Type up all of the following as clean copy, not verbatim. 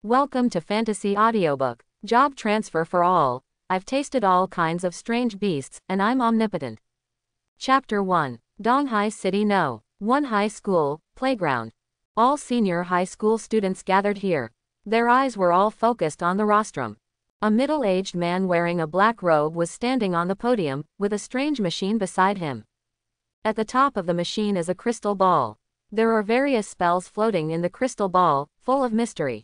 Welcome to Fantasy Audiobook. Job transfer for all. I've tasted all kinds of strange beasts, and I'm omnipotent. Chapter 1. Donghai City No. 1 High School, Playground. All senior high school students gathered here. Their eyes were all focused on the rostrum. A middle-aged man wearing a black robe was standing on the podium, with a strange machine beside him. At the top of the machine is a crystal ball. There are various spells floating in the crystal ball, full of mystery.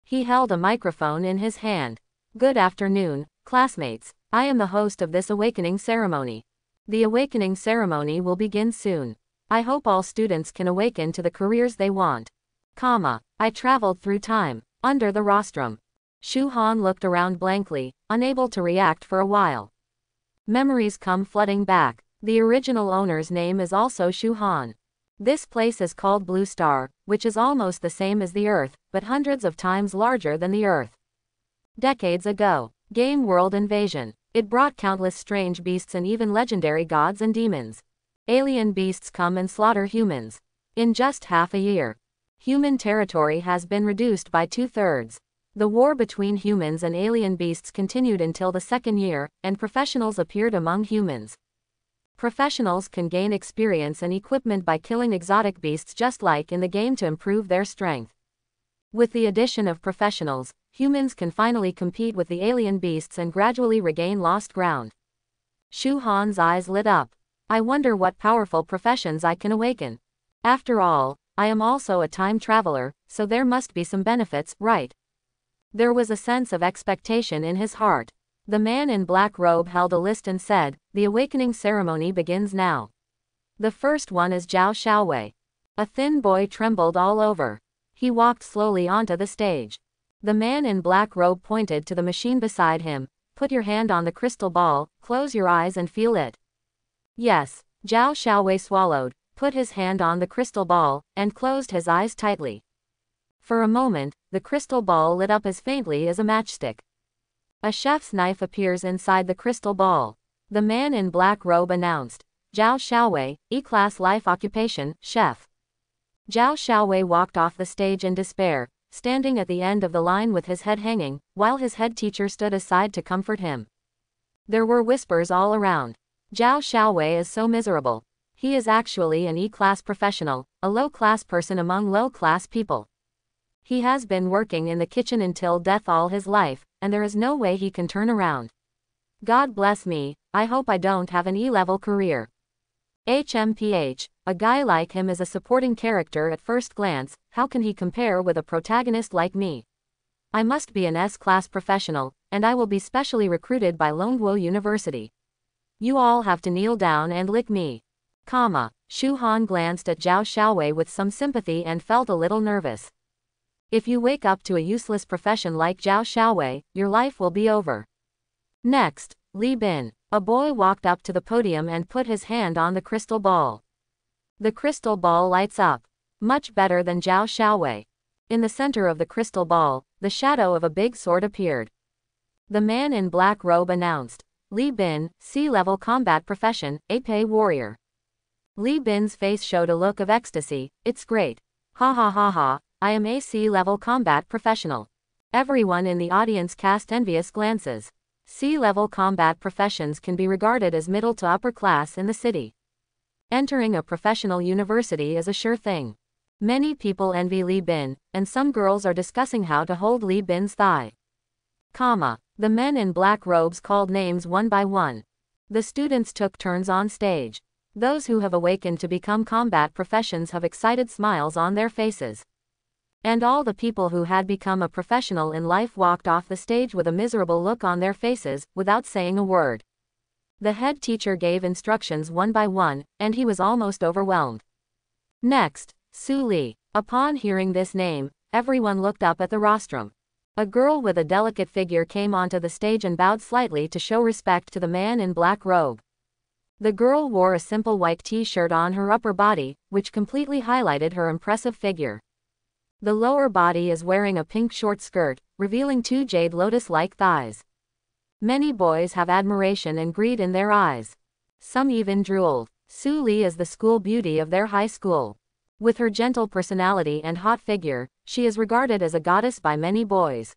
He held a microphone in his hand. Good afternoon, classmates. I am the host of this awakening ceremony. The awakening ceremony will begin soon. I hope all students can awaken to the careers they want. I traveled through time, under the rostrum. Shu Han looked around blankly, unable to react for a while. Memories come flooding back. The original owner's name is also Shu Han. This place is called Blue Star, which is almost the same as the Earth, but hundreds of times larger than the Earth. Decades ago, Game World Invasion. It brought countless strange beasts and even legendary gods and demons. Alien beasts come and slaughter humans. In just half a year, human territory has been reduced by 2/3. The war between humans and alien beasts continued until the second year, and professionals appeared among humans. Professionals can gain experience and equipment by killing exotic beasts just like in the game to improve their strength. With the addition of professionals, humans can finally compete with the alien beasts and gradually regain lost ground. Shu Han's eyes lit up. I wonder what powerful professions I can awaken. After all, I am also a time traveler, so there must be some benefits, right? There was a sense of expectation in his heart. The man in black robe held a list and said, "The awakening ceremony begins now. The first one is Zhao Xiaowei." A thin boy trembled all over. He walked slowly onto the stage. The man in black robe pointed to the machine beside him. "Put your hand on the crystal ball, close your eyes and feel it." Yes, Zhao Xiaowei swallowed, put his hand on the crystal ball, and closed his eyes tightly. For a moment, the crystal ball lit up as faintly as a matchstick. A chef's knife appears inside the crystal ball. The man in black robe announced, "Zhao Xiaowei, E-class life occupation, chef." Zhao Xiaowei walked off the stage in despair, standing at the end of the line with his head hanging, while his head teacher stood aside to comfort him. There were whispers all around. Zhao Xiaowei is so miserable. He is actually an E-class professional, a low-class person among low-class people. He has been working in the kitchen until death all his life, and there is no way he can turn around. God bless me, I hope I don't have an E-level career. HMPH, a guy like him is a supporting character at first glance, how can he compare with a protagonist like me? I must be an S-class professional, and I will be specially recruited by Longguo University. You all have to kneel down and lick me. Shu Han glanced at Zhao Xiaowei with some sympathy and felt a little nervous. If you wake up to a useless profession like Zhao Xiaowei, your life will be over. Next, Li Bin. A boy walked up to the podium and put his hand on the crystal ball. The crystal ball lights up. Much better than Zhao Xiaowei. In the center of the crystal ball, the shadow of a big sword appeared. The man in black robe announced, "Li Bin, C-level combat profession, Ape warrior." Li Bin's face showed a look of ecstasy. "It's great. Ha ha ha ha. I am a C-level combat professional." Everyone in the audience cast envious glances. C-level combat professions can be regarded as middle to upper class in the city. Entering a professional university is a sure thing. Many people envy Li Bin, and some girls are discussing how to hold Li Bin's thigh. The men in black robes called names one by one. The students took turns on stage. Those who have awakened to become combat professions have excited smiles on their faces. And all the people who had become a professional in life walked off the stage with a miserable look on their faces, without saying a word. The head teacher gave instructions one by one, and he was almost overwhelmed. Next, Su Li. Upon hearing this name, everyone looked up at the rostrum. A girl with a delicate figure came onto the stage and bowed slightly to show respect to the man in black robe. The girl wore a simple white t-shirt on her upper body, which completely highlighted her impressive figure. The lower body is wearing a pink short skirt, revealing 2 jade lotus-like thighs. Many boys have admiration and greed in their eyes. Some even drooled. Su Li is the school beauty of their high school. With her gentle personality and hot figure, She is regarded as a goddess by many boys.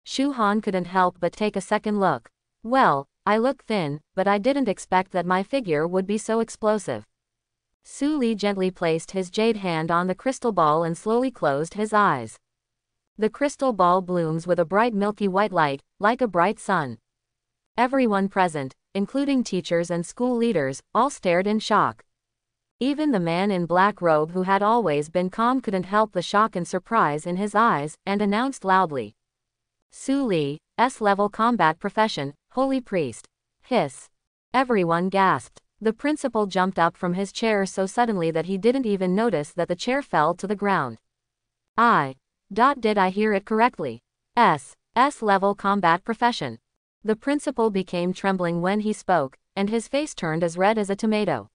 Shu Han couldn't help but take a second look. Well, I look thin, but I didn't expect that my figure would be so explosive. Su Li gently placed his jade hand on the crystal ball and slowly closed his eyes. The crystal ball blooms with a bright milky white light, like a bright sun. Everyone present, including teachers and school leaders, all stared in shock. Even the man in black robe who had always been calm couldn't help the shock and surprise in his eyes, and announced loudly. Su Li, S-level combat profession, holy priest. Hiss. Everyone gasped. The principal jumped up from his chair so suddenly that he didn't even notice that the chair fell to the ground. Did I hear it correctly? S-level combat profession. The principal became trembling when he spoke, and his face turned as red as a tomato.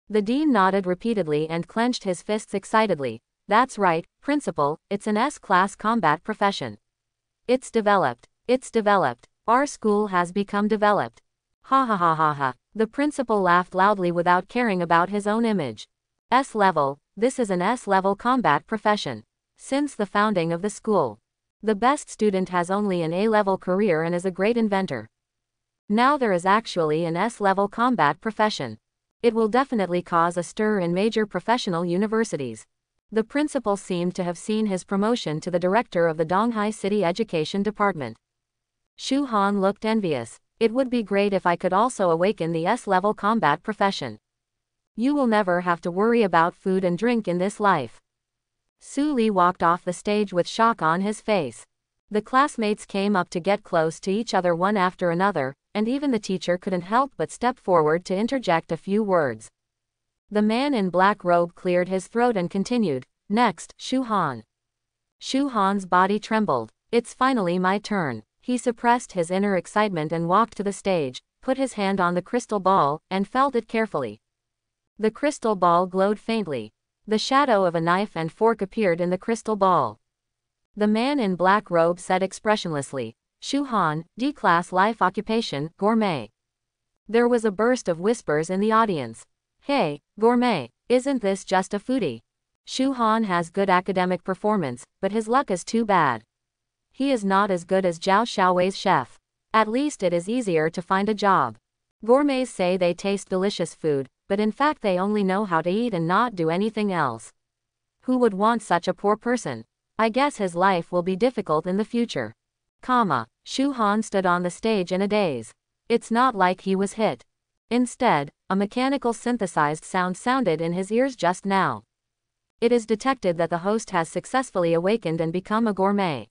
The dean nodded repeatedly and clenched his fists excitedly. That's right, principal, it's an S-class combat profession. It's developed. Our school has become developed. Ha ha ha ha ha. The principal laughed loudly without caring about his own image. S-level, this is an S-level combat profession. Since the founding of the school, the best student has only an A-level career and is a great inventor. Now there is actually an S-level combat profession. It will definitely cause a stir in major professional universities. The principal seemed to have seen his promotion to the director of the Donghai City Education Department. Shu Han looked envious. It would be great if I could also awaken the S-level combat profession. You will never have to worry about food and drink in this life. Su Li walked off the stage with shock on his face. The classmates came up to get close to each other one after another, and even the teacher couldn't help but step forward to interject a few words. The man in black robe cleared his throat and continued, "Next, Shu Han." Shu Han's body trembled. It's finally my turn. He suppressed his inner excitement and walked to the stage, put his hand on the crystal ball, and felt it carefully. The crystal ball glowed faintly. The shadow of a knife and fork appeared in the crystal ball. The man in black robe said expressionlessly, "Shu Han, D-class life occupation, gourmet." There was a burst of whispers in the audience. Hey, gourmet, isn't this just a foodie? Shu Han has good academic performance, but his luck is too bad. He is not as good as Zhao Xiaowei's chef. At least it is easier to find a job. Gourmets say they taste delicious food, but in fact they only know how to eat and not do anything else. Who would want such a poor person? I guess his life will be difficult in the future. Shu Han stood on the stage in a daze. It's not like he was hit. Instead, a mechanical synthesized sound sounded in his ears just now. It is detected that the host has successfully awakened and become a gourmet.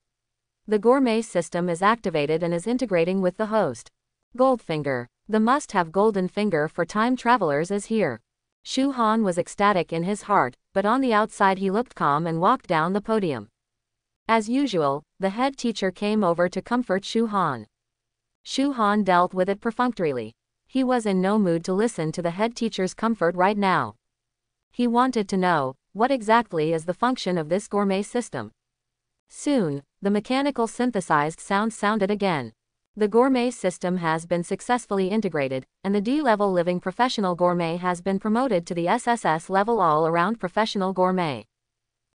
The gourmet system is activated and is integrating with the host. Goldfinger. The must-have golden finger for time travelers is here. Shu Han was ecstatic in his heart, but on the outside he looked calm and walked down the podium. As usual, the head teacher came over to comfort Shu Han. Shu Han dealt with it perfunctorily. He was in no mood to listen to the head teacher's comfort right now. He wanted to know, what exactly is the function of this gourmet system? Soon, the mechanical synthesized sound sounded again. The gourmet system has been successfully integrated, and the D-level living professional gourmet has been promoted to the SSS level all-around professional gourmet.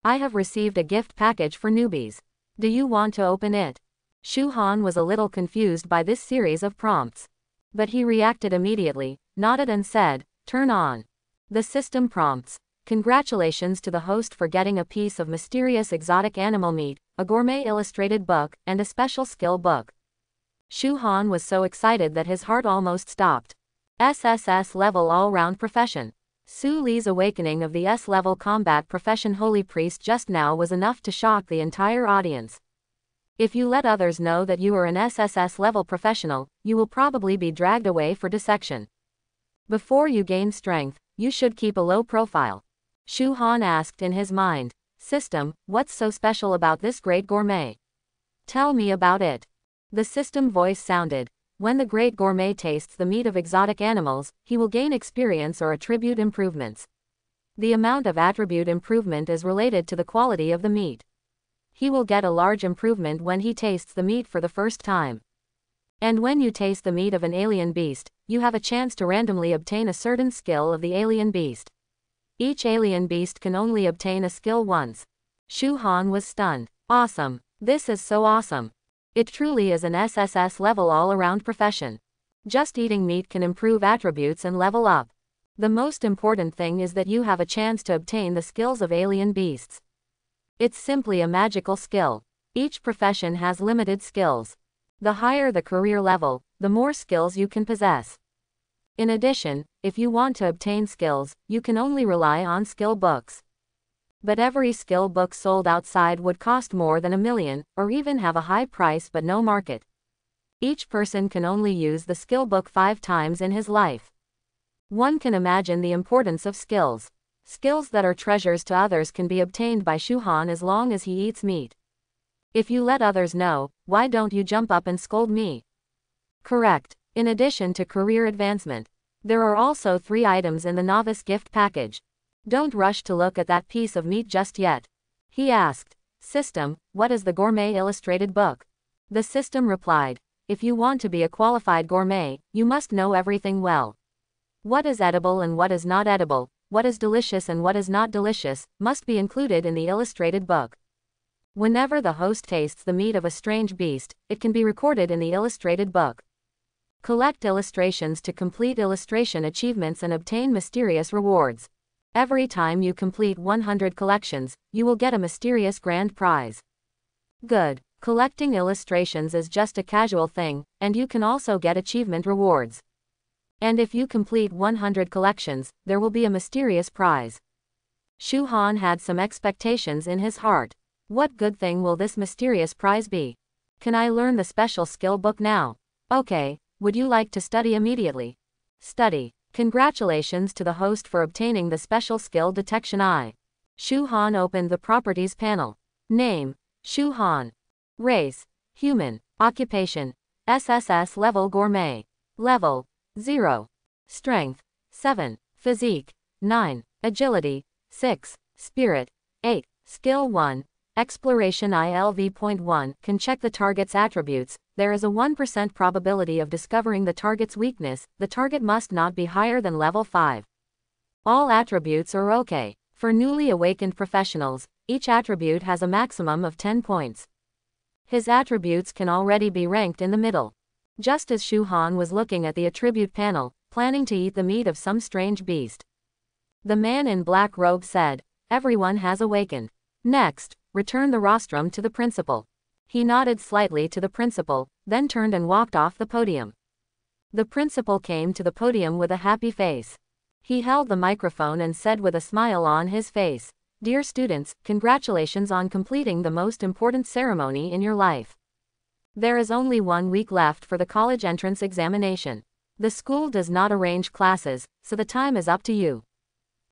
I have received a gift package for newbies. Do you want to open it? Shu Han was a little confused by this series of prompts. But he reacted immediately, nodded and said, "Turn on." The system prompts. Congratulations to the host for getting a piece of mysterious exotic animal meat, a gourmet illustrated book, and a special skill book. Shu Han was so excited that his heart almost stopped. SSS level all-round profession. Su Li's awakening of the S-level combat profession holy priest just now was enough to shock the entire audience. If you let others know that you are an SSS level professional, you will probably be dragged away for dissection. Before you gain strength, you should keep a low profile. Shu Han asked in his mind. System, what's so special about this great gourmet? Tell me about it. The system voice sounded. When the great gourmet tastes the meat of exotic animals, he will gain experience or attribute improvements. The amount of attribute improvement is related to the quality of the meat. He will get a large improvement when he tastes the meat for the first time. And when you taste the meat of an alien beast, you have a chance to randomly obtain a certain skill of the alien beast. Each alien beast can only obtain a skill once. Shu Han was stunned. Awesome. This is so awesome. It truly is an SSS level all-around profession. Just eating meat can improve attributes and level up. The most important thing is that you have a chance to obtain the skills of alien beasts. It's simply a magical skill. Each profession has limited skills. The higher the career level, the more skills you can possess. In addition, if you want to obtain skills, you can only rely on skill books. But every skill book sold outside would cost more than $1 million, or even have a high price but no market. Each person can only use the skill book 5 times in his life. One can imagine the importance of skills. Skills that are treasures to others can be obtained by Shu Han as long as he eats meat. If you let others know, why don't you jump up and scold me? Correct. In addition to career advancement, there are also 3 items in the novice gift package. Don't rush to look at that piece of meat just yet. He asked. System, what is the gourmet illustrated book? The system replied. If you want to be a qualified gourmet, you must know everything well. What is edible and what is not edible, what is delicious and what is not delicious, must be included in the illustrated book. Whenever the host tastes the meat of a strange beast, it can be recorded in the illustrated book. Collect illustrations to complete illustration achievements and obtain mysterious rewards. Every time you complete 100 collections, you will get a mysterious grand prize. Good. Collecting illustrations is just a casual thing, and you can also get achievement rewards. And if you complete 100 collections, there will be a mysterious prize. Shu Han had some expectations in his heart. What good thing will this mysterious prize be? Can I learn the special skill book now? Okay, would you like to study immediately? Study. Congratulations to the host for obtaining the special skill detection eye. Shu Han opened the properties panel. Name, Shu Han. Race, human. Occupation, SSS level gourmet. Level, 0. Strength, 7. Physique, 9. Agility, 6. Spirit, 8. Skill 1. Exploration ILV.1 can check the target's attributes. There is a 1% probability of discovering the target's weakness. The target must not be higher than level 5. All attributes are okay. For newly awakened professionals, each attribute has a maximum of 10 points. His attributes can already be ranked in the middle. Just as Shu Han was looking at the attribute panel, planning to eat the meat of some strange beast, the man in black robe said, "Everyone has awakened. Next, return the rostrum to the principal." He nodded slightly to the principal, then turned and walked off the podium. The principal came to the podium with a happy face. He held the microphone and said with a smile on his face, "Dear students, congratulations on completing the most important ceremony in your life. There is only 1 week left for the college entrance examination. The school does not arrange classes, so the time is up to you.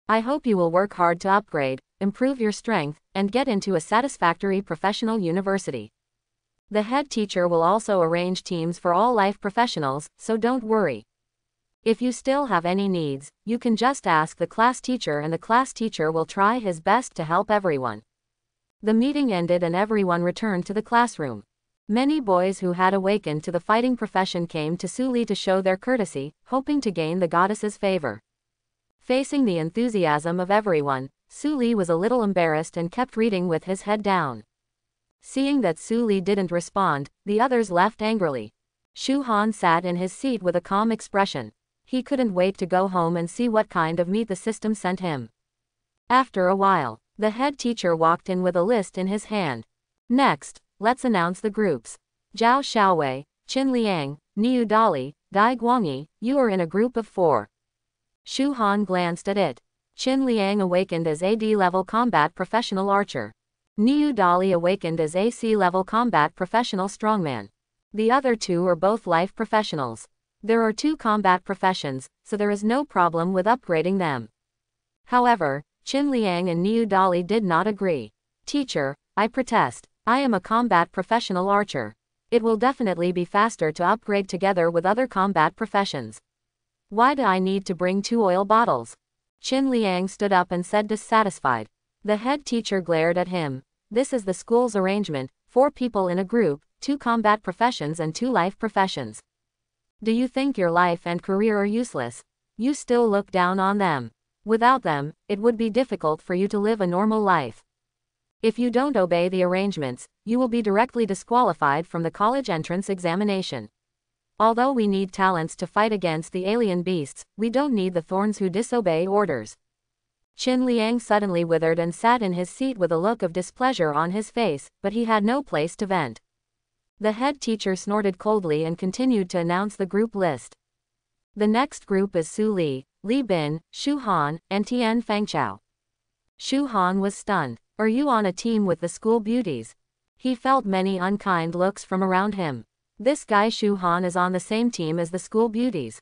I hope you will work hard to upgrade, improve your strength, and get into a satisfactory professional university. The head teacher will also arrange teams for all life professionals, so don't worry. If you still have any needs, you can just ask the class teacher and the class teacher will try his best to help everyone." The meeting ended and everyone returned to the classroom. Many boys who had awakened to the fighting profession came to Su Li to show their courtesy, hoping to gain the goddess's favor. Facing the enthusiasm of everyone, Su Li was a little embarrassed and kept reading with his head down. Seeing that Su Li didn't respond, the others left angrily. Shu Han sat in his seat with a calm expression. He couldn't wait to go home and see what kind of meat the system sent him. After a while, the head teacher walked in with a list in his hand. "Next, let's announce the groups. Zhao Xiaowei, Qin Liang, Niu Dali, Dai Guangyi, you are in a group of 4. Shu Han glanced at it. Qin Liang awakened as AD level combat professional archer. Niu Dali awakened as AC level combat professional strongman. The other 2 are both life professionals. There are 2 combat professions, so there is no problem with upgrading them. However, Qin Liang and Niu Dali did not agree. Teacher, I protest. I am a combat professional archer. It will definitely be faster to upgrade together with other combat professions. Why do I need to bring 2 oil bottles? Qin Liang stood up and said dissatisfied. The head teacher glared at him. This is the school's arrangement, 4 people in a group, 2 combat professions and 2 life professions. Do you think your life and career are useless? You still look down on them. Without them, it would be difficult for you to live a normal life. If you don't obey the arrangements, you will be directly disqualified from the college entrance examination. Although we need talents to fight against the alien beasts, we don't need the thorns who disobey orders. Qin Liang suddenly withered and sat in his seat with a look of displeasure on his face, but he had no place to vent. The head teacher snorted coldly and continued to announce the group list. The next group is Su Li, Li Bin, Shu Han, and Tian Fangchao. Shu Han was stunned. Are you on a team with the school beauties? He felt many unkind looks from around him. This guy Shu Han is on the same team as the school beauties.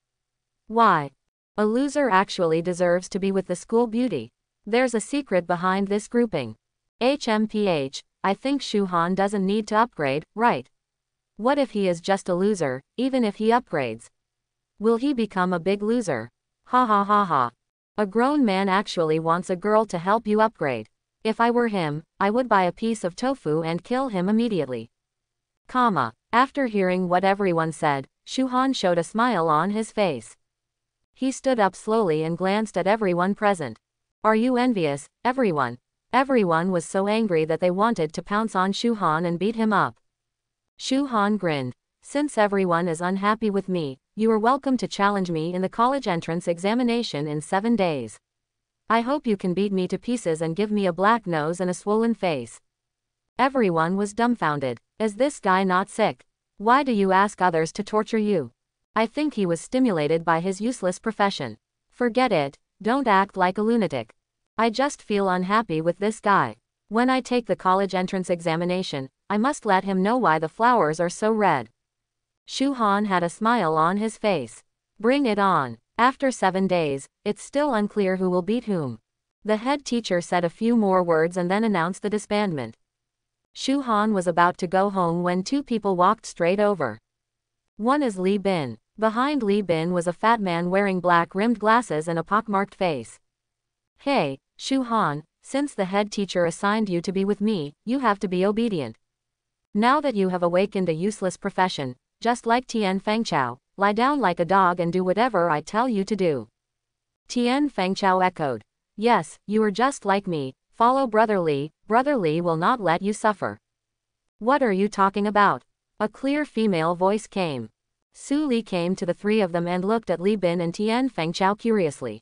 Why? A loser actually deserves to be with the school beauty. There's a secret behind this grouping. HMPH, I think Shu Han doesn't need to upgrade, right? What if he is just a loser, even if he upgrades? Will he become a big loser? Ha ha ha ha. A grown man actually wants a girl to help you upgrade. If I were him, I would buy a piece of tofu and kill him immediately. After hearing what everyone said, Shu Han showed a smile on his face. He stood up slowly and glanced at everyone present. Are you envious, everyone? Everyone was so angry that they wanted to pounce on Shu Han and beat him up. Shu Han grinned. Since everyone is unhappy with me, you are welcome to challenge me in the college entrance examination in 7 days. I hope you can beat me to pieces and give me a black nose and a swollen face. Everyone was dumbfounded. Is this guy not sick? Why do you ask others to torture you? I think he was stimulated by his useless profession. Forget it, don't act like a lunatic. I just feel unhappy with this guy. When I take the college entrance examination, I must let him know why the flowers are so red. Shu Han had a smile on his face. Bring it on. After 7 days, it's still unclear who will beat whom. The head teacher said a few more words and then announced the disbandment. Shu Han was about to go home when 2 people walked straight over. One is Li Bin. Behind Li Bin was a fat man wearing black-rimmed glasses and a pockmarked face. Hey, Shu Han, since the head teacher assigned you to be with me, you have to be obedient. Now that you have awakened a useless profession, just like Tian Fangchao, lie down like a dog and do whatever I tell you to do. Tian Fangchao echoed. Yes, you are just like me, follow Brother Li will not let you suffer. What are you talking about? A clear female voice came. Su Li came to the 3 of them and looked at Li Bin and Tian Fangchao curiously.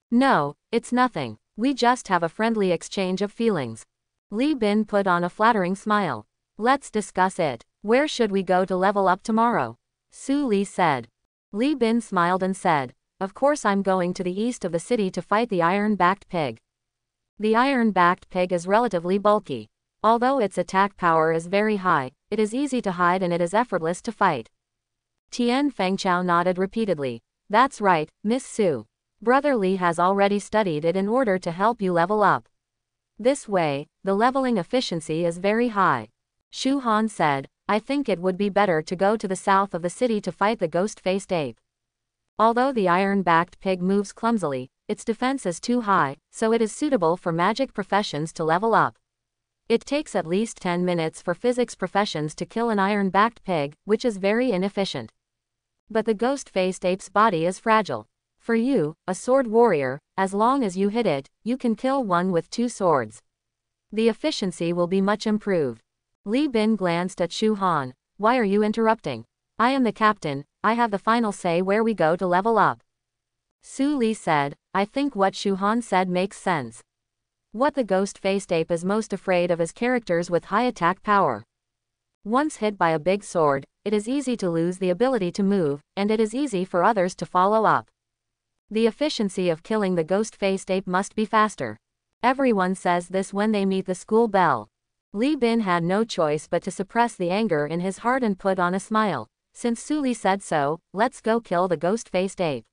No, it's nothing, we just have a friendly exchange of feelings. Li Bin put on a flattering smile. Let's discuss it. Where should we go to level up tomorrow? Su Li said. Li Bin smiled and said, of course I'm going to the east of the city to fight the iron-backed pig. The iron-backed pig is relatively bulky. Although its attack power is very high, it is easy to hide and it is effortless to fight. Tian Fangchao nodded repeatedly. That's right, Miss Su. Brother Li has already studied it in order to help you level up. This way, the leveling efficiency is very high. Shu Han said, I think it would be better to go to the south of the city to fight the ghost-faced ape. Although the iron-backed pig moves clumsily, its defense is too high, so it is suitable for magic professions to level up. It takes at least 10 minutes for physics professions to kill an iron-backed pig, which is very inefficient. But the ghost-faced ape's body is fragile. For you, a sword warrior, as long as you hit it, you can kill one with 2 swords. The efficiency will be much improved. Li Bin glanced at Shu Han. Why are you interrupting? I am the captain, I have the final say where we go to level up. Su Li said, I think what Shu Han said makes sense. What the ghost-faced ape is most afraid of is characters with high attack power. Once hit by a big sword, it is easy to lose the ability to move, and it is easy for others to follow up. The efficiency of killing the ghost-faced ape must be faster. Everyone says this when they meet the school bell. Li Bin had no choice but to suppress the anger in his heart and put on a smile. Since Su Li said so, let's go kill the ghost-faced ape.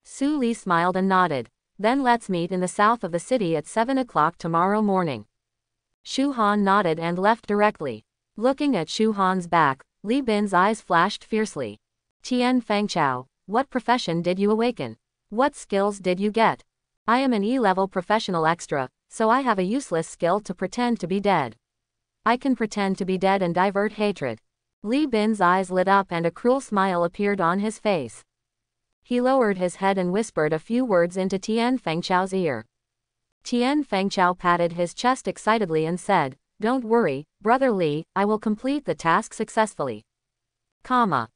Su Li smiled and nodded. Then let's meet in the south of the city at 7 o'clock tomorrow morning. Shu Han nodded and left directly. Looking at Shu Han's back, Li Bin's eyes flashed fiercely. Tian Fangchao, what profession did you awaken? What skills did you get? I am an E-level professional extra, so I have a useless skill to pretend to be dead. I can pretend to be dead and divert hatred. Li Bin's eyes lit up and a cruel smile appeared on his face. He lowered his head and whispered a few words into Tian Fangchao's ear. Tian Fengchao patted his chest excitedly and said, "Don't worry, Brother Li, I will complete the task successfully."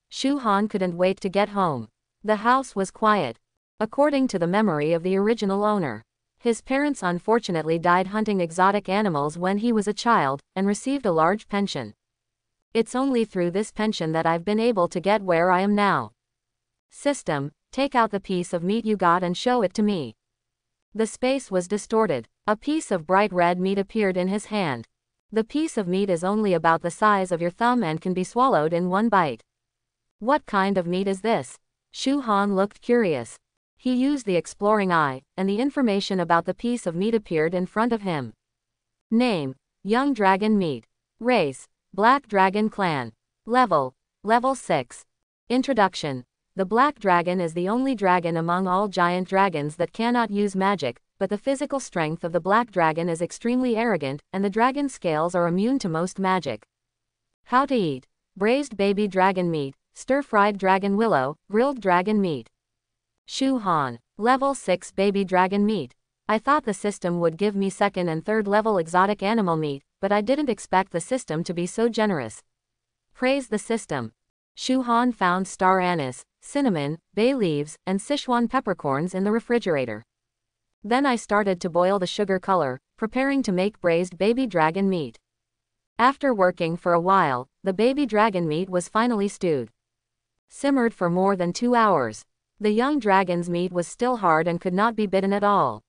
Shu Han couldn't wait to get home. The house was quiet. According to the memory of the original owner, his parents unfortunately died hunting exotic animals when he was a child, and received a large pension. It's only through this pension that I've been able to get where I am now. System, take out the piece of meat you got and show it to me. The space was distorted. A piece of bright red meat appeared in his hand. The piece of meat is only about the size of your thumb and can be swallowed in one bite. What kind of meat is this? Shu Han looked curious. He used the exploring eye, and the information about the piece of meat appeared in front of him. Name, Young Dragon Meat. Race, Black Dragon Clan. Level 6. Introduction. The Black Dragon is the only dragon among all giant dragons that cannot use magic, but the physical strength of the Black Dragon is extremely arrogant, and the dragon scales are immune to most magic. How to eat. Braised baby dragon meat, stir-fried dragon willow, grilled dragon meat. Shu Han. Level 6 baby dragon meat. I thought the system would give me second and third level exotic animal meat, but I didn't expect the system to be so generous. Praise the system. Shu Han found star anise, cinnamon, bay leaves, and Sichuan peppercorns in the refrigerator. Then I started to boil the sugar color, preparing to make braised baby dragon meat. After working for a while, the baby dragon meat was finally stewed. Simmered for more than 2 hours. The young dragon's meat was still hard and could not be bitten at all.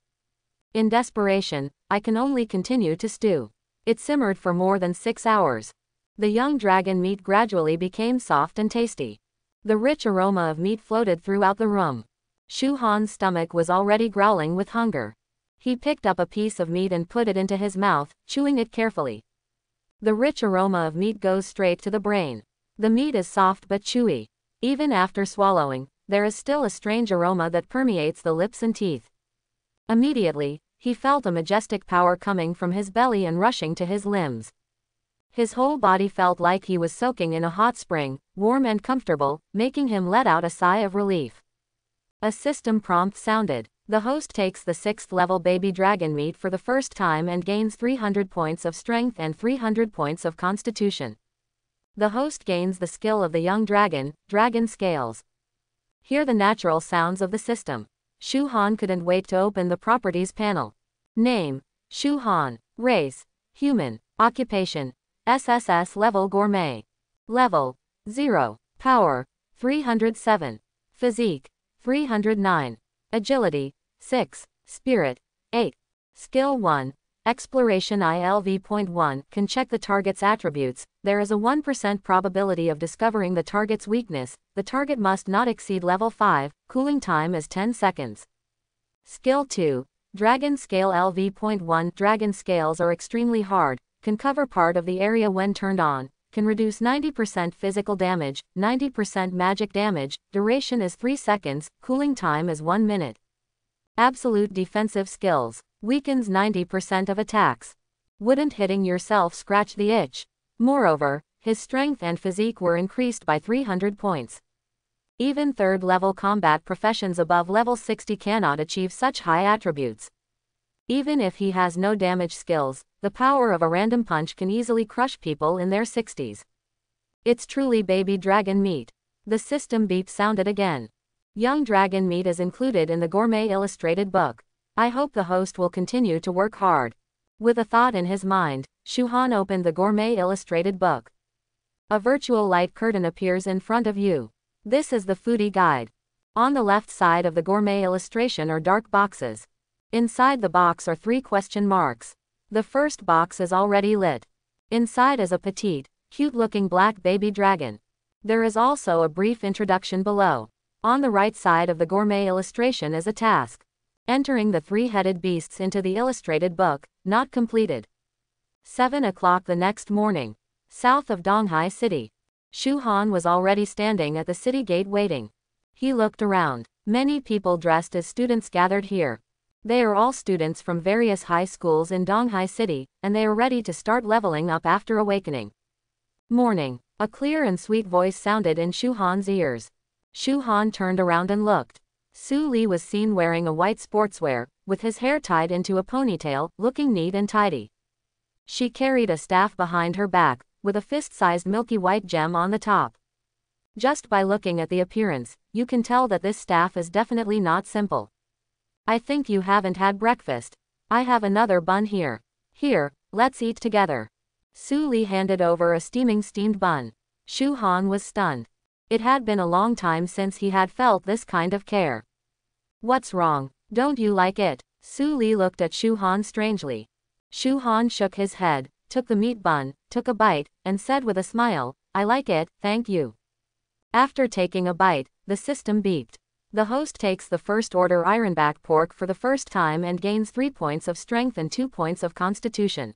In desperation, I can only continue to stew. It simmered for more than 6 hours. The young dragon meat gradually became soft and tasty. The rich aroma of meat floated throughout the room. Shu Han's stomach was already growling with hunger. He picked up a piece of meat and put it into his mouth, chewing it carefully. The rich aroma of meat goes straight to the brain. The meat is soft but chewy. Even after swallowing, there is still a strange aroma that permeates the lips and teeth. Immediately, he felt a majestic power coming from his belly and rushing to his limbs. His whole body felt like he was soaking in a hot spring, warm and comfortable, making him let out a sigh of relief. A system prompt sounded. The host takes the 6th level baby dragon meat for the first time and gains 300 points of strength and 300 points of constitution. The host gains the skill of the young dragon, dragon scales. Hear the natural sounds of the system. Shu Han couldn't wait to open the properties panel. Name, Shu Han. Race, human. Occupation, SSS level gourmet. Level 0. Power 307. Physique 309. Agility 6. Spirit 8. Skill 1. Exploration ILV.1 can check the target's attributes. There is a 1% probability of discovering the target's weakness. The target must not exceed level 5. Cooling time is 10 seconds. Skill 2. Dragon Scale LV.1 Dragon scales are extremely hard, can cover part of the area when turned on, can reduce 90% physical damage, 90% magic damage, duration is 3 seconds, cooling time is 1 minute. Absolute defensive skills, weakens 90% of attacks. Wouldn't hitting yourself scratch the itch? Moreover, his strength and physique were increased by 300 points. Even third-level combat professions above level 60 cannot achieve such high attributes. Even if he has no damage skills, the power of a random punch can easily crush people in their 60s. It's truly baby dragon meat. The system beep sounded again. Young dragon meat is included in the gourmet illustrated book. I hope the host will continue to work hard. With a thought in his mind, Shu Han opened the gourmet illustrated book. A virtual light curtain appears in front of you. This is the foodie guide. On the left side of the gourmet illustration are dark boxes. Inside the box are 3 question marks. The first box is already lit. Inside is a petite, cute-looking black baby dragon. There is also a brief introduction below. On the right side of the gourmet illustration is a task. Entering the 3-headed beasts into the illustrated book, not completed. 7 o'clock the next morning. South of Donghai City. Shu Han was already standing at the city gate waiting. He looked around. Many people dressed as students gathered here. They are all students from various high schools in Donghai City, and they are ready to start leveling up after awakening. Morning. A clear and sweet voice sounded in Shu Han's ears. Shu Han turned around and looked. Su Li was seen wearing a white sportswear, with his hair tied into a ponytail, looking neat and tidy. She carried a staff behind her back, with a fist-sized milky white gem on the top. Just by looking at the appearance, you can tell that this staff is definitely not simple. I think you haven't had breakfast. I have another bun here. Here, let's eat together. Su Li handed over a steamed bun. Shu Han was stunned. It had been a long time since he had felt this kind of care. What's wrong? Don't you like it? Su Li looked at Shu Han strangely. Shu Han shook his head, took the meat bun, took a bite, and said with a smile, I like it, thank you. After taking a bite, the system beeped. The host takes the first order ironback pork for the first time and gains 3 points of strength and 2 points of constitution.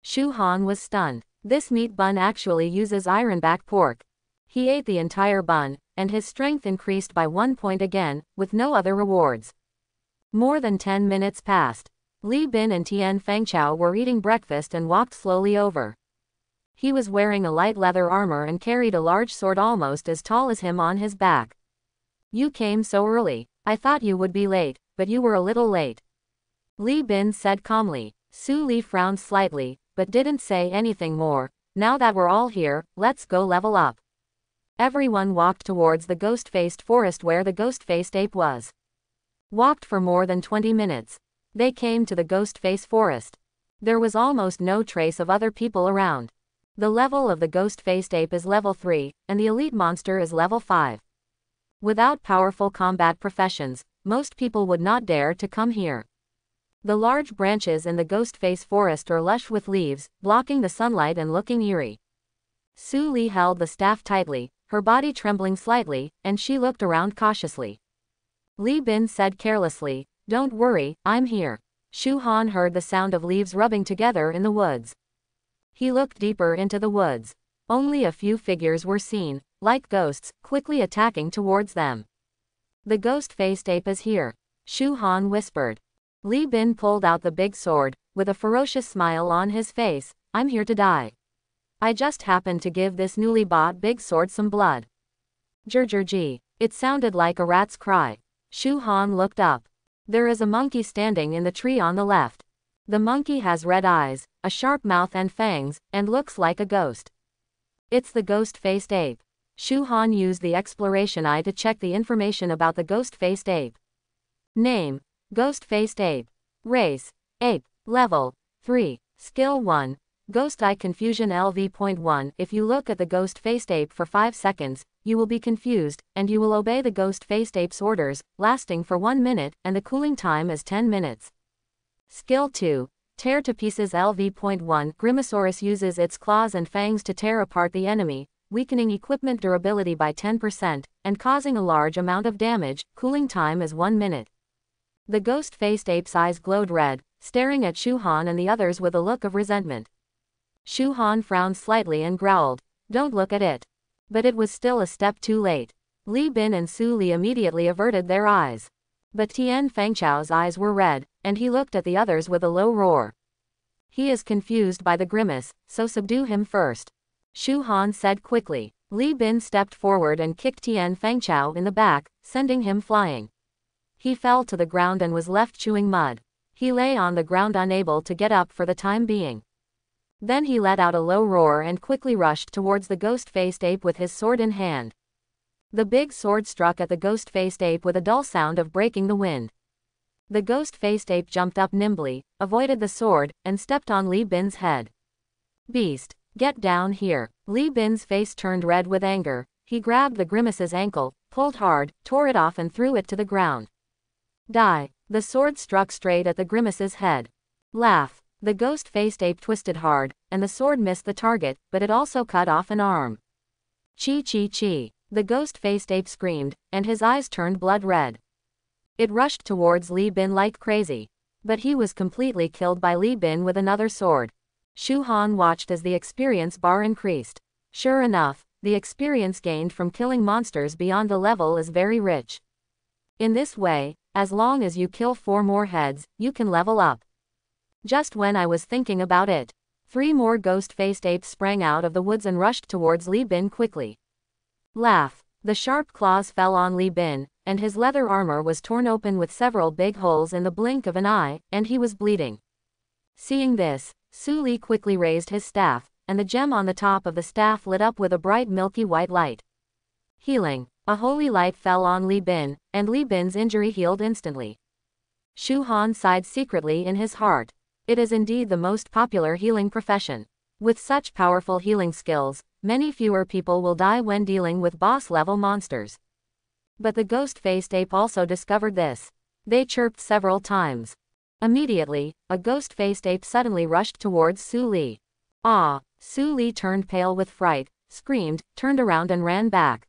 Shu Han was stunned. This meat bun actually uses ironback pork. He ate the entire bun, and his strength increased by 1 point again, with no other rewards. More than 10 minutes passed. Li Bin and Tian Fengchao were eating breakfast and walked slowly over. He was wearing a light leather armor and carried a large sword almost as tall as him on his back. You came so early. I thought you would be late, but you were a little late. Li Bin said calmly. Su Li frowned slightly, but didn't say anything more. Now that we're all here, let's go level up. Everyone walked towards the ghost-faced forest where the ghost-faced ape was. Walked for more than 20 minutes. They came to the ghost-faced forest. There was almost no trace of other people around. The level of the ghost-faced ape is level 3, and the elite monster is level 5. Without powerful combat professions, most people would not dare to come here. The large branches in the ghost-faced forest are lush with leaves, blocking the sunlight and looking eerie. Su Li held the staff tightly, her body trembling slightly, and she looked around cautiously. Li Bin said carelessly, Don't worry, I'm here. Shu Han heard the sound of leaves rubbing together in the woods. He looked deeper into the woods. Only a few figures were seen, like ghosts, quickly attacking towards them. The ghost-faced ape is here, Shu Han whispered. Li Bin pulled out the big sword, with a ferocious smile on his face. I'm here to die. I just happened to give this newly bought big sword some blood. Jurjurji. It sounded like a rat's cry. Shu Han looked up. There is a monkey standing in the tree on the left. The monkey has red eyes, a sharp mouth and fangs, and looks like a ghost. It's the ghost-faced ape. Shu Han used the exploration eye to check the information about the ghost-faced ape. Name: Ghost-faced ape. Race: ape. Level: 3. Skill 1. Ghost Eye Confusion LV.1. If you look at the ghost-faced ape for 5 seconds, you will be confused, and you will obey the ghost-faced ape's orders, lasting for 1 minute, and the cooling time is 10 minutes. Skill 2. Tear to Pieces LV.1. Grimmosaurus uses its claws and fangs to tear apart the enemy, weakening equipment durability by 10%, and causing a large amount of damage. Cooling time is 1 minute. The ghost-faced ape's eyes glowed red, staring at Shu Han and the others with a look of resentment. Shu Han frowned slightly and growled, Don't look at it. But it was still a step too late. Li Bin and Su Li immediately averted their eyes. But Tian Fengchao's eyes were red, and he looked at the others with a low roar. He is confused by the grimace, so subdue him first. Shu Han said quickly. Li Bin stepped forward and kicked Tian Fengchao in the back, sending him flying. He fell to the ground and was left chewing mud. He lay on the ground unable to get up for the time being. Then he let out a low roar and quickly rushed towards the ghost-faced ape with his sword in hand. The big sword struck at the ghost-faced ape with a dull sound of breaking the wind. The ghost-faced ape jumped up nimbly, avoided the sword, and stepped on Li Bin's head. Beast, get down here. Li Bin's face turned red with anger. He grabbed the grimace's ankle, pulled hard, tore it off and threw it to the ground. Die. The sword struck straight at the grimace's head. Laugh. The ghost-faced ape twisted hard, and the sword missed the target, but it also cut off an arm. Chi chi chi. The ghost-faced ape screamed, and his eyes turned blood red. It rushed towards Li Bin like crazy. But he was completely killed by Li Bin with another sword. Shu Han watched as the experience bar increased. Sure enough, the experience gained from killing monsters beyond the level is very rich. In this way, as long as you kill 4 more heads, you can level up. Just when I was thinking about it, 3 more ghost-faced apes sprang out of the woods and rushed towards Li Bin quickly. Laugh. The sharp claws fell on Li Bin, and his leather armor was torn open with several big holes in the blink of an eye, and he was bleeding. Seeing this, Su Li quickly raised his staff, and the gem on the top of the staff lit up with a bright milky white light. Healing. A holy light fell on Li Bin, and Li Bin's injury healed instantly. Shu Han sighed secretly in his heart. It is indeed the most popular healing profession. With such powerful healing skills, many fewer people will die when dealing with boss-level monsters. But the ghost-faced ape also discovered this. They chirped several times. Immediately, a ghost-faced ape suddenly rushed towards Su Li. Ah! Su Li turned pale with fright, screamed, turned around and ran back.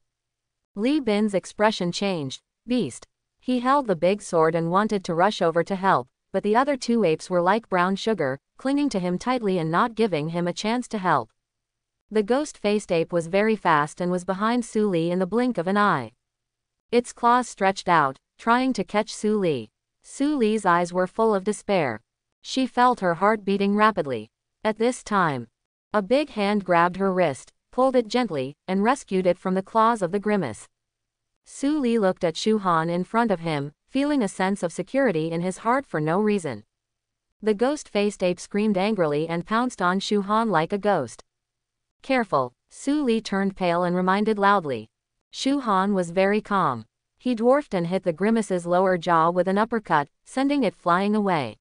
Li Bin's expression changed. Beast. He held the big sword and wanted to rush over to help, but the other two apes were like brown sugar, clinging to him tightly and not giving him a chance to help. The ghost-faced ape was very fast and was behind Su Li in the blink of an eye. Its claws stretched out, trying to catch Su Li. Su Li's eyes were full of despair. She felt her heart beating rapidly. At this time, a big hand grabbed her wrist, pulled it gently, and rescued it from the claws of the grimace. Su Li looked at Shu Han in front of him, feeling a sense of security in his heart for no reason. The ghost-faced ape screamed angrily and pounced on Shu Han like a ghost. Careful. Su Li turned pale and reminded loudly. Shu Han was very calm. He dwarfed and hit the grimace's lower jaw with an uppercut, sending it flying away.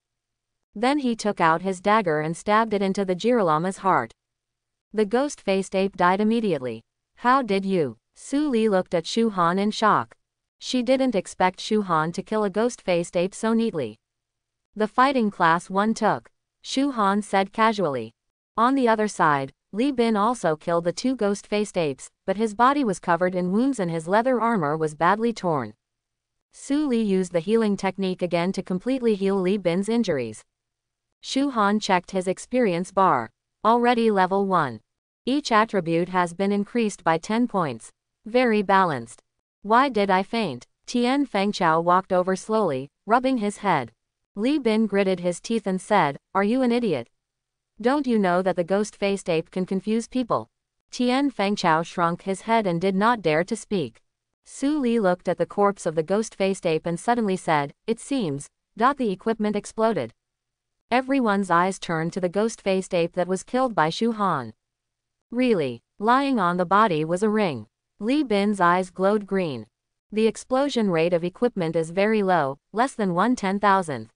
Then he took out his dagger and stabbed it into the Girolama's heart. The ghost-faced ape died immediately. How did you? Su Li looked at Shu Han in shock. She didn't expect Shu Han to kill a ghost-faced ape so neatly. The fighting class 1 took. Shu Han said casually. On the other side, Li Bin also killed the 2 ghost-faced apes, but his body was covered in wounds and his leather armor was badly torn. Su Li used the healing technique again to completely heal Li Bin's injuries. Shu Han checked his experience bar. Already level 1. Each attribute has been increased by 10 points. Very balanced. Why did I faint? Tian Fengchao walked over slowly, rubbing his head. Li Bin gritted his teeth and said, "Are you an idiot? Don't you know that the ghost-faced ape can confuse people?" Tian Fengchao shrunk his head and did not dare to speak. Su Li looked at the corpse of the ghost-faced ape and suddenly said, "It seems." The equipment exploded. Everyone's eyes turned to the ghost-faced ape that was killed by Shu Han. Really, lying on the body was a ring. Li Bin's eyes glowed green. The explosion rate of equipment is very low, less than 1/10,000th.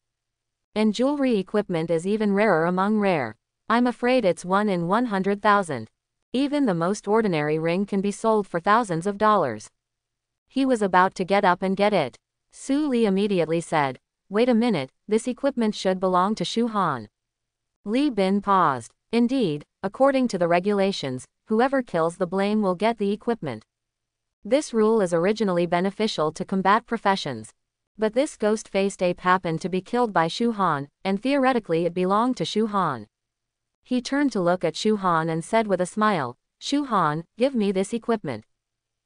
And jewelry equipment is even rarer among rare. I'm afraid it's 1 in 100,000. Even the most ordinary ring can be sold for thousands of dollars. He was about to get up and get it. Su Li immediately said, "Wait a minute, this equipment should belong to Shu Han." Li Bin paused. Indeed, according to the regulations, whoever kills the blame will get the equipment. This rule is originally beneficial to combat professions. But this ghost-faced ape happened to be killed by Shu Han, and theoretically it belonged to Shu Han. He turned to look at Shu Han and said with a smile, "Shu Han, give me this equipment.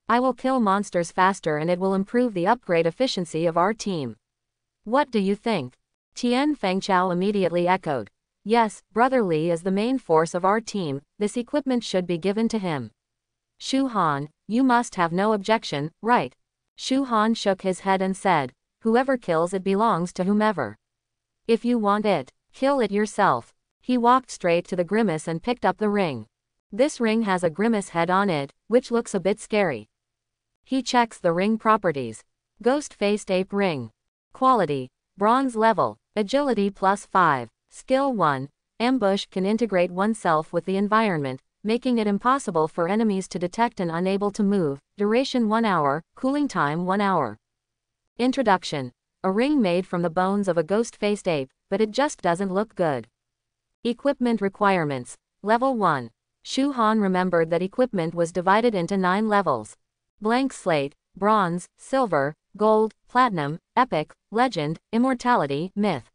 I will kill monsters faster and it will improve the upgrade efficiency of our team." What do you think? Tian Fengchao immediately echoed. Yes, Brother Li is the main force of our team, this equipment should be given to him. Shu Han, you must have no objection, right? Shu Han shook his head and said, "Whoever kills it belongs to whomever. If you want it, kill it yourself." He walked straight to the grimace and picked up the ring. This ring has a grimace head on it, which looks a bit scary. He checks the ring properties. Ghost-faced ape ring. Quality: bronze level, agility +5, skill 1, ambush can integrate oneself with the environment, making it impossible for enemies to detect and unable to move, duration 1 hour, cooling time 1 hour. Introduction: a ring made from the bones of a ghost-faced ape, but it just doesn't look good. Equipment requirements: level 1. Shu Han remembered that equipment was divided into 9 levels. Blank slate, bronze, silver, gold, platinum, epic, legend, immortality, myth.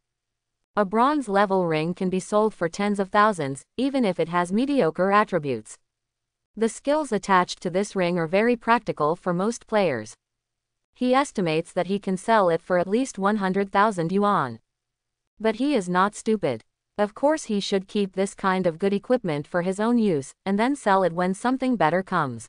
A bronze level ring can be sold for tens of thousands, even if it has mediocre attributes. The skills attached to this ring are very practical for most players. He estimates that he can sell it for at least 100,000 yuan. But he is not stupid. Of course he should keep this kind of good equipment for his own use, and then sell it when something better comes.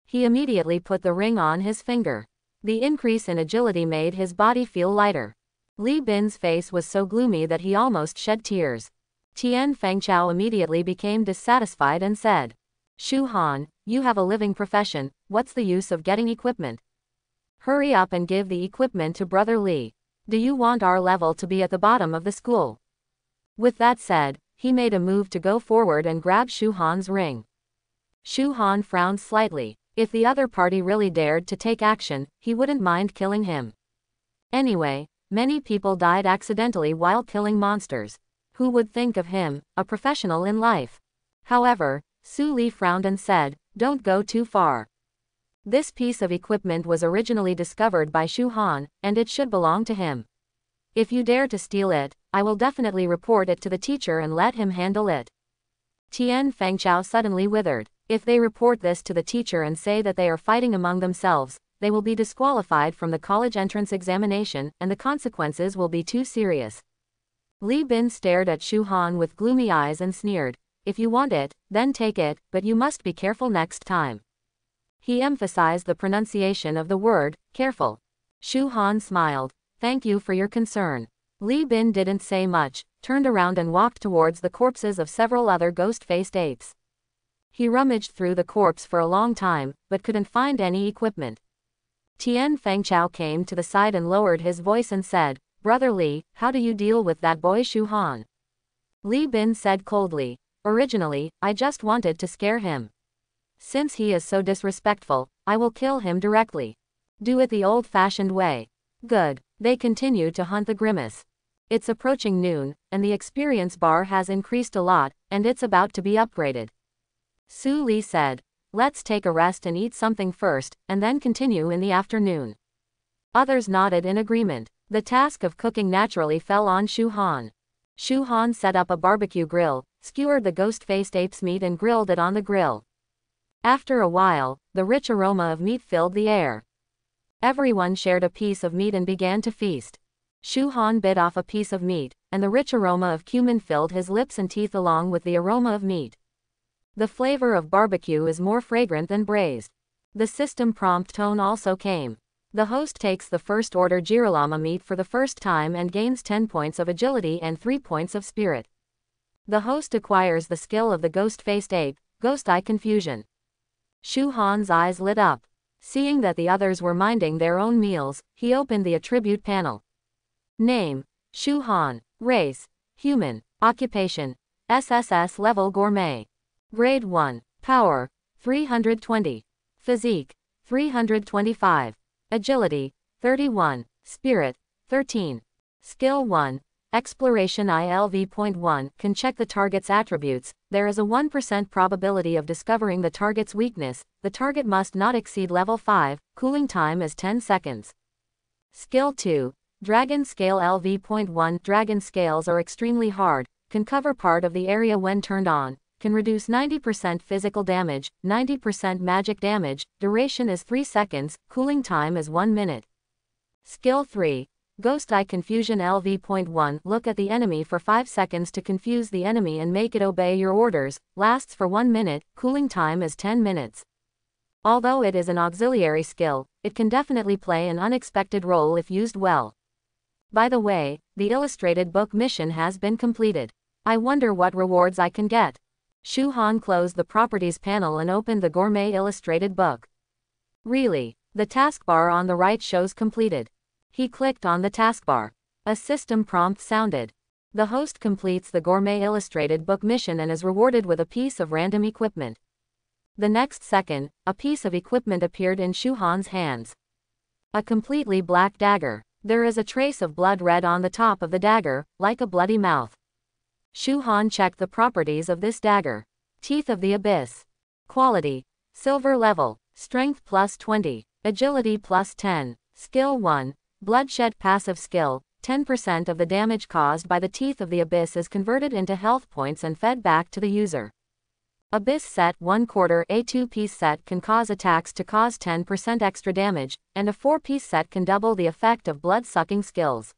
He immediately put the ring on his finger. The increase in agility made his body feel lighter. Li Bin's face was so gloomy that he almost shed tears. Tian Fengchao immediately became dissatisfied and said, Shu Han, you have a living profession, what's the use of getting equipment? Hurry up and give the equipment to Brother Li. Do you want our level to be at the bottom of the school? With that said, he made a move to go forward and grab Shu Han's ring. Shu Han frowned slightly. If the other party really dared to take action, he wouldn't mind killing him. Anyway, many people died accidentally while killing monsters. Who would think of him, a professional in life? However, Su Li frowned and said, don't go too far. This piece of equipment was originally discovered by Shu Han, and it should belong to him. If you dare to steal it, I will definitely report it to the teacher and let him handle it. Tian Fengchao suddenly withered. If they report this to the teacher and say that they are fighting among themselves, they will be disqualified from the college entrance examination, and the consequences will be too serious. Li Bin stared at Shu Han with gloomy eyes and sneered, if you want it, then take it, but you must be careful next time. He emphasized the pronunciation of the word, careful. Shu Han smiled, thank you for your concern. Li Bin didn't say much, turned around and walked towards the corpses of several other ghost-faced apes. He rummaged through the corpse for a long time, but couldn't find any equipment. Tian Fengchao came to the side and lowered his voice and said, Brother Li, how do you deal with that boy Shu Han? Li Bin said coldly, originally, I just wanted to scare him. Since he is so disrespectful, I will kill him directly. Do it the old-fashioned way. Good. They continue to hunt the grimace. It's approaching noon, and the experience bar has increased a lot, and it's about to be upgraded. Su Li said, let's take a rest and eat something first, and then continue in the afternoon. Others nodded in agreement. The task of cooking naturally fell on Shu Han. Shu Han set up a barbecue grill, skewered the ghost-faced ape's meat and grilled it on the grill. After a while, the rich aroma of meat filled the air. Everyone shared a piece of meat and began to feast. Shu Han bit off a piece of meat, and the rich aroma of cumin filled his lips and teeth along with the aroma of meat. The flavor of barbecue is more fragrant than braised. The system prompt tone also came. The host takes the first order Jiralama meat for the first time and gains 10 points of agility and 3 points of spirit. The host acquires the skill of the ghost-faced ape, Ghost Eye Confusion. Shu Han's eyes lit up. Seeing that the others were minding their own meals, he opened the attribute panel. Name, Shu Han. Race, human. Occupation, SSS level gourmet. Grade 1. Power, 320. Physique, 325. Agility, 31. Spirit, 13. Skill 1. Exploration ILV.1 can check the target's attributes. There is a 1% probability of discovering the target's weakness. The target must not exceed level 5. Cooling time is 10 seconds. Skill 2. Dragon Scale LV.1 Dragon scales are extremely hard, can cover part of the area when turned on, can reduce 90% physical damage, 90% magic damage, duration is 3 seconds, cooling time is 1 minute. Skill 3. Ghost Eye Confusion LV.1 Look at the enemy for 5 seconds to confuse the enemy and make it obey your orders, lasts for 1 minute, cooling time is 10 minutes. Although it is an auxiliary skill, it can definitely play an unexpected role if used well. By the way, the illustrated book mission has been completed. I wonder what rewards I can get. Shu Han closed the properties panel and opened the gourmet illustrated book. Really? The taskbar on the right shows completed. He clicked on the taskbar. A system prompt sounded. The host completes the gourmet illustrated book mission and is rewarded with a piece of random equipment. The next second, a piece of equipment appeared in Shu Han's hands. A completely black dagger. There is a trace of blood red on the top of the dagger, like a bloody mouth. Shu Han checked the properties of this dagger. Teeth of the Abyss. Quality. Silver level. Strength plus 20. Agility plus 10. Skill 1. Bloodshed passive skill. 10% of the damage caused by the Teeth of the Abyss is converted into health points and fed back to the user. Abyss set 1/4 A 2-piece set can cause attacks to cause 10% extra damage, and a 4-piece set can double the effect of blood-sucking skills.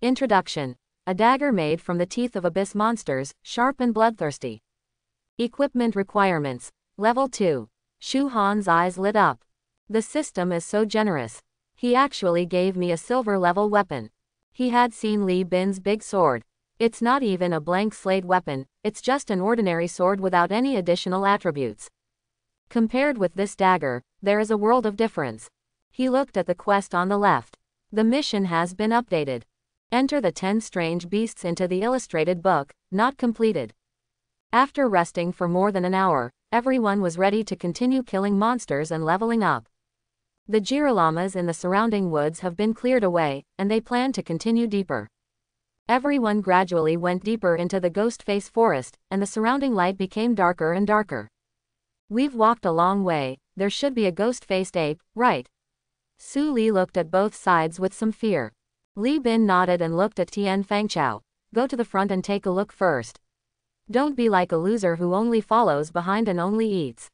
Introduction. A dagger made from the teeth of abyss monsters, sharp and bloodthirsty. Equipment requirements. Level 2. Shu Han's eyes lit up. The system is so generous. He actually gave me a silver-level weapon. He had seen Li Bin's big sword. It's not even a blank slate weapon, it's just an ordinary sword without any additional attributes. Compared with this dagger, there is a world of difference. He looked at the quest on the left. The mission has been updated. Enter the 10 strange beasts into the illustrated book, not completed. After resting for more than an hour, everyone was ready to continue killing monsters and leveling up. The girallamas in the surrounding woods have been cleared away, and they plan to continue deeper. Everyone gradually went deeper into the Ghostface forest, and the surrounding light became darker and darker. We've walked a long way, there should be a ghost-faced ape, right? Su Li looked at both sides with some fear. Li Bin nodded and looked at Tian Fangchao. Go to the front and take a look first. Don't be like a loser who only follows behind and only eats.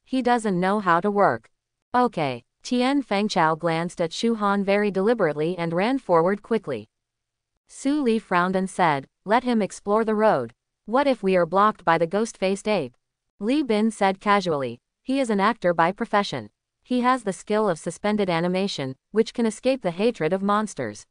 He doesn't know how to work. Okay. Tian Fangchao glanced at Shu Han very deliberately and ran forward quickly. Su Li frowned and said, let him explore the road. What if we are blocked by the ghost-faced ape? Li Bin said casually. He is an actor by profession. He has the skill of suspended animation, which can escape the hatred of monsters.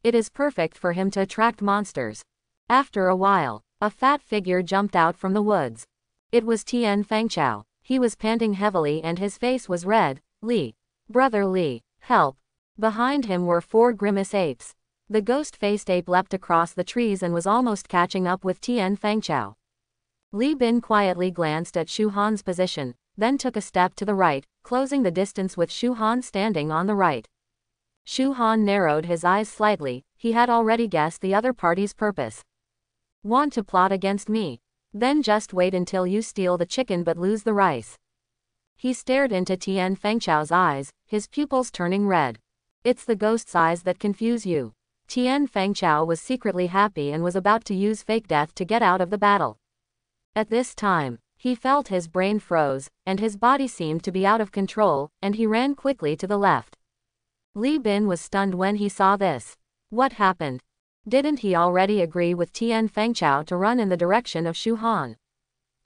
It is perfect for him to attract monsters. After a while, a fat figure jumped out from the woods. It was Tian Fangchao. He was panting heavily and his face was red. Li. Brother Li, help. Behind him were 4 grimace apes. The ghost-faced ape leapt across the trees and was almost catching up with Tian Fangchao. Li Bin quietly glanced at Shu Han's position, then took a step to the right, closing the distance with Shu Han standing on the right. Shu Han narrowed his eyes slightly, he had already guessed the other party's purpose. Want to plot against me? Then just wait until you steal the chicken but lose the rice. He stared into Tian Fangchao's eyes, his pupils turning red. It's the ghost's eyes that confuse you. Tian Fangchao was secretly happy and was about to use fake death to get out of the battle. At this time, he felt his brain froze, and his body seemed to be out of control, and he ran quickly to the left. Li Bin was stunned when he saw this. What happened? Didn't he already agree with Tian Fangchao to run in the direction of Shu Han?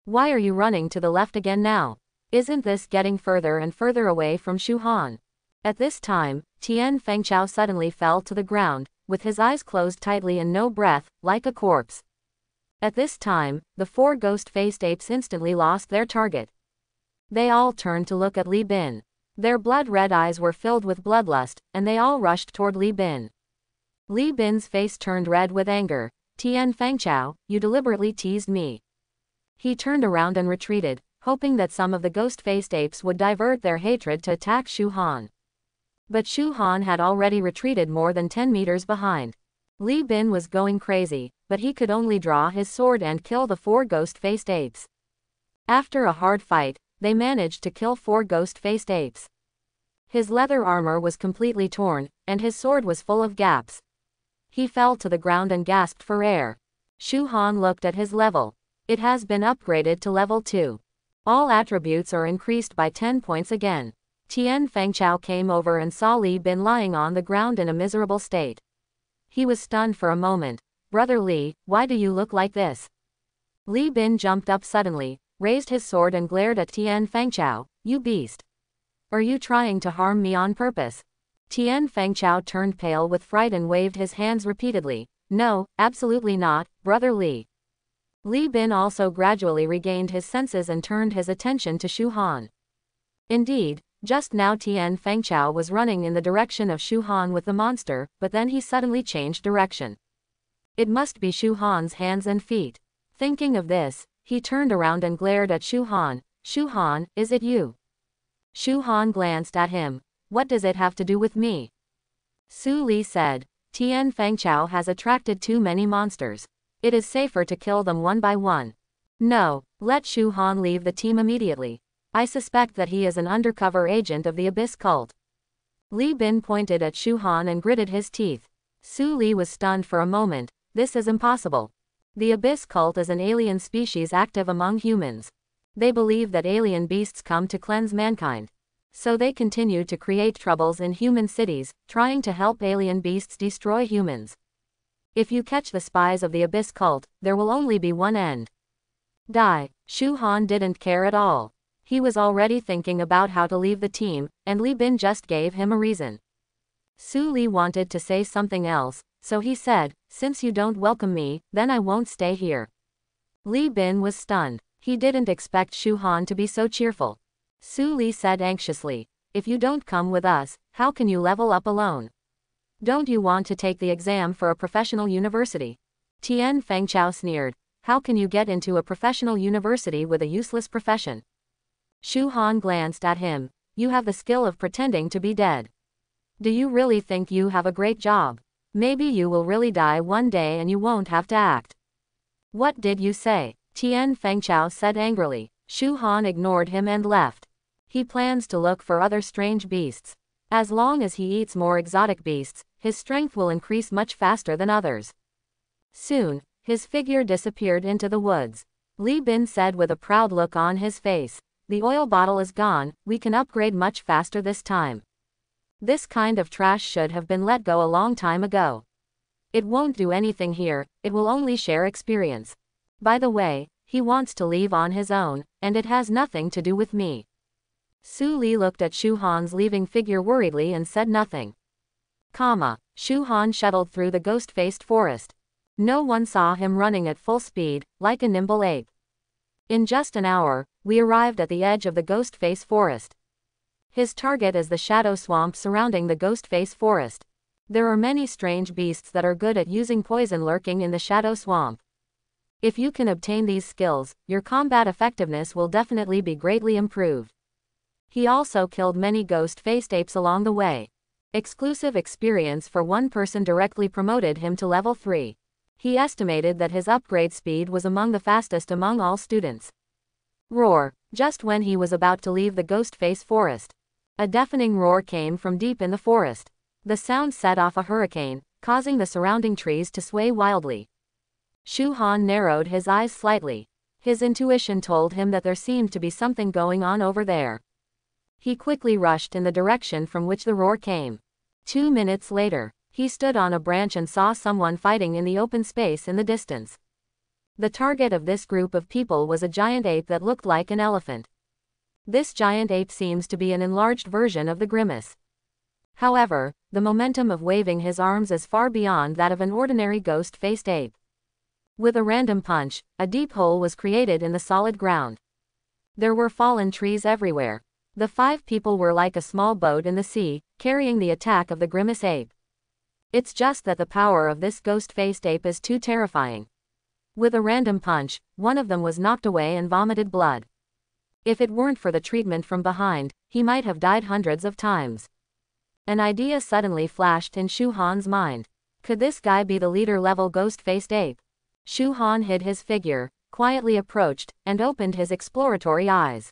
Why are you running to the left again now? Isn't this getting further and further away from Shu Han? At this time, Tian Fangchao suddenly fell to the ground, with his eyes closed tightly and no breath, like a corpse. At this time, the 4 ghost-faced apes instantly lost their target. They all turned to look at Li Bin. Their blood-red eyes were filled with bloodlust, and they all rushed toward Li Bin. Li Bin's face turned red with anger. Tian Fangchao, you deliberately teased me. He turned around and retreated, hoping that some of the ghost-faced apes would divert their hatred to attack Shu Han. But Shu Han had already retreated more than 10 meters behind. Li Bin was going crazy, but he could only draw his sword and kill the 4 ghost-faced apes. After a hard fight, they managed to kill 4 ghost-faced apes. His leather armor was completely torn, and his sword was full of gaps. He fell to the ground and gasped for air. Shu Han looked at his level. It has been upgraded to level 2. All attributes are increased by 10 points again. Tian Fangchao came over and saw Li Bin lying on the ground in a miserable state. He was stunned for a moment. Brother Li, why do you look like this? Li Bin jumped up suddenly, raised his sword and glared at Tian Fangchao. You beast. Are you trying to harm me on purpose? Tian Fangchao turned pale with fright and waved his hands repeatedly. No, absolutely not, Brother Li. Li Bin also gradually regained his senses and turned his attention to Shu Han. Indeed, just now Tian Fangchao was running in the direction of Shu Han with the monster, but then he suddenly changed direction. It must be Shu Han's hands and feet. Thinking of this, he turned around and glared at Shu Han. Shu Han, is it you? Shu Han glanced at him. What does it have to do with me? Su Li said, Tian Fangchao has attracted too many monsters. It is safer to kill them one by one. No, let Shu Han leave the team immediately. I suspect that he is an undercover agent of the Abyss cult. Li Bin pointed at Shu Han and gritted his teeth. Su Li was stunned for a moment. This is impossible. The Abyss cult is an alien species active among humans. They believe that alien beasts come to cleanse mankind. So they continue to create troubles in human cities, trying to help alien beasts destroy humans. If you catch the spies of the Abyss cult, there will only be one end. Die. Shu Han didn't care at all. He was already thinking about how to leave the team, and Li Bin just gave him a reason. Su Li wanted to say something else, so he said, "Since you don't welcome me, then I won't stay here." Li Bin was stunned. He didn't expect Shu Han to be so cheerful. Su Li said anxiously, "If you don't come with us, how can you level up alone? Don't you want to take the exam for a professional university?" Tian Fengchao sneered, "How can you get into a professional university with a useless profession?" Shu Han glanced at him. "You have the skill of pretending to be dead. Do you really think you have a great job? Maybe you will really die one day and you won't have to act." "What did you say?" Tian Fengchao said angrily. Shu Han ignored him and left. He plans to look for other strange beasts. As long as he eats more exotic beasts, his strength will increase much faster than others. Soon, his figure disappeared into the woods. Li Bin said with a proud look on his face, "The oil bottle is gone, we can upgrade much faster this time. This kind of trash should have been let go a long time ago. It won't do anything here, it will only share experience. By the way, he wants to leave on his own, and it has nothing to do with me." Su Li looked at Shu Han's leaving figure worriedly and said nothing. Shu Han shuttled through the ghost-faced forest. No one saw him running at full speed, like a nimble ape. In just an hour, we arrived at the edge of the ghost-face forest. His target is the shadow swamp surrounding the ghost-face forest. There are many strange beasts that are good at using poison lurking in the shadow swamp. If you can obtain these skills, your combat effectiveness will definitely be greatly improved. He also killed many ghost-faced apes along the way. Exclusive experience for one person directly promoted him to level 3. He estimated that his upgrade speed was among the fastest among all students. Roar! Just when he was about to leave the ghost-face forest, a deafening roar came from deep in the forest. The sound set off a hurricane, causing the surrounding trees to sway wildly. Shu Han narrowed his eyes slightly. His intuition told him that there seemed to be something going on over there. He quickly rushed in the direction from which the roar came. 2 minutes later, he stood on a branch and saw someone fighting in the open space in the distance. The target of this group of people was a giant ape that looked like an elephant. This giant ape seems to be an enlarged version of the grimace. However, the momentum of waving his arms is far beyond that of an ordinary ghost-faced ape. With a random punch, a deep hole was created in the solid ground. There were fallen trees everywhere. The 5 people were like a small boat in the sea, carrying the attack of the grimace ape. It's just that the power of this ghost-faced ape is too terrifying. With a random punch, one of them was knocked away and vomited blood. If it weren't for the treatment from behind, he might have died hundreds of times. An idea suddenly flashed in Shu Han's mind. Could this guy be the leader-level ghost-faced ape? Shu Han hid his figure, quietly approached, and opened his exploratory eyes.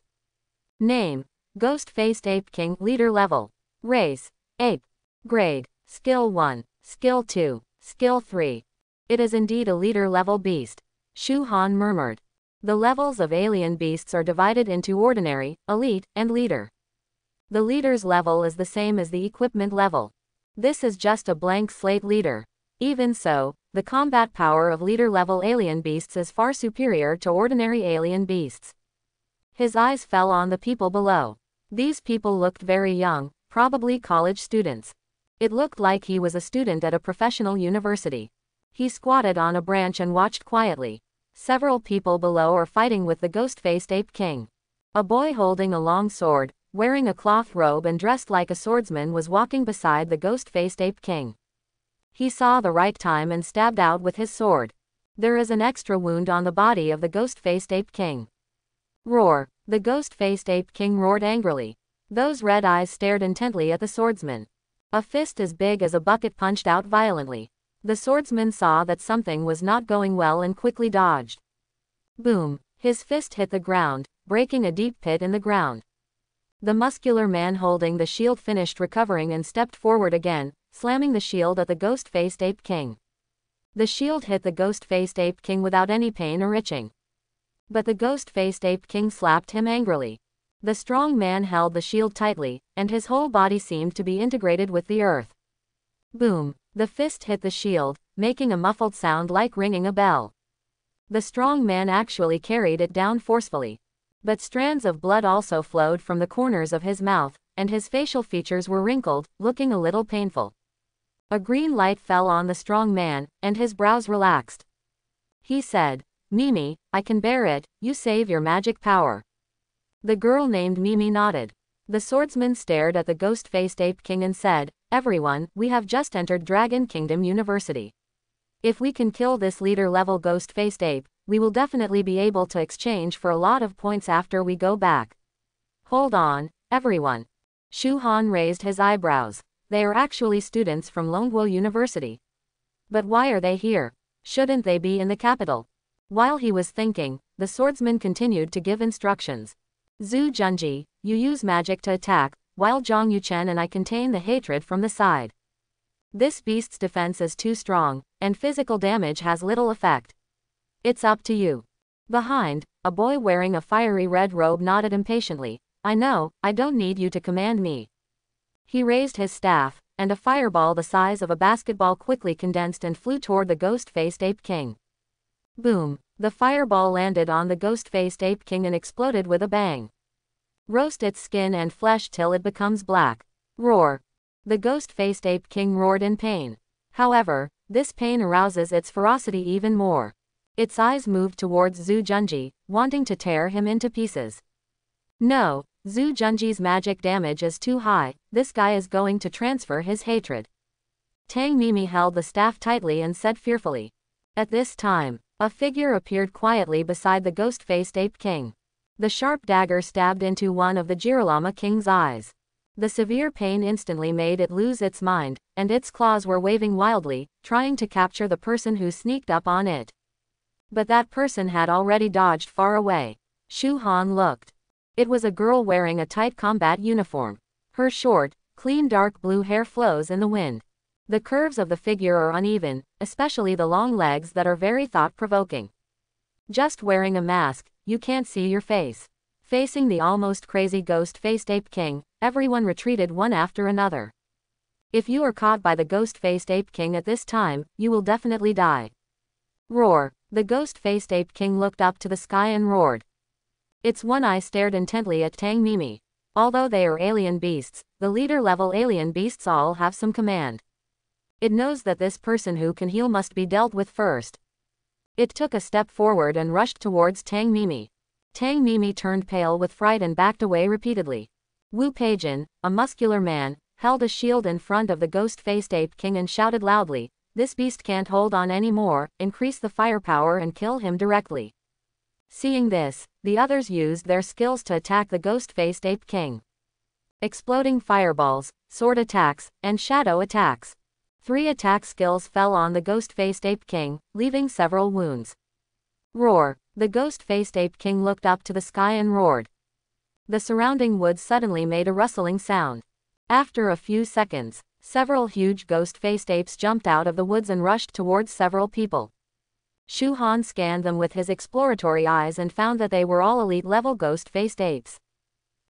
Name: Ghost-faced Ape King. Leader level: Race: Ape. Grade: Skill 1, Skill 2, Skill 3. It is indeed a leader-level beast, Shu Han murmured. The levels of alien beasts are divided into ordinary, elite, and leader. The leader's level is the same as the equipment level. This is just a blank slate leader. Even so, the combat power of leader-level alien beasts is far superior to ordinary alien beasts. His eyes fell on the people below. These people looked very young, probably college students. It looked like he was a student at a professional university. He squatted on a branch and watched quietly. Several people below are fighting with the ghost-faced Ape King. A boy holding a long sword, wearing a cloth robe and dressed like a swordsman was walking beside the ghost-faced Ape King. He saw the right time and stabbed out with his sword. There is an extra wound on the body of the ghost-faced Ape King. Roar! The ghost-faced Ape King roared angrily. Those red eyes stared intently at the swordsman. A fist as big as a bucket punched out violently. The swordsman saw that something was not going well and quickly dodged. Boom! His fist hit the ground, breaking a deep pit in the ground. The muscular man holding the shield finished recovering and stepped forward again, slamming the shield at the ghost-faced Ape King. The shield hit the ghost-faced Ape King without any pain or itching. But the ghost-faced Ape King slapped him angrily. The strong man held the shield tightly, and his whole body seemed to be integrated with the earth. Boom! The fist hit the shield, making a muffled sound like ringing a bell. The strong man actually carried it down forcefully. But strands of blood also flowed from the corners of his mouth, and his facial features were wrinkled, looking a little painful. A green light fell on the strong man, and his brows relaxed. He said, "Mimi, I can bear it, you save your magic power." The girl named Mimi nodded. The swordsman stared at the ghost-faced ape king and said, "Everyone, we have just entered Dragon Kingdom University. If we can kill this leader-level ghost-faced ape, we will definitely be able to exchange for a lot of points after we go back." "Hold on, everyone." Shu Han raised his eyebrows. "They are actually students from Longguo University. But why are they here? Shouldn't they be in the capital?" While he was thinking, the swordsman continued to give instructions. "Zhu Junji, you use magic to attack, while Zhang Yuchen and I contain the hatred from the side. This beast's defense is too strong, and physical damage has little effect. It's up to you." Behind, a boy wearing a fiery red robe nodded impatiently. "I know, I don't need you to command me." He raised his staff, and a fireball the size of a basketball quickly condensed and flew toward the ghost-faced ape king. Boom! The fireball landed on the ghost-faced ape king and exploded with a bang. "Roast its skin and flesh till it becomes black." Roar! The ghost-faced ape king roared in pain. However, this pain arouses its ferocity even more. Its eyes moved towards Zhu Junji, wanting to tear him into pieces. "No, Zhu Junji's magic damage is too high, this guy is going to transfer his hatred." Tang Mimi held the staff tightly and said fearfully. At this time, a figure appeared quietly beside the ghost-faced ape king. The sharp dagger stabbed into one of the Girolama king's eyes. The severe pain instantly made it lose its mind, and its claws were waving wildly, trying to capture the person who sneaked up on it. But that person had already dodged far away. Shu Han looked. It was a girl wearing a tight combat uniform. Her short, clean dark blue hair flows in the wind. The curves of the figure are uneven, especially the long legs that are very thought-provoking. Just wearing a mask, you can't see your face. Facing the almost crazy ghost-faced ape king, everyone retreated one after another. If you are caught by the ghost-faced ape king at this time, you will definitely die. Roar! The ghost-faced ape king looked up to the sky and roared. Its one eye stared intently at Tang Mimi. Although they are alien beasts, the leader-level alien beasts all have some command. It knows that this person who can heal must be dealt with first. It took a step forward and rushed towards Tang Mimi. Tang Mimi turned pale with fright and backed away repeatedly. Wu Peijin, a muscular man, held a shield in front of the ghost-faced ape king and shouted loudly, "This beast can't hold on anymore, increase the firepower and kill him directly." Seeing this, the others used their skills to attack the ghost-faced ape king. Exploding fireballs, sword attacks, and shadow attacks. 3 attack skills fell on the ghost-faced ape king, leaving several wounds. Roar! The ghost-faced ape king looked up to the sky and roared. The surrounding woods suddenly made a rustling sound. After a few seconds, several huge ghost-faced apes jumped out of the woods and rushed towards several people. Shu Han scanned them with his exploratory eyes and found that they were all elite-level ghost-faced apes.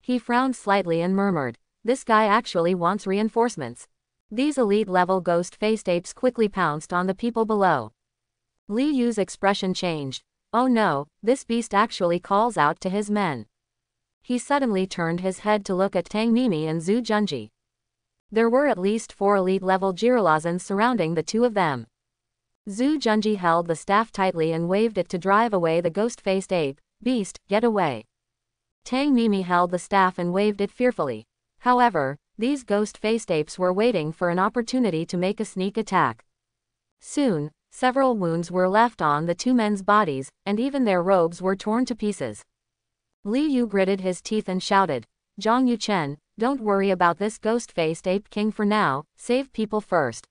He frowned slightly and murmured, "This guy actually wants reinforcements." These elite-level ghost-faced apes quickly pounced on the people below. Li Yu's expression changed. "Oh no, this beast actually calls out to his men." He suddenly turned his head to look at Tang Mimi and Zhu Junji. There were at least 4 elite-level Jirolazans surrounding the two of them. Zhu Junji held the staff tightly and waved it to drive away the ghost-faced ape. "Beast, get away." Tang Mimi held the staff and waved it fearfully. However, these ghost-faced apes were waiting for an opportunity to make a sneak attack. Soon, several wounds were left on the two men's bodies, and even their robes were torn to pieces. Li Yu gritted his teeth and shouted, "Zhang Yuchen, don't worry about this ghost-faced ape king for now, save people first."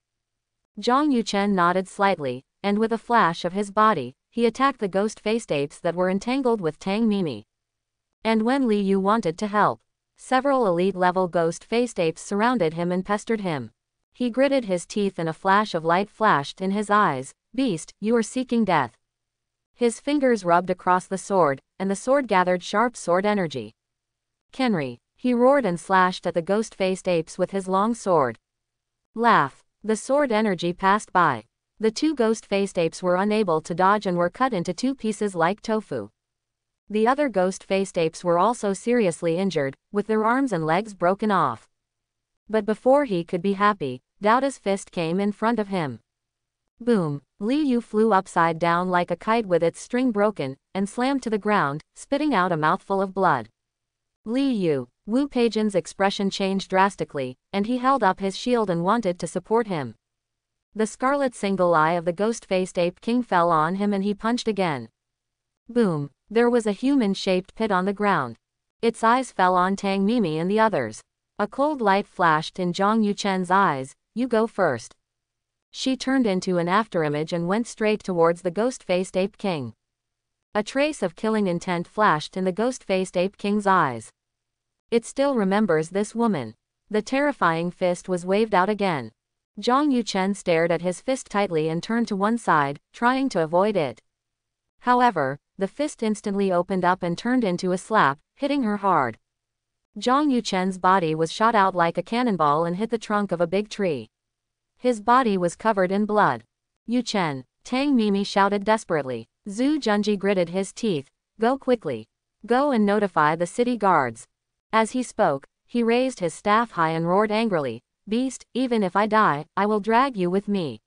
Zhang Yuchen nodded slightly, and with a flash of his body, he attacked the ghost-faced apes that were entangled with Tang Mimi. And when Li Yu wanted to help, several elite-level ghost-faced apes surrounded him and pestered him. He gritted his teeth and a flash of light flashed in his eyes. "Beast, you are seeking death." His fingers rubbed across the sword, and the sword gathered sharp sword energy. "Kenri!" He roared and slashed at the ghost-faced apes with his long sword. Laugh! The sword energy passed by. The two ghost-faced apes were unable to dodge and were cut into 2 pieces like tofu. The other ghost-faced apes were also seriously injured, with their arms and legs broken off. But before he could be happy, Doubta's fist came in front of him. Boom! Li Yu flew upside down like a kite with its string broken, and slammed to the ground, spitting out a mouthful of blood. Li Yu. Wu Peijian's expression changed drastically, and he held up his shield and wanted to support him. The scarlet single eye of the ghost-faced ape king fell on him and he punched again. Boom! There was a human-shaped pit on the ground. Its eyes fell on Tang Mimi and the others. A cold light flashed in Zhang Yuchen's eyes. You go first. She turned into an afterimage and went straight towards the ghost-faced ape king. A trace of killing intent flashed in the ghost-faced ape king's eyes. It still remembers this woman. The terrifying fist was waved out again. Zhang Yuchen stared at his fist tightly and turned to one side, trying to avoid it. However, the fist instantly opened up and turned into a slap, hitting her hard. Zhang Yuchen's body was shot out like a cannonball and hit the trunk of a big tree. His body was covered in blood. Yuchen, Tang Mimi shouted desperately. Zhu Junji gritted his teeth. Go quickly. Go and notify the city guards. As he spoke, he raised his staff high and roared angrily. Beast, even if I die, I will drag you with me.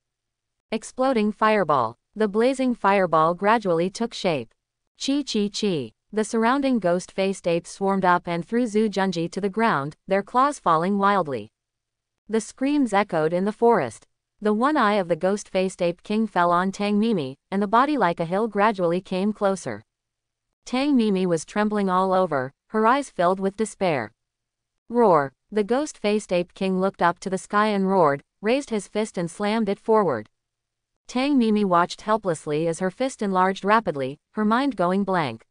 Exploding fireball. The blazing fireball gradually took shape. Chi chi chi. The surrounding ghost-faced apes swarmed up and threw Zhu Junji to the ground, their claws falling wildly. The screams echoed in the forest. The one eye of the ghost-faced ape king fell on Tang Mimi, and the body like a hill gradually came closer. Tang Mimi was trembling all over, her eyes filled with despair. Roar! The ghost-faced ape king looked up to the sky and roared, raised his fist and slammed it forward. Tang Mimi watched helplessly as her fist enlarged rapidly, her mind going blank.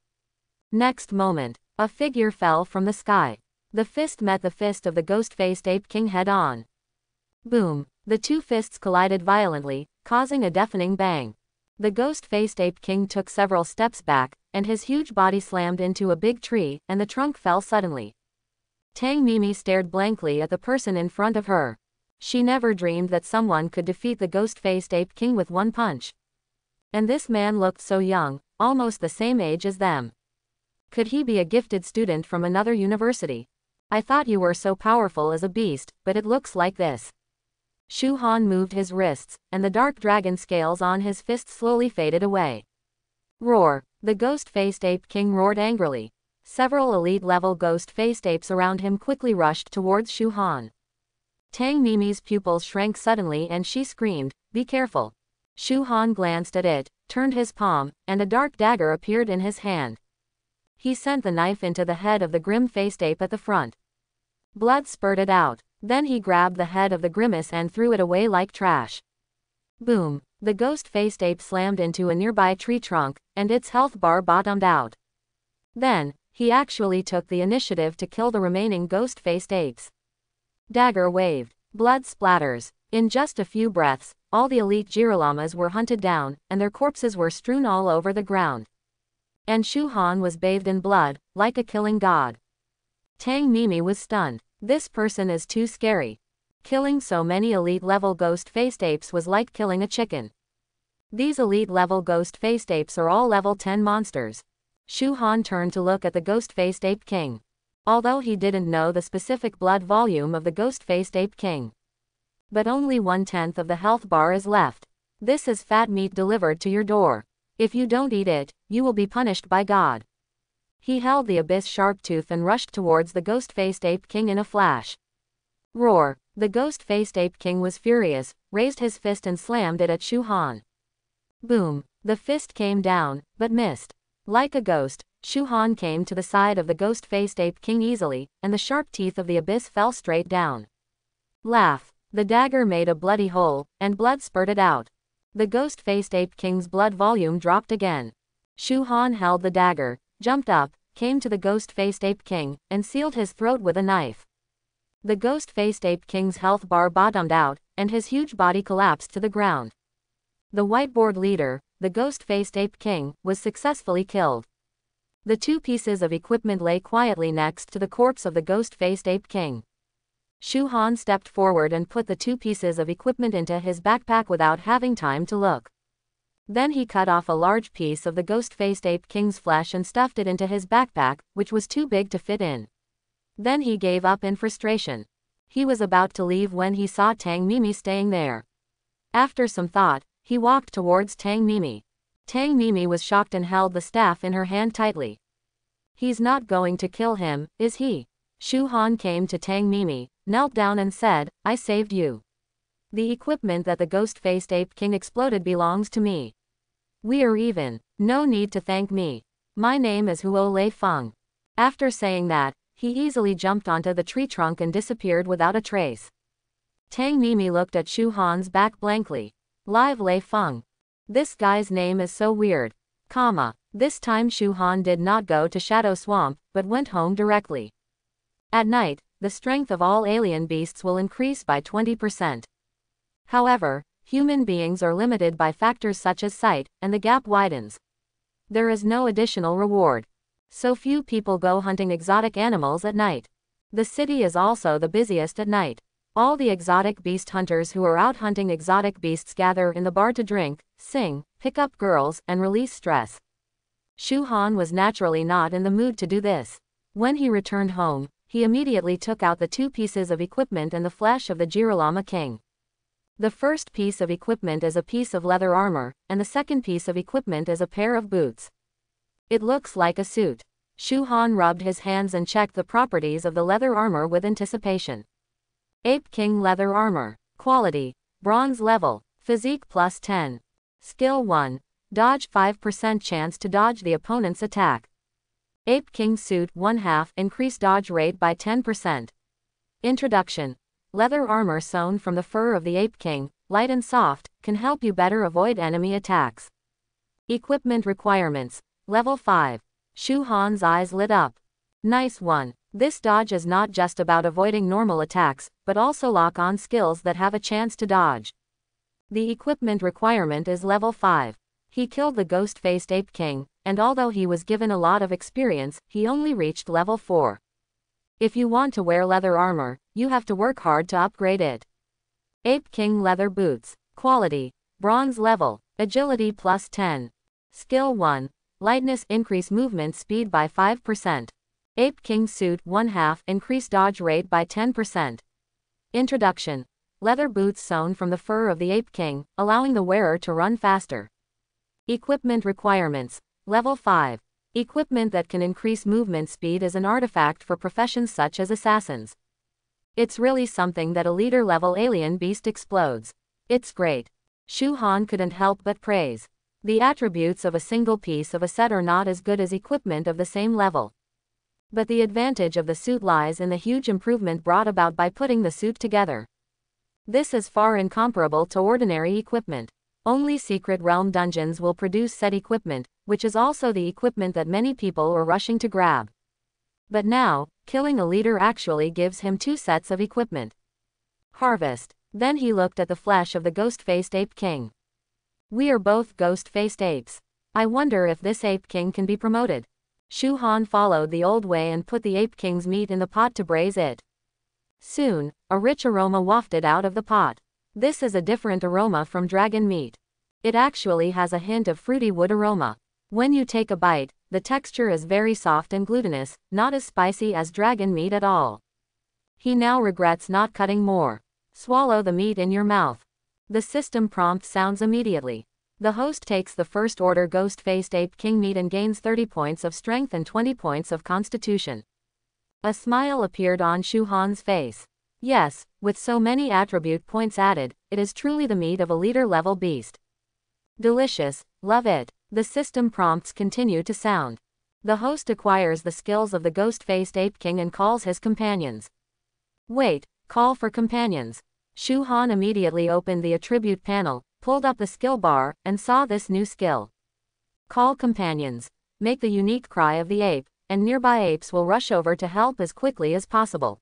Next moment, a figure fell from the sky. The fist met the fist of the ghost-faced ape king head-on. Boom! The two fists collided violently, causing a deafening bang. The ghost-faced ape king took several steps back, and his huge body slammed into a big tree, and the trunk fell suddenly. Tang Mimi stared blankly at the person in front of her. She never dreamed that someone could defeat the ghost-faced ape king with one punch. And this man looked so young, almost the same age as them. Could he be a gifted student from another university? I thought you were so powerful as a beast, but it looks like this. Shu Han moved his wrists, and the dark dragon scales on his fist slowly faded away. Roar! The ghost-faced ape king roared angrily. Several elite-level ghost-faced apes around him quickly rushed towards Shu Han. Tang Mimi's pupils shrank suddenly and she screamed, "Be careful." Shu Han glanced at it, turned his palm, and a dark dagger appeared in his hand. He sent the knife into the head of the grim-faced ape at the front. Blood spurted out. Then he grabbed the head of the grimace and threw it away like trash. Boom! The ghost-faced ape slammed into a nearby tree trunk, and its health bar bottomed out. Then, he actually took the initiative to kill the remaining ghost-faced apes. Dagger waved. Blood splatters. In just a few breaths, all the elite Girolamas were hunted down, and their corpses were strewn all over the ground. And Shu Han was bathed in blood, like a killing god. Tang Mimi was stunned. This person is too scary. Killing so many elite-level ghost-faced apes was like killing a chicken. These elite-level ghost-faced apes are all level 10 monsters. Shu Han turned to look at the ghost-faced ape king. Although he didn't know the specific blood volume of the ghost-faced ape king. But only 1/10 of the health bar is left. This is fat meat delivered to your door. If you don't eat it, you will be punished by God. He held the abyss sharp tooth and rushed towards the ghost-faced ape king in a flash. Roar! The ghost-faced ape king was furious, raised his fist and slammed it at Shu Han. Boom! The fist came down, but missed. Like a ghost, Shu Han came to the side of the ghost-faced ape king easily, and the sharp teeth of the abyss fell straight down. Laugh! The dagger made a bloody hole, and blood spurted out. The ghost-faced ape king's blood volume dropped again. Shu Han held the dagger, jumped up, came to the ghost-faced ape king, and sealed his throat with a knife. The ghost-faced ape king's health bar bottomed out, and his huge body collapsed to the ground. The whiteboard leader, the ghost-faced ape king, was successfully killed. The two pieces of equipment lay quietly next to the corpse of the ghost-faced ape king. Shu Han stepped forward and put the two pieces of equipment into his backpack without having time to look. Then he cut off a large piece of the ghost-faced ape king's flesh and stuffed it into his backpack, which was too big to fit in. Then he gave up in frustration. He was about to leave when he saw Tang Mimi staying there. After some thought, he walked towards Tang Mimi. Tang Mimi was shocked and held the staff in her hand tightly. He's not going to kill him, is he? Shu Han came to Tang Mimi, knelt down and said, I saved you. The equipment that the ghost-faced ape king exploded belongs to me. We are even. No need to thank me. My name is Huo Lei Feng. After saying that, he easily jumped onto the tree trunk and disappeared without a trace. Tang Mimi looked at Shu Han's back blankly. Live Lei Feng. This guy's name is so weird. This time Shu Han did not go to Shadow Swamp, but went home directly. At night, the strength of all alien beasts will increase by 20%. However, human beings are limited by factors such as sight, and the gap widens. There is no additional reward. So few people go hunting exotic animals at night. The city is also the busiest at night. All the exotic beast hunters who are out hunting exotic beasts gather in the bar to drink, sing, pick up girls, and release stress. Shu Han was naturally not in the mood to do this. When he returned home, he immediately took out the 2 pieces of equipment and the flesh of the Girolamo king. The first piece of equipment is a piece of leather armor, and the second piece of equipment is a pair of boots. It looks like a suit. Shu Han rubbed his hands and checked the properties of the leather armor with anticipation. Ape King Leather Armor. Quality: Bronze level. Physique plus 10. Skill 1. Dodge 5% chance to dodge the opponent's attack. Ape King Suit 1/2 increase dodge rate by 10%. Introduction. Leather armor sewn from the fur of the Ape King, light and soft, can help you better avoid enemy attacks. Equipment requirements. Level 5. Shu Han's eyes lit up. Nice one. This dodge is not just about avoiding normal attacks, but also lock-on skills that have a chance to dodge. The equipment requirement is level 5. He killed the ghost-faced Ape King, and although he was given a lot of experience, he only reached level 4. If you want to wear leather armor, you have to work hard to upgrade it. Ape King Leather Boots. Quality: Bronze level. Agility plus 10. Skill 1. Lightness increase movement speed by 5%. Ape King Suit 1/2 increase dodge rate by 10%. Introduction. Leather boots sewn from the fur of the Ape King, allowing the wearer to run faster. Equipment requirements. Level 5. Equipment that can increase movement speed is an artifact for professions such as assassins. It's really something that a leader-level alien beast explodes. It's great. Shu Han couldn't help but praise. The attributes of a single piece of a set are not as good as equipment of the same level. But the advantage of the suit lies in the huge improvement brought about by putting the suit together. This is far incomparable to ordinary equipment. Only Secret Realm dungeons will produce said equipment, which is also the equipment that many people are rushing to grab. But now, killing a leader actually gives him 2 sets of equipment. Harvest. Then he looked at the flesh of the ghost-faced Ape King. We are both ghost-faced apes. I wonder if this Ape King can be promoted. Shu Han followed the old way and put the Ape King's meat in the pot to braise it. Soon, a rich aroma wafted out of the pot. This is a different aroma from dragon meat. It actually has a hint of fruity wood aroma. When you take a bite, the texture is very soft and glutinous, not as spicy as dragon meat at all. He now regrets not cutting more. Swallow the meat in your mouth. The system prompt sounds immediately. The host takes the first order ghost-faced Ape King meat and gains 30 points of strength and 20 points of constitution. A smile appeared on Shu Han's face. Yes, with so many attribute points added, it is truly the meat of a leader-level beast. Delicious, love it. The system prompts continue to sound. The host acquires the skills of the ghost-faced Ape King and calls his companions. Wait, call for companions. Shu Han immediately opened the attribute panel, pulled up the skill bar, and saw this new skill. Call companions. Make the unique cry of the ape, and nearby apes will rush over to help as quickly as possible.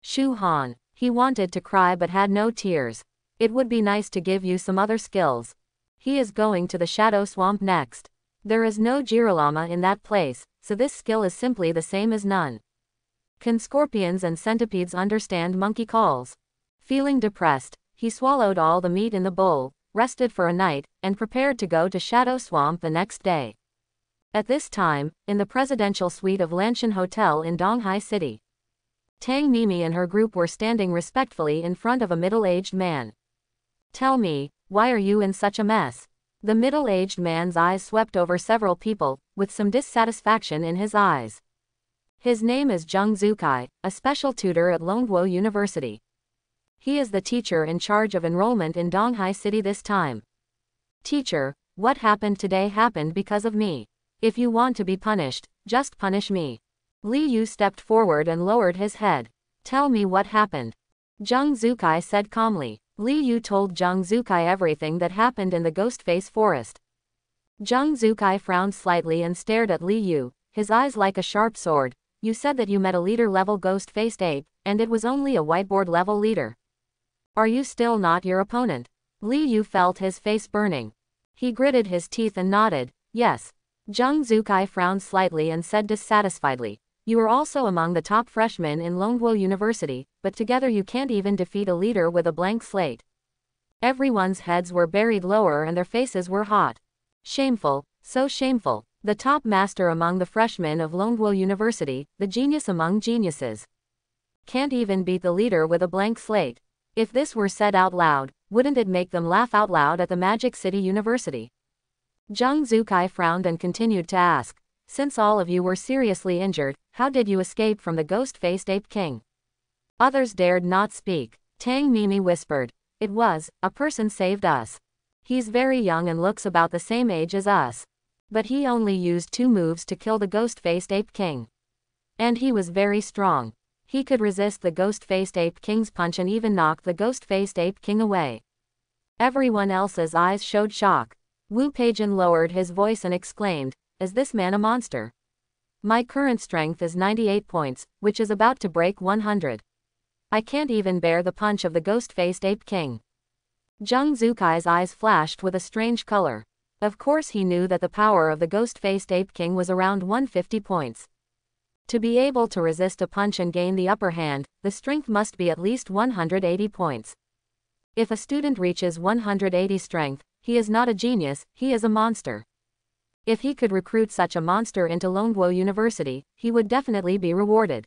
Shu Han. He wanted to cry but had no tears. It would be nice to give you some other skills. He is going to the Shadow Swamp next. There is no Girolamo in that place, so this skill is simply the same as none. Can scorpions and centipedes understand monkey calls? Feeling depressed, he swallowed all the meat in the bowl, rested for a night, and prepared to go to Shadow Swamp the next day. At this time, in the presidential suite of Lanshan Hotel in Donghai City. Tang Mimi and her group were standing respectfully in front of a middle-aged man. Tell me, why are you in such a mess? The middle-aged man's eyes swept over several people, with some dissatisfaction in his eyes. His name is Zheng Zukai, a special tutor at Longguo University. He is the teacher in charge of enrollment in Donghai City this time. Teacher, what happened today happened because of me. If you want to be punished, just punish me. Li Yu stepped forward and lowered his head. Tell me what happened. Zheng Zukai said calmly. Li Yu told Zheng Zukai everything that happened in the Ghostface Forest. Zheng Zukai frowned slightly and stared at Li Yu, his eyes like a sharp sword. You said that you met a leader-level ghost-faced ape, and it was only a whiteboard-level leader. Are you still not your opponent? Li Yu felt his face burning. He gritted his teeth and nodded, yes. Zheng Zukai frowned slightly and said dissatisfiedly, you are also among the top freshmen in Longguo University, but together you can't even defeat a leader with a blank slate. Everyone's heads were buried lower and their faces were hot. Shameful, so shameful. The top master among the freshmen of Longguo University, the genius among geniuses. Can't even beat the leader with a blank slate. If this were said out loud, wouldn't it make them laugh out loud at the Magic City University? Zheng Zukai frowned and continued to ask, since all of you were seriously injured, how did you escape from the ghost-faced Ape King? Others dared not speak. Tang Mimi whispered, a person saved us. He's very young and looks about the same age as us. But he only used 2 moves to kill the ghost-faced Ape King. And he was very strong. He could resist the ghost-faced Ape King's punch and even knock the ghost-faced Ape King away. Everyone else's eyes showed shock. Wu Peijun lowered his voice and exclaimed, is this man a monster? My current strength is 98 points, which is about to break 100. I can't even bear the punch of the ghost-faced Ape King. Zheng Zukai's eyes flashed with a strange color. Of course he knew that the power of the ghost-faced Ape King was around 150 points. To be able to resist a punch and gain the upper hand, the strength must be at least 180 points. If a student reaches 180 strength, he is not a genius, he is a monster. If he could recruit such a monster into Longguo University, he would definitely be rewarded.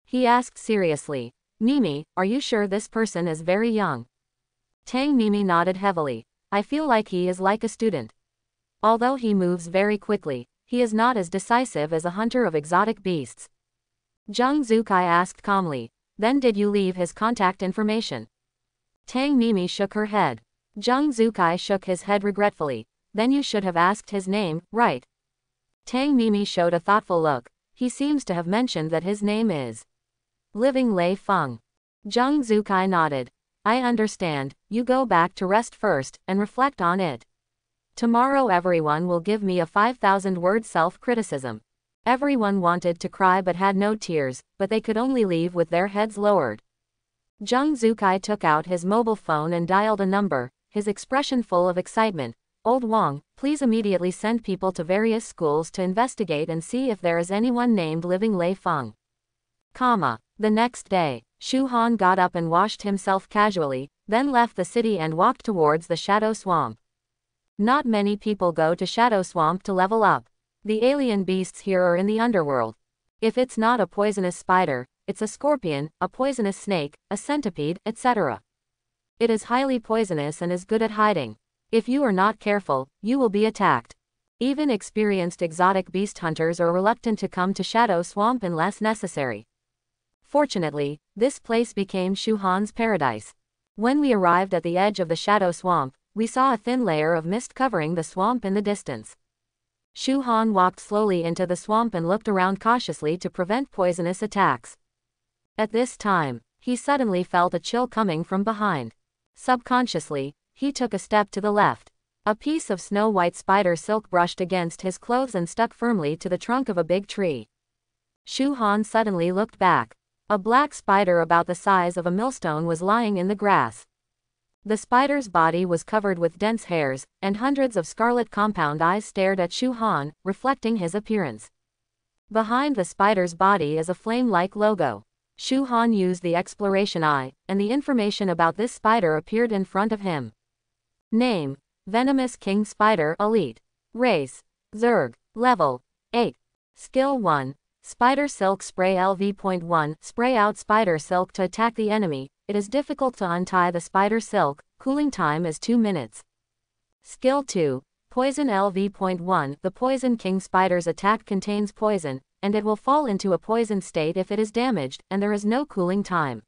He asked seriously, Mimi, are you sure this person is very young? Tang Mimi nodded heavily. I feel like he is like a student. Although he moves very quickly, he is not as decisive as a hunter of exotic beasts. Zheng Zukai asked calmly, then did you leave his contact information? Tang Mimi shook her head. Zheng Zukai shook his head regretfully, then you should have asked his name, right? Tang Mimi showed a thoughtful look, he seems to have mentioned that his name is Living Lei Feng. Zheng Zukai nodded. I understand, you go back to rest first, and reflect on it. Tomorrow everyone will give me a 5,000-word self-criticism. Everyone wanted to cry but had no tears, but they could only leave with their heads lowered. Zheng Zukai took out his mobile phone and dialed a number, his expression full of excitement. Old Wang, please immediately send people to various schools to investigate and see if there is anyone named Living Lei Feng. The next day, Shu Han got up and washed himself casually, then left the city and walked towards the Shadow Swamp. Not many people go to Shadow Swamp to level up. The alien beasts here are in the underworld. If it's not a poisonous spider, it's a scorpion, a poisonous snake, a centipede, etc. It is highly poisonous and is good at hiding. If you are not careful, you will be attacked. Even experienced exotic beast hunters are reluctant to come to Shadow Swamp unless necessary. Fortunately, this place became Shu Han's paradise. When we arrived at the edge of the Shadow Swamp, we saw a thin layer of mist covering the swamp in the distance. Shu Han walked slowly into the swamp and looked around cautiously to prevent poisonous attacks. At this time, he suddenly felt a chill coming from behind. Subconsciously, he took a step to the left. A piece of snow-white spider silk brushed against his clothes and stuck firmly to the trunk of a big tree. Shu Han suddenly looked back. A black spider about the size of a millstone was lying in the grass. The spider's body was covered with dense hairs, and hundreds of scarlet compound eyes stared at Shu Han, reflecting his appearance. Behind the spider's body is a flame-like logo. Shu Han used the exploration eye, and the information about this spider appeared in front of him. Name: Venomous King Spider Elite. Race: Zerg. Level: 8. Skill 1. Spider Silk Spray LV.1 Spray out spider silk to attack the enemy. It is difficult to untie the spider silk. Cooling time is 2 minutes. Skill 2. Poison LV.1 The Poison King Spider's attack contains poison, and it will fall into a poisoned state if it is damaged, and there is no cooling time.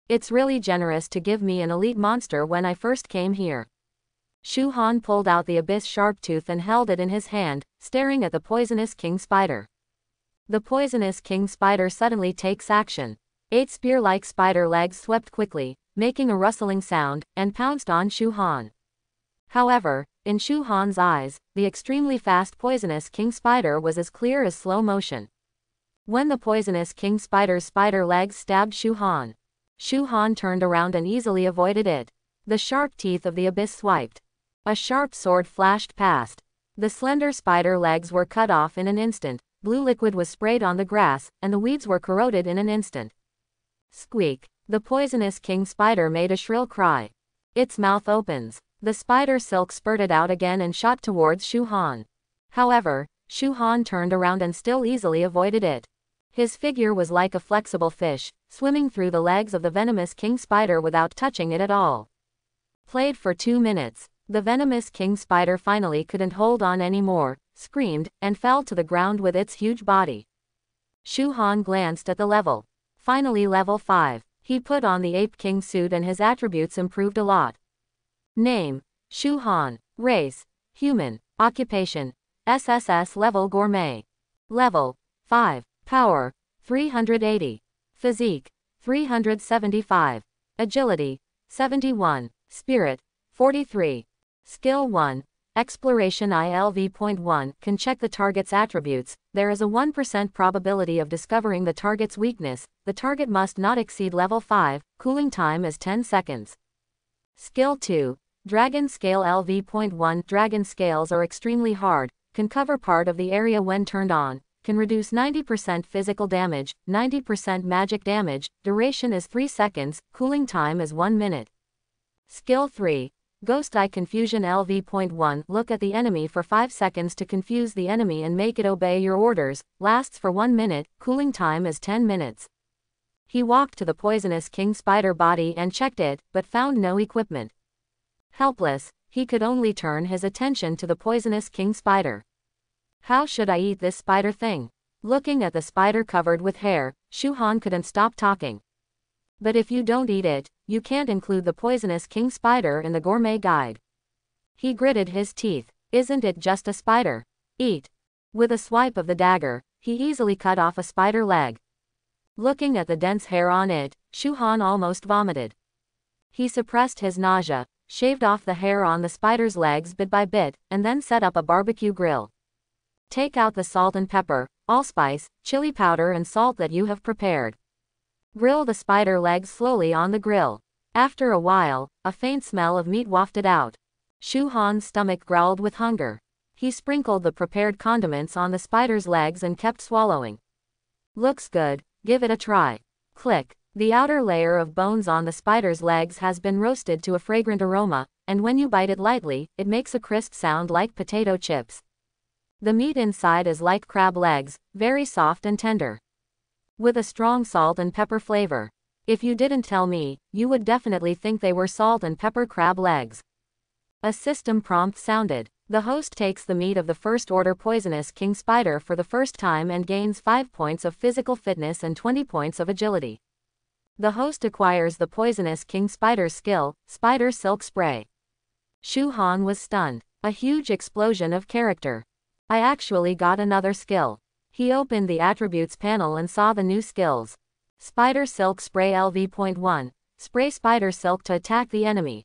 It's really generous to give me an elite monster when I first came here. Shu Han pulled out the Abyss Sharptooth and held it in his hand, staring at the poisonous king spider. The poisonous king spider suddenly takes action. 8 spear-like spider legs swept quickly, making a rustling sound, and pounced on Shu Han. However, in Shu Han's eyes, the extremely fast poisonous king spider was as clear as slow motion. When the poisonous king spider's spider legs stabbed Shu Han turned around and easily avoided it. The sharp teeth of the abyss swiped. A sharp sword flashed past. The slender spider legs were cut off in an instant, blue liquid was sprayed on the grass, and the weeds were corroded in an instant. Squeak! The poisonous king spider made a shrill cry. Its mouth opens. The spider silk spurted out again and shot towards Shu Han. However, Shu Han turned around and still easily avoided it. His figure was like a flexible fish, swimming through the legs of the venomous king spider without touching it at all. Played for 2 minutes. The venomous king spider finally couldn't hold on anymore, screamed, and fell to the ground with its huge body. Shu Han glanced at the level. Finally level 5. He put on the Ape King suit and his attributes improved a lot. Name: Shu Han. Race: Human. Occupation: SSS level Gourmet. Level: 5. Power: 380. Physique: 375. Agility: 71. Spirit: 43. Skill 1. Exploration ILV.1 can check the target's attributes. There is a 1% probability of discovering the target's weakness. The target must not exceed level 5. Cooling time is 10 seconds. Skill 2. Dragon Scale LV.1 Dragon scales are extremely hard, can cover part of the area when turned on, can reduce 90% physical damage, 90% magic damage, duration is 3 seconds, cooling time is 1 minute. Skill 3. Ghost Eye Confusion LV.1 Look at the enemy for 5 seconds to confuse the enemy and make it obey your orders, lasts for 1 minute, cooling time is 10 minutes. He walked to the poisonous king spider body and checked it, but found no equipment. Helpless, he could only turn his attention to the poisonous king spider. How should I eat this spider thing? Looking at the spider covered with hair, Shu Han couldn't stop talking. But if you don't eat it, you can't include the poisonous king spider in the gourmet guide. He gritted his teeth. Isn't it just a spider? Eat. With a swipe of the dagger, he easily cut off a spider leg. Looking at the dense hair on it, Shu Han almost vomited. He suppressed his nausea, shaved off the hair on the spider's legs bit by bit, and then set up a barbecue grill. Take out the salt and pepper, allspice, chili powder and salt that you have prepared. Grill the spider legs slowly on the grill. After a while, a faint smell of meat wafted out. Shu Han's stomach growled with hunger. He sprinkled the prepared condiments on the spider's legs and kept swallowing. Looks good, give it a try. Click. The outer layer of bones on the spider's legs has been roasted to a fragrant aroma, and when you bite it lightly, it makes a crisp sound like potato chips. The meat inside is like crab legs, very soft and tender, with a strong salt and pepper flavor. If you didn't tell me, you would definitely think they were salt and pepper crab legs. A system prompt sounded. The host takes the meat of the first order poisonous king spider for the first time and gains 5 points of physical fitness and 20 points of agility. The host acquires the poisonous king spider's skill, Spider Silk Spray. Shu Han was stunned. A huge explosion of character. I actually got another skill. He opened the attributes panel and saw the new skills. Spider Silk Spray LV.1. Spray spider silk to attack the enemy.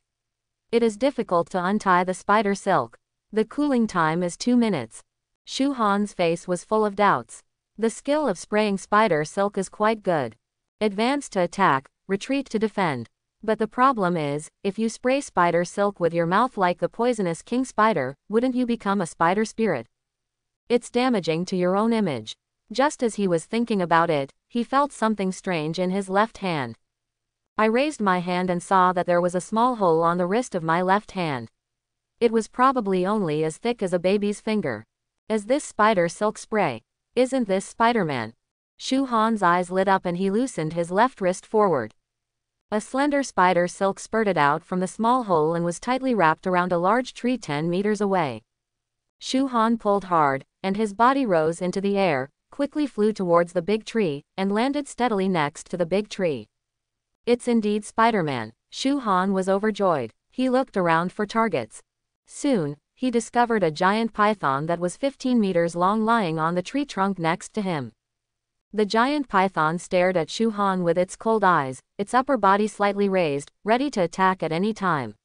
It is difficult to untie the spider silk. The cooling time is 2 minutes. Shu Han's face was full of doubts. The skill of spraying spider silk is quite good. Advance to attack, retreat to defend. But the problem is, if you spray spider silk with your mouth like the poisonous king spider, wouldn't you become a spider spirit? It's damaging to your own image. Just as he was thinking about it, he felt something strange in his left hand. I raised my hand and saw that there was a small hole on the wrist of my left hand. It was probably only as thick as a baby's finger. Is this spider silk spray? Isn't this Spider-Man? Shu Han's eyes lit up and he loosened his left wrist forward. A slender spider silk spurted out from the small hole and was tightly wrapped around a large tree 10 meters away. Shu Han pulled hard, and his body rose into the air, quickly flew towards the big tree, and landed steadily next to the big tree. It's indeed Spider-Man. Shu Han was overjoyed. He looked around for targets. Soon, he discovered a giant python that was 15 meters long lying on the tree trunk next to him. The giant python stared at Shu Han with its cold eyes, its upper body slightly raised, ready to attack at any time.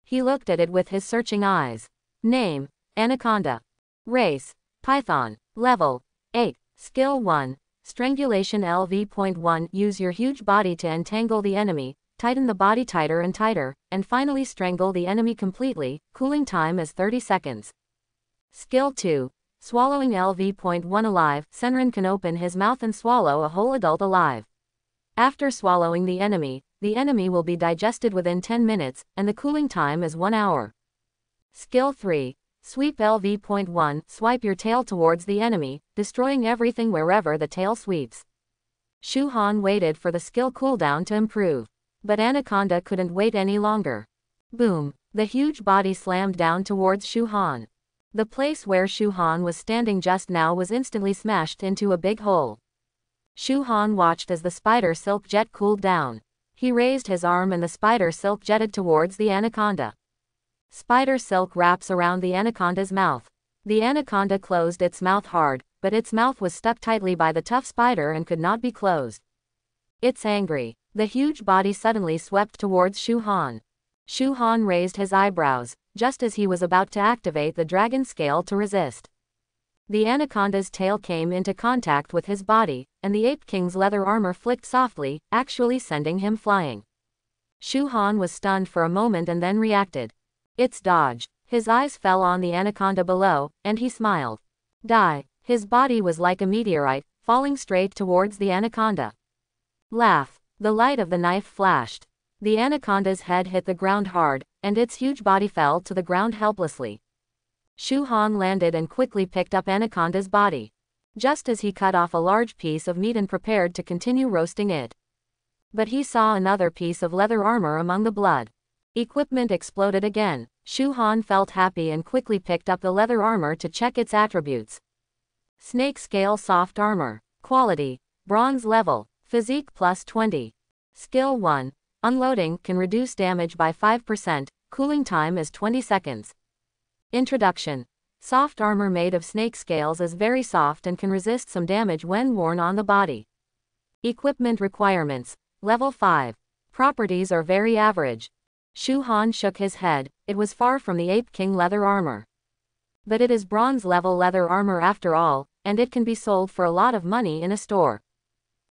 He looked at it with his searching eyes. Name: Anaconda. Race: Python. Level: 8. Skill 1. Strangulation LV.1. Use your huge body to entangle the enemy, tighten the body tighter and tighter, and finally strangle the enemy completely. Cooling time is 30 seconds. Skill 2. Swallowing LV.1. Alive. Senran can open his mouth and swallow a whole adult alive. After swallowing the enemy will be digested within 10 minutes, and the cooling time is 1 hour. Skill 3. Sweep LV.1. Swipe your tail towards the enemy, destroying everything wherever the tail sweeps. Shu Han waited for the skill cooldown to improve. But Anaconda couldn't wait any longer. Boom! The huge body slammed down towards Shu Han. The place where Shu Han was standing just now was instantly smashed into a big hole. Shu Han watched as the spider silk jet cooled down. He raised his arm and the spider silk jetted towards the anaconda. Spider silk wraps around the anaconda's mouth. The anaconda closed its mouth hard, but its mouth was stuck tightly by the tough spider and could not be closed. It's angry. The huge body suddenly swept towards Shu Han. Shu Han raised his eyebrows, just as he was about to activate the dragon scale to resist. The anaconda's tail came into contact with his body, and the Ape King's leather armor flicked softly, actually sending him flying. Shu Han was stunned for a moment and then reacted. It's dodge. His eyes fell on the anaconda below, and he smiled. Die. His body was like a meteorite, falling straight towards the anaconda. Laugh. The light of the knife flashed. The anaconda's head hit the ground hard, and its huge body fell to the ground helplessly. Shu Han landed and quickly picked up Anaconda's body. Just as he cut off a large piece of meat and prepared to continue roasting it. But he saw another piece of leather armor among the blood. Equipment exploded again. Shu Han felt happy and quickly picked up the leather armor to check its attributes. Snake Scale Soft Armor. Quality: Bronze level. Physique plus 20. Skill 1. Unloading can reduce damage by 5%, cooling time is 20 seconds. Introduction. Soft armor made of snake scales is very soft and can resist some damage when worn on the body. Equipment requirements. Level 5. Properties are very average. Shu Han shook his head. It was far from the Ape King leather armor. But it is bronze level leather armor after all, and it can be sold for a lot of money in a store.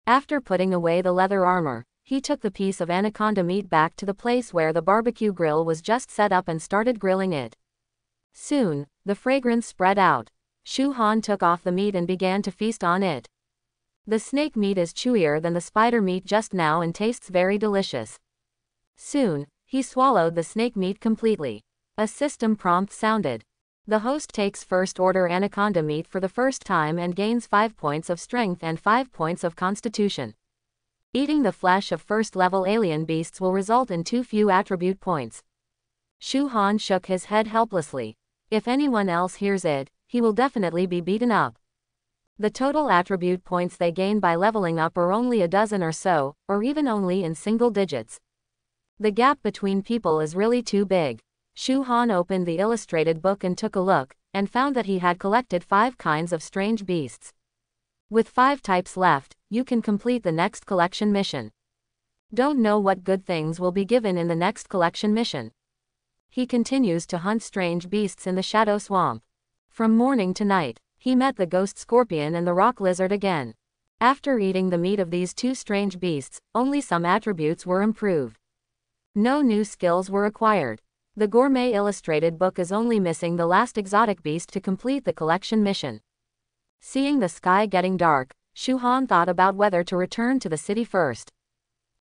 After putting away the leather armor, he took the piece of anaconda meat back to the place where the barbecue grill was just set up and started grilling it. Soon, the fragrance spread out. Shu Han took off the meat and began to feast on it. The snake meat is chewier than the spider meat just now and tastes very delicious. Soon, he swallowed the snake meat completely. A system prompt sounded. The host takes first order anaconda meat for the first time and gains 5 points of strength and 5 points of constitution. Eating the flesh of first-level alien beasts will result in too few attribute points. Shu Han shook his head helplessly. If anyone else hears it, he will definitely be beaten up. The total attribute points they gain by leveling up are only a dozen or so, or even only in single digits. The gap between people is really too big. Shu Han opened the illustrated book and took a look, and found that he had collected 5 kinds of strange beasts. With 5 types left, you can complete the next collection mission. Don't know what good things will be given in the next collection mission. He continues to hunt strange beasts in the Shadow Swamp. From morning to night, he met the ghost scorpion and the rock lizard again. After eating the meat of these 2 strange beasts, only some attributes were improved. No new skills were acquired. The gourmet illustrated book is only missing the last exotic beast to complete the collection mission. Seeing the sky getting dark, Shu Han thought about whether to return to the city first.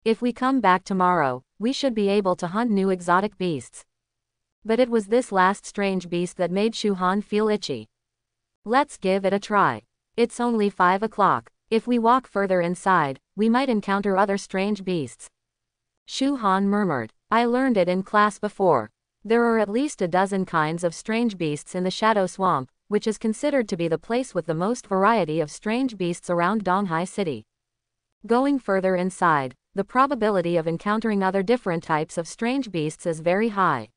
If we come back tomorrow, we should be able to hunt new exotic beasts. But it was this last strange beast that made Shu Han feel itchy. Let's give it a try. It's only 5 o'clock. If we walk further inside, we might encounter other strange beasts. Shu Han murmured. I learned it in class before. There are at least a dozen kinds of strange beasts in the Shadow Swamp, which is considered to be the place with the most variety of strange beasts around Donghai City. Going further inside, the probability of encountering other different types of strange beasts is very high.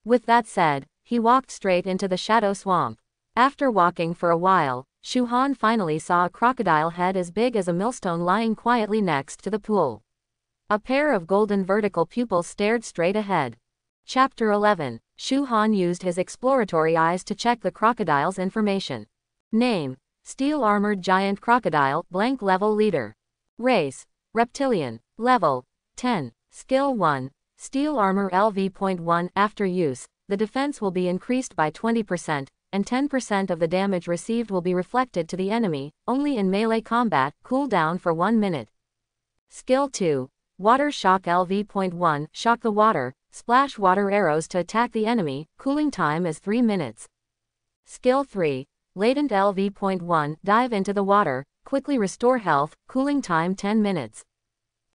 With that said, he walked straight into the Shadow Swamp. After walking for a while, Shu Han finally saw a crocodile head as big as a millstone lying quietly next to the pool. A pair of golden vertical pupils stared straight ahead. Chapter 11. Shu Han used his exploratory eyes to check the crocodile's information. Name: Steel-armored giant crocodile, blank level leader. Race: reptilian. Level: 10. Skill 1. Steel armor LV.1. After use, the defense will be increased by 20%, and 10% of the damage received will be reflected to the enemy, only in melee combat, cooldown for 1 minute. Skill 2. Water shock LV.1. Shock the water, splash water arrows to attack the enemy, cooling time is 3 minutes. Skill 3. Latent LV.1. Dive into the water, quickly restore health, cooling time 10 minutes.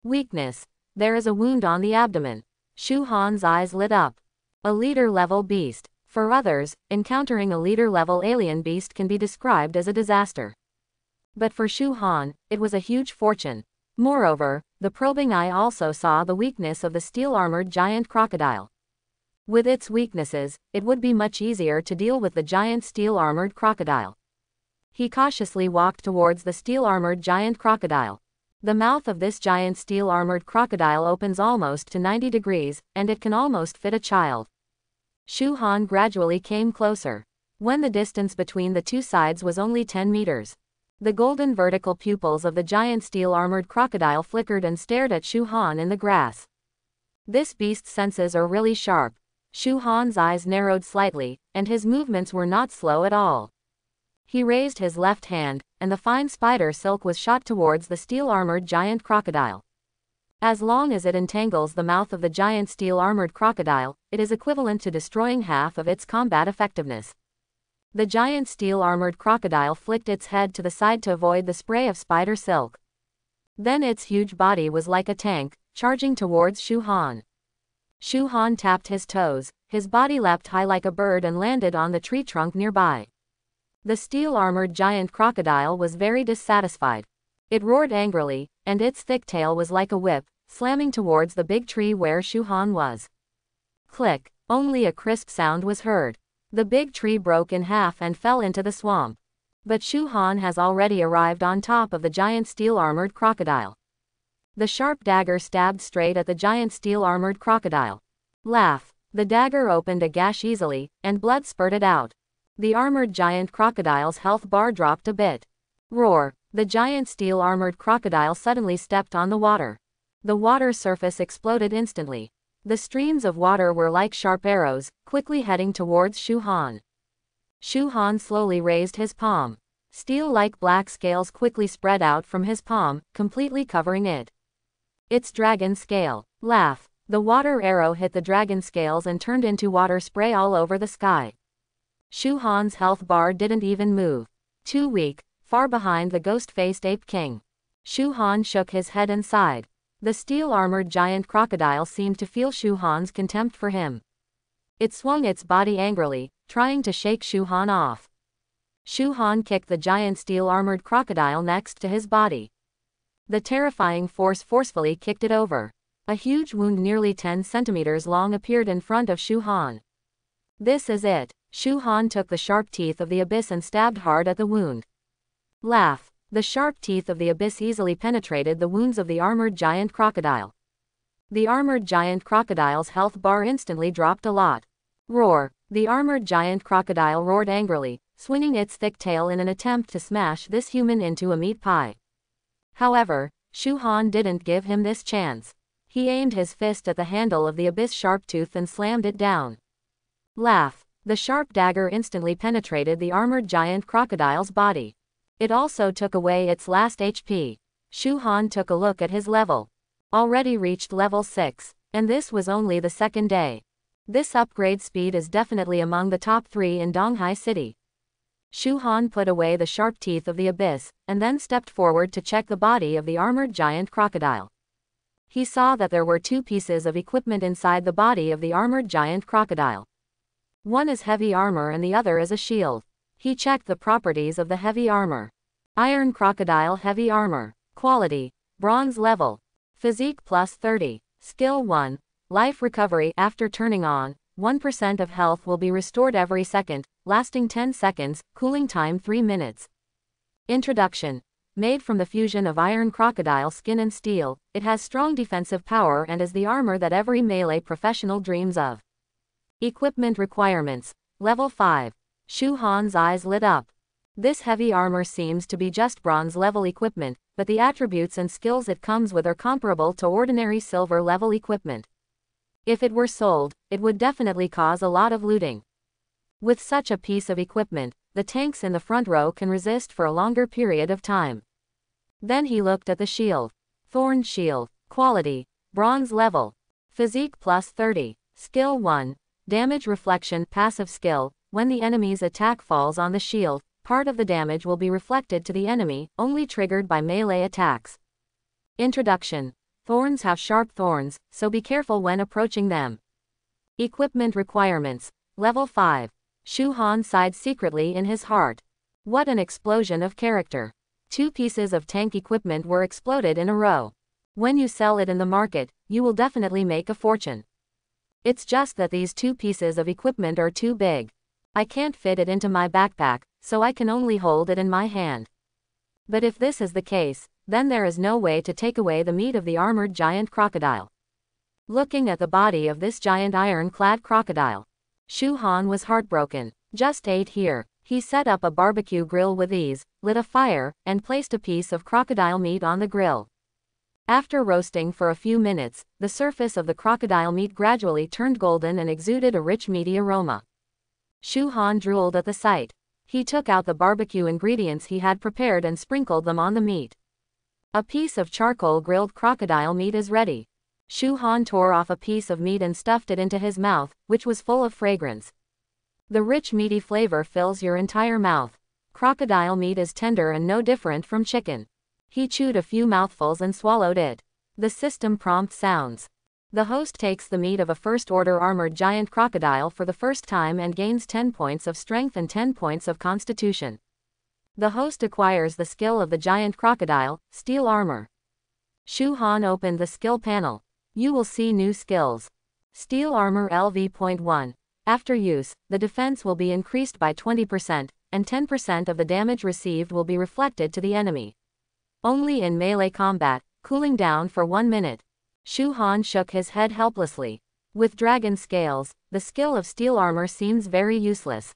Weakness: there is a wound on the abdomen. Shu Han's eyes lit up. A leader-level beast. For others, encountering a leader-level alien beast can be described as a disaster. But for Shu Han, it was a huge fortune. Moreover, the probing eye also saw the weakness of the steel-armored giant crocodile. With its weaknesses, it would be much easier to deal with the giant steel-armored crocodile. He cautiously walked towards the steel-armored giant crocodile. The mouth of this giant steel-armored crocodile opens almost to 90 degrees, and it can almost fit a child. Shu Han gradually came closer. When the distance between the two sides was only 10 meters. The golden vertical pupils of the giant steel-armored crocodile flickered and stared at Shu Han in the grass. This beast's senses are really sharp. Shu Han's eyes narrowed slightly, and his movements were not slow at all. He raised his left hand, and the fine spider silk was shot towards the steel-armored giant crocodile. As long as it entangles the mouth of the giant steel-armored crocodile, it is equivalent to destroying half of its combat effectiveness. The giant steel-armored crocodile flicked its head to the side to avoid the spray of spider silk. Then its huge body was like a tank, charging towards Shu Han. Shu Han tapped his toes, his body leapt high like a bird and landed on the tree trunk nearby. The steel-armored giant crocodile was very dissatisfied. It roared angrily, and its thick tail was like a whip, slamming towards the big tree where Shu Han was. Click! Only a crisp sound was heard. The big tree broke in half and fell into the swamp. But Shu Han has already arrived on top of the giant steel-armored crocodile. The sharp dagger stabbed straight at the giant steel-armored crocodile. Laugh! The dagger opened a gash easily, and blood spurted out. The armored giant crocodile's health bar dropped a bit. Roar! The giant steel-armored crocodile suddenly stepped on the water. The water surface exploded instantly. The streams of water were like sharp arrows, quickly heading towards Shu Han. Shu Han slowly raised his palm. Steel-like black scales quickly spread out from his palm, completely covering it. It's dragon scale. Laugh! The water arrow hit the dragon scales and turned into water spray all over the sky. Shu Han's health bar didn't even move. Too weak, far behind the ghost-faced ape king. Shu Han shook his head and sighed. The steel-armored giant crocodile seemed to feel Shu Han's contempt for him. It swung its body angrily, trying to shake Shu Han off. Shu Han kicked the giant steel-armored crocodile next to his body. The terrifying force forcefully kicked it over. A huge wound nearly 10 centimeters long appeared in front of Shu Han. This is it. Shu Han took the sharp teeth of the abyss and stabbed hard at the wound. Laugh! The sharp teeth of the abyss easily penetrated the wounds of the armored giant crocodile. The armored giant crocodile's health bar instantly dropped a lot. Roar! The armored giant crocodile roared angrily, swinging its thick tail in an attempt to smash this human into a meat pie. However, Shu Han didn't give him this chance. He aimed his fist at the handle of the abyss sharp tooth and slammed it down. Laugh! The sharp dagger instantly penetrated the armored giant crocodile's body. It also took away its last HP. Shu Han took a look at his level. Already reached level 6, and this was only the second day. This upgrade speed is definitely among the top 3 in Donghai City. Shu Han put away the sharp teeth of the abyss, and then stepped forward to check the body of the armored giant crocodile. He saw that there were two pieces of equipment inside the body of the armored giant crocodile. One is heavy armor and the other is a shield. He checked the properties of the heavy armor. Iron crocodile heavy armor. Quality: bronze level. Physique plus 30. Skill 1. Life recovery. After turning on, 1% of health will be restored every second, lasting 10 seconds, cooling time 3 minutes. Introduction. Made from the fusion of iron crocodile skin and steel, it has strong defensive power and is the armor that every melee professional dreams of. Equipment requirements. Level 5. Shu Han's eyes lit up. This heavy armor seems to be just bronze level equipment, but the attributes and skills it comes with are comparable to ordinary silver level equipment. If it were sold, it would definitely cause a lot of looting. With such a piece of equipment, the tanks in the front row can resist for a longer period of time. Then he looked at the shield. Thorn shield. Quality: bronze level. Physique plus 30. Skill 1. Damage reflection. Passive skill: when the enemy's attack falls on the shield, part of the damage will be reflected to the enemy, only triggered by melee attacks. Introduction. Thorns have sharp thorns, so be careful when approaching them. Equipment requirements. Level 5. Shu Han sighed secretly in his heart. What an explosion of character. 2 pieces of tank equipment were exploded in a row. When you sell it in the market, you will definitely make a fortune. It's just that these 2 pieces of equipment are too big. I can't fit it into my backpack, so I can only hold it in my hand. But if this is the case, then there is no way to take away the meat of the armored giant crocodile. Looking at the body of this giant iron-clad crocodile, Shu Han was heartbroken. Just ate here. He set up a barbecue grill with ease, lit a fire, and placed a piece of crocodile meat on the grill. After roasting for a few minutes, the surface of the crocodile meat gradually turned golden and exuded a rich meaty aroma. Shu Han drooled at the sight. He took out the barbecue ingredients he had prepared and sprinkled them on the meat. A piece of charcoal grilled crocodile meat is ready. Shu Han tore off a piece of meat and stuffed it into his mouth, which was full of fragrance. The rich meaty flavor fills your entire mouth. Crocodile meat is tender and no different from chicken. He chewed a few mouthfuls and swallowed it. The system prompt sounds. The host takes the meat of a first-order armored giant crocodile for the first time and gains 10 points of strength and 10 points of constitution. The host acquires the skill of the giant crocodile, steel armor. Shu Han opened the skill panel. You will see new skills. Steel armor LV.1. After use, the defense will be increased by 20%, and 10% of the damage received will be reflected to the enemy. Only in melee combat, cooling down for 1 minute. Shu Han shook his head helplessly. With dragon scales, the skill of steel armor seems very useless.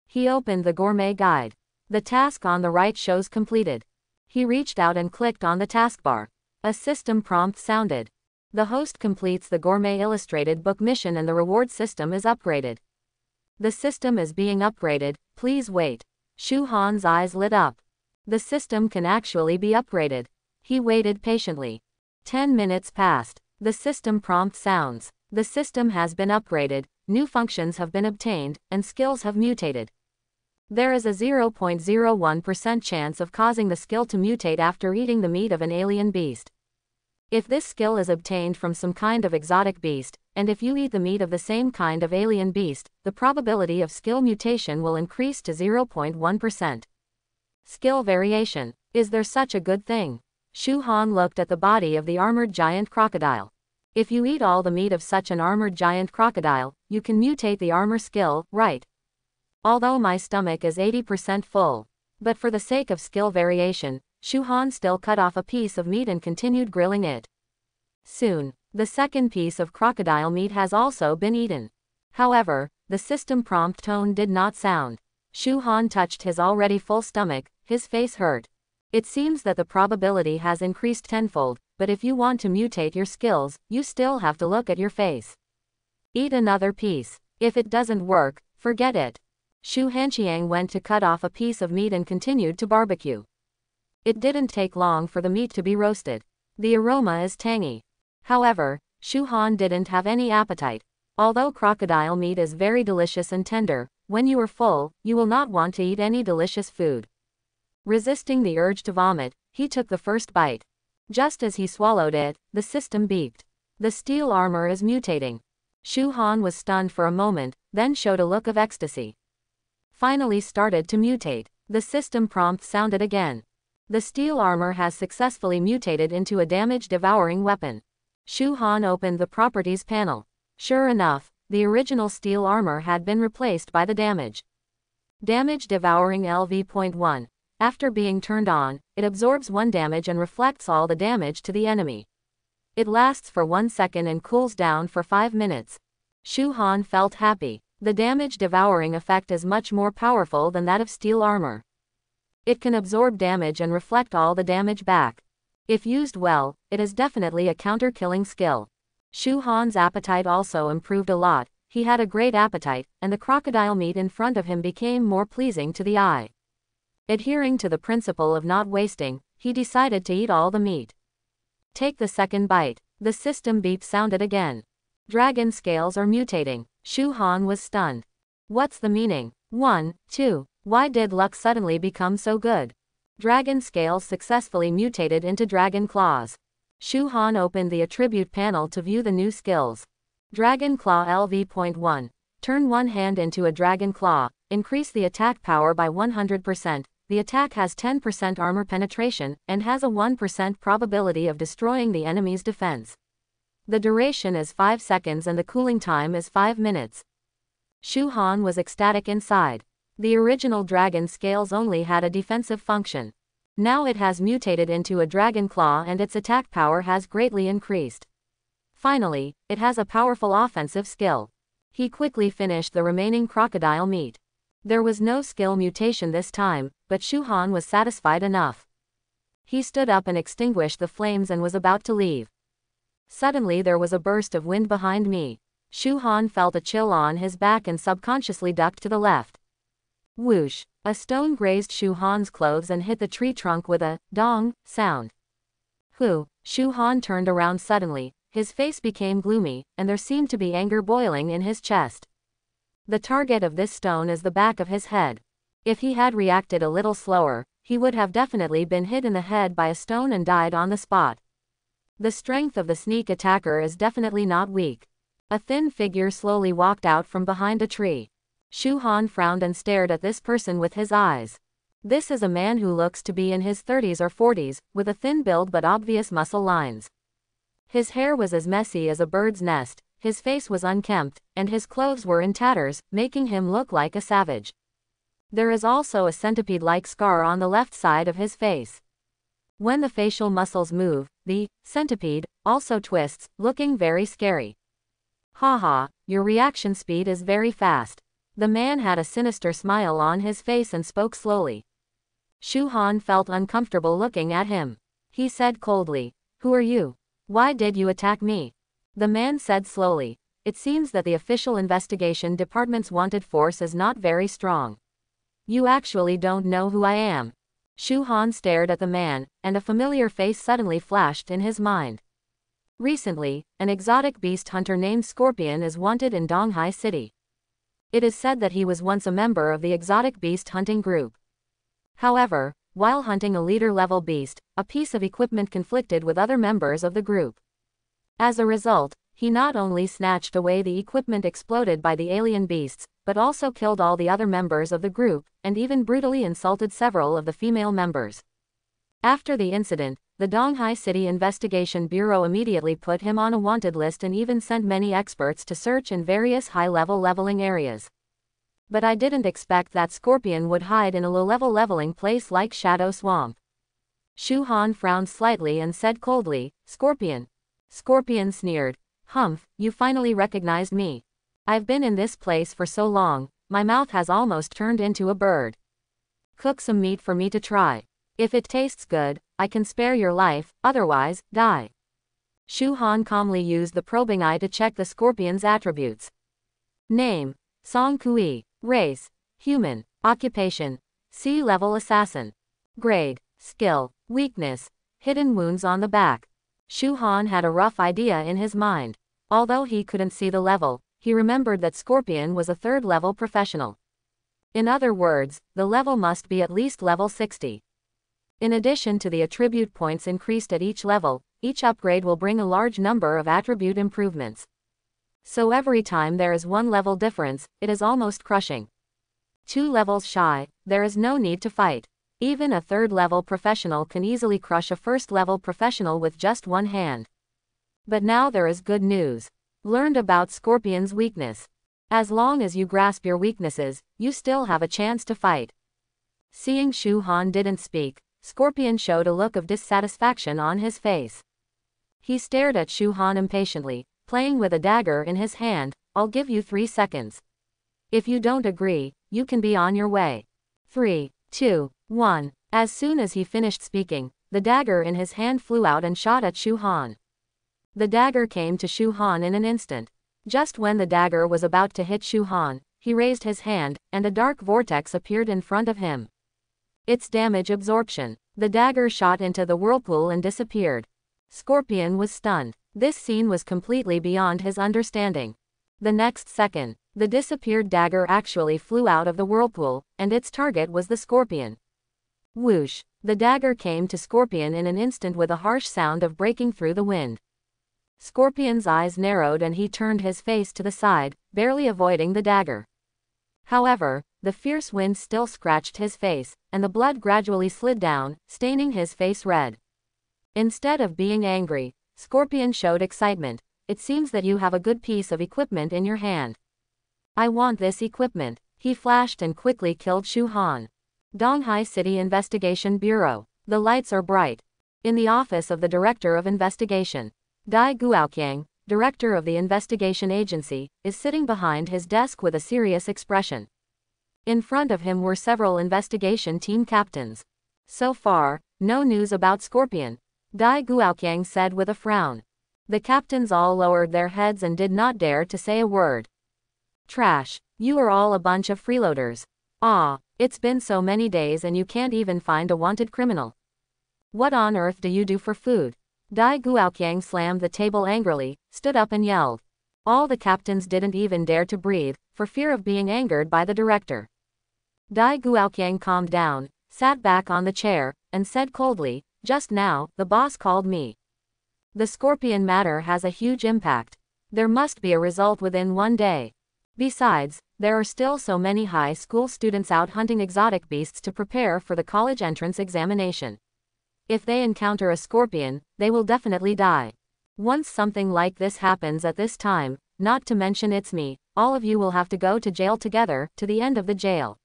He opened the gourmet guide. The task on the right shows completed. He reached out and clicked on the taskbar. A system prompt sounded. The host completes the gourmet illustrated book mission and the reward system is upgraded. The system is being upgraded, please wait. Shu Han's eyes lit up. The system can actually be upgraded. He waited patiently. 10 minutes passed. The system prompt sounds. The system has been upgraded, new functions have been obtained, and skills have mutated. There is a 0.01% chance of causing the skill to mutate after eating the meat of an alien beast. If this skill is obtained from some kind of exotic beast, and if you eat the meat of the same kind of alien beast, the probability of skill mutation will increase to 0.1%. Skill variation. Is there such a good thing? Shu Han looked at the body of the armored giant crocodile. If you eat all the meat of such an armored giant crocodile, you can mutate the armor skill, right? Although my stomach is 80% full. But for the sake of skill variation, Shu Han still cut off a piece of meat and continued grilling it. Soon, the second piece of crocodile meat has also been eaten. However, the system prompt tone did not sound. Shu Han touched his already full stomach, his face hurt. It seems that the probability has increased tenfold, but if you want to mutate your skills, you still have to look at your face. Eat another piece. If it doesn't work, forget it. Shu Hanqiang went to cut off a piece of meat and continued to barbecue. It didn't take long for the meat to be roasted. The aroma is tangy. However, Shu Han didn't have any appetite. Although crocodile meat is very delicious and tender, when you are full, you will not want to eat any delicious food. Resisting the urge to vomit, he took the first bite. Just as he swallowed it, the system beeped. The steel armor is mutating. Shu Han was stunned for a moment, then showed a look of ecstasy. Finally started to mutate. The system prompt sounded again. The steel armor has successfully mutated into a damage-devouring weapon. Shu Han opened the properties panel. Sure enough, the original steel armor had been replaced by the damage-devouring LV.1. After being turned on, it absorbs 1 damage and reflects all the damage to the enemy. It lasts for 1 second and cools down for 5 minutes. Shu Han felt happy. The damage-devouring effect is much more powerful than that of steel armor. It can absorb damage and reflect all the damage back. If used well, it is definitely a counter-killing skill. Shu Han's appetite also improved a lot. He had a great appetite, and the crocodile meat in front of him became more pleasing to the eye. Adhering to the principle of not wasting, he decided to eat all the meat. Take the second bite. The system beep sounded again. Dragon scales are mutating. Shu Han was stunned. What's the meaning? 1, 2. Why did luck suddenly become so good? Dragon scales successfully mutated into dragon claws. Shu Han opened the attribute panel to view the new skills. Dragon Claw LV.1. Turn one hand into a dragon claw. Increase the attack power by 100%. The attack has 10% armor penetration, and has a 1% probability of destroying the enemy's defense. The duration is 5 seconds and the cooling time is 5 minutes. Shu Han was ecstatic inside. The original dragon scales only had a defensive function. Now it has mutated into a dragon claw and its attack power has greatly increased. Finally, it has a powerful offensive skill. He quickly finished the remaining crocodile meat. There was no skill mutation this time, but Shu Han was satisfied enough. He stood up and extinguished the flames and was about to leave. Suddenly there was a burst of wind behind me. Shu Han felt a chill on his back and subconsciously ducked to the left. Whoosh! A stone grazed Shu Han's clothes and hit the tree trunk with a dong sound. Hu! Shu Han turned around suddenly, his face became gloomy, and there seemed to be anger boiling in his chest. The target of this stone is the back of his head. If he had reacted a little slower, he would have definitely been hit in the head by a stone and died on the spot. The strength of the sneak attacker is definitely not weak. A thin figure slowly walked out from behind a tree. Shu Han frowned and stared at this person with his eyes. This is a man who looks to be in his 30s or 40s, with a thin build but obvious muscle lines. His hair was as messy as a bird's nest, his face was unkempt, and his clothes were in tatters, making him look like a savage. There is also a centipede-like scar on the left side of his face. When the facial muscles move, the centipede also twists, looking very scary. Haha, your reaction speed is very fast. The man had a sinister smile on his face and spoke slowly. Shu Han felt uncomfortable looking at him. He said coldly, "Who are you? Why did you attack me?" The man said slowly, "It seems that the official investigation department's wanted force is not very strong. You actually don't know who I am." Shu Han stared at the man, and a familiar face suddenly flashed in his mind. Recently, an exotic beast hunter named Scorpion is wanted in Donghai City. It is said that he was once a member of the exotic beast hunting group. However, while hunting a leader-level beast, a piece of equipment conflicted with other members of the group. As a result, he not only snatched away the equipment exploded by the alien beasts, but also killed all the other members of the group, and even brutally insulted several of the female members. After the incident, the Donghai City Investigation Bureau immediately put him on a wanted list and even sent many experts to search in various high-level leveling areas. But I didn't expect that Scorpion would hide in a low-level leveling place like Shadow Swamp. Shu Han frowned slightly and said coldly, "Scorpion." Scorpion sneered, "Humph, you finally recognized me. I've been in this place for so long, my mouth has almost turned into a bird. Cook some meat for me to try. If it tastes good, I can spare your life, otherwise, die." Shu Han calmly used the probing eye to check the Scorpion's attributes. Name: Song Kui. Race: Human. Occupation: Sea-level assassin. Grade: Skill. Weakness: Hidden wounds on the back. Shu Han had a rough idea in his mind. Although he couldn't see the level, he remembered that Scorpion was a third-level professional. In other words, the level must be at least level 60. In addition to the attribute points increased at each level, each upgrade will bring a large number of attribute improvements. So every time there is one level difference, it is almost crushing. 2 levels shy, there is no need to fight. Even a third-level professional can easily crush a first-level professional with just one hand. But now there is good news. Learned about Scorpion's weakness. As long as you grasp your weaknesses, you still have a chance to fight. Seeing Shu Han didn't speak, Scorpion showed a look of dissatisfaction on his face. He stared at Shu Han impatiently, playing with a dagger in his hand. I'll give you 3 seconds. If you don't agree, you can be on your way. 3, 2, 1. As soon as he finished speaking, the dagger in his hand flew out and shot at Shu Han. The dagger came to Shu Han in an instant. Just when the dagger was about to hit Shu Han, he raised his hand, and a dark vortex appeared in front of him. Its damage absorption. The dagger shot into the whirlpool and disappeared. Scorpion was stunned. This scene was completely beyond his understanding. The next second, the disappeared dagger actually flew out of the whirlpool, and its target was the Scorpion. Whoosh! The dagger came to Scorpion in an instant with a harsh sound of breaking through the wind. Scorpion's eyes narrowed and he turned his face to the side, barely avoiding the dagger. However, the fierce wind still scratched his face, and the blood gradually slid down, staining his face red. Instead of being angry, Scorpion showed excitement. It seems that you have a good piece of equipment in your hand. I want this equipment. He flashed and quickly killed Shu Han. Donghai City Investigation Bureau. The lights are bright. In the office of the Director of Investigation, Dai Guoqiang, Director of the Investigation Agency, is sitting behind his desk with a serious expression. In front of him were several investigation team captains. So far, no news about Scorpion, Dai Guoqiang said with a frown. The captains all lowered their heads and did not dare to say a word. Trash. You are all a bunch of freeloaders. Ah, it's been so many days and you can't even find a wanted criminal. What on earth do you do for food? Dai Guoqiang slammed the table angrily, stood up and yelled. All the captains didn't even dare to breathe, for fear of being angered by the director. Dai Guoqiang calmed down, sat back on the chair, and said coldly, just now, the boss called me. The Scorpion matter has a huge impact. There must be a result within 1 day. Besides, there are still so many high school students out hunting exotic beasts to prepare for the college entrance examination. If they encounter a Scorpion, they will definitely die. Once something like this happens at this time, not to mention it's me, all of you will have to go to jail together, to the end of the jail.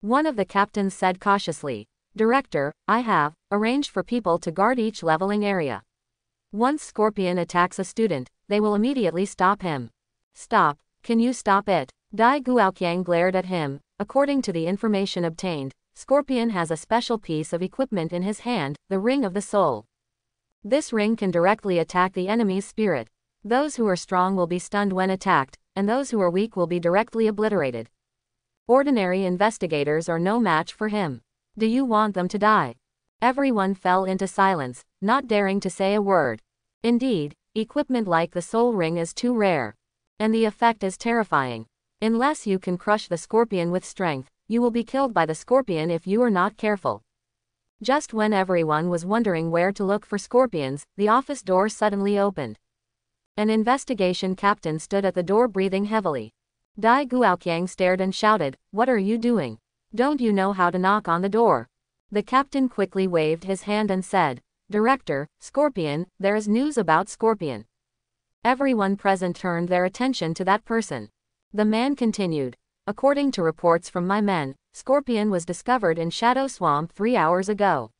One of the captains said cautiously, Director, I have arranged for people to guard each leveling area. Once Scorpion attacks a student, they will immediately stop him. Stop. Can you stop it? Dai Guoqiang glared at him. According to the information obtained, Scorpion has a special piece of equipment in his hand, the Ring of the Soul. This ring can directly attack the enemy's spirit. Those who are strong will be stunned when attacked, and those who are weak will be directly obliterated. Ordinary investigators are no match for him. Do you want them to die? Everyone fell into silence, not daring to say a word. Indeed, equipment like the Soul Ring is too rare. And the effect is terrifying. Unless you can crush the Scorpion with strength, you will be killed by the Scorpion if you are not careful. Just when everyone was wondering where to look for Scorpions, the office door suddenly opened. An investigation captain stood at the door breathing heavily. Dai Guoqiang stared and shouted, What are you doing? Don't you know how to knock on the door? The captain quickly waved his hand and said, Director, Scorpion, there is news about Scorpion. Everyone present turned their attention to that person. The man continued, According to reports from my men, Scorpion was discovered in Shadow Swamp 3 hours ago.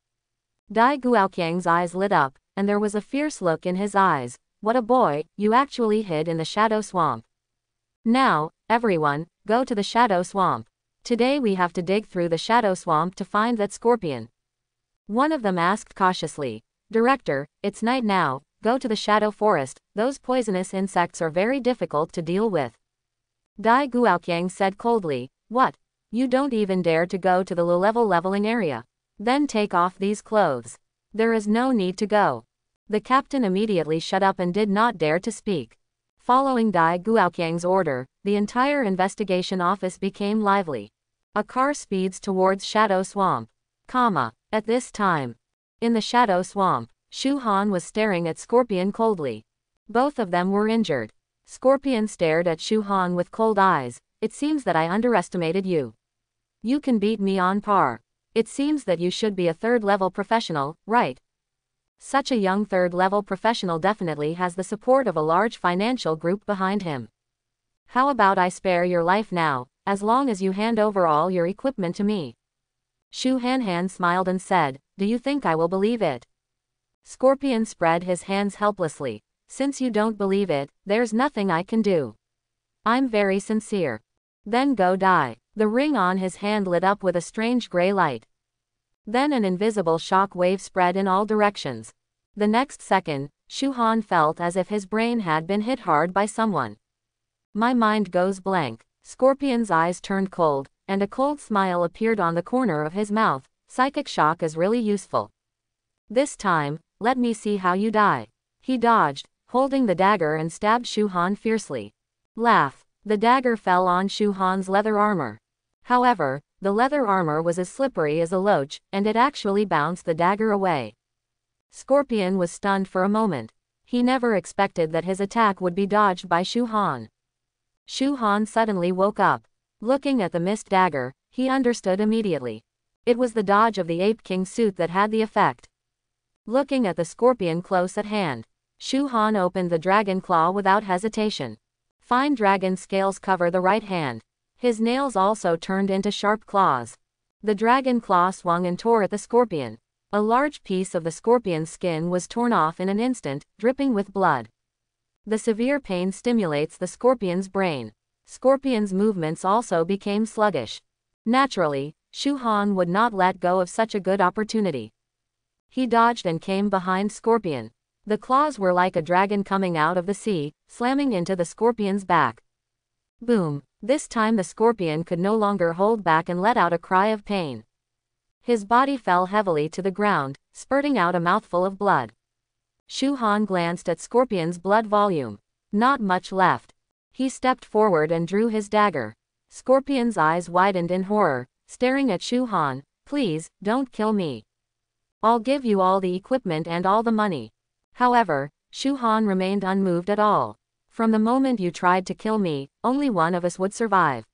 Dai Guoqiang's eyes lit up, and there was a fierce look in his eyes. What a boy, you actually hid in the Shadow Swamp. Now, everyone, go to the Shadow Swamp. Today we have to dig through the Shadow Swamp to find that Scorpion. One of them asked cautiously, Director, it's night now, go to the Shadow Forest, those poisonous insects are very difficult to deal with. Dai Guoqiang said coldly, What? You don't even dare to go to the low-level leveling area. Then take off these clothes. There is no need to go. The captain immediately shut up and did not dare to speak. Following Dai Guoqiang's order, the entire investigation office became lively. A car speeds towards Shadow Swamp. At this time, in the Shadow Swamp, Shu Han was staring at Scorpion coldly. Both of them were injured. Scorpion stared at Shu Han with cold eyes. It seems that I underestimated you. You can beat me on par. It seems that you should be a third-level professional, right? Such a young third-level professional definitely has the support of a large financial group behind him. How about I spare your life now, as long as you hand over all your equipment to me? Shu Han smiled and said, do you think I will believe it? Scorpion spread his hands helplessly. Since you don't believe it, there's nothing I can do. I'm very sincere. Then go die. The ring on his hand lit up with a strange gray light. Then an invisible shock wave spread in all directions. The next second, Shu Han felt as if his brain had been hit hard by someone. My mind goes blank. Scorpion's eyes turned cold, and a cold smile appeared on the corner of his mouth. Psychic shock is really useful. This time, let me see how you die. He dodged, holding the dagger, and stabbed Shu Han fiercely. Laugh. The dagger fell on Shu Han's leather armor. However, the leather armor was as slippery as a loach, and it actually bounced the dagger away. Scorpion was stunned for a moment. He never expected that his attack would be dodged by Shu Han. Shu Han suddenly woke up. Looking at the missed dagger, he understood immediately. It was the dodge of the Ape King suit that had the effect. Looking at the scorpion close at hand, Shu Han opened the dragon claw without hesitation. Fine dragon scales cover the right hand. His nails also turned into sharp claws. The dragon claw swung and tore at the scorpion. A large piece of the scorpion's skin was torn off in an instant, dripping with blood. The severe pain stimulates the scorpion's brain. Scorpion's movements also became sluggish. Naturally, Shu Han would not let go of such a good opportunity. He dodged and came behind Scorpion. The claws were like a dragon coming out of the sea, slamming into the scorpion's back. Boom! This time the scorpion could no longer hold back and let out a cry of pain. His body fell heavily to the ground, spurting out a mouthful of blood. Shu Han glanced at Scorpion's blood volume. Not much left. He stepped forward and drew his dagger. Scorpion's eyes widened in horror, staring at Shu Han. Please, don't kill me. I'll give you all the equipment and all the money. However, Shu Han remained unmoved at all. From the moment you tried to kill me, only one of us would survive.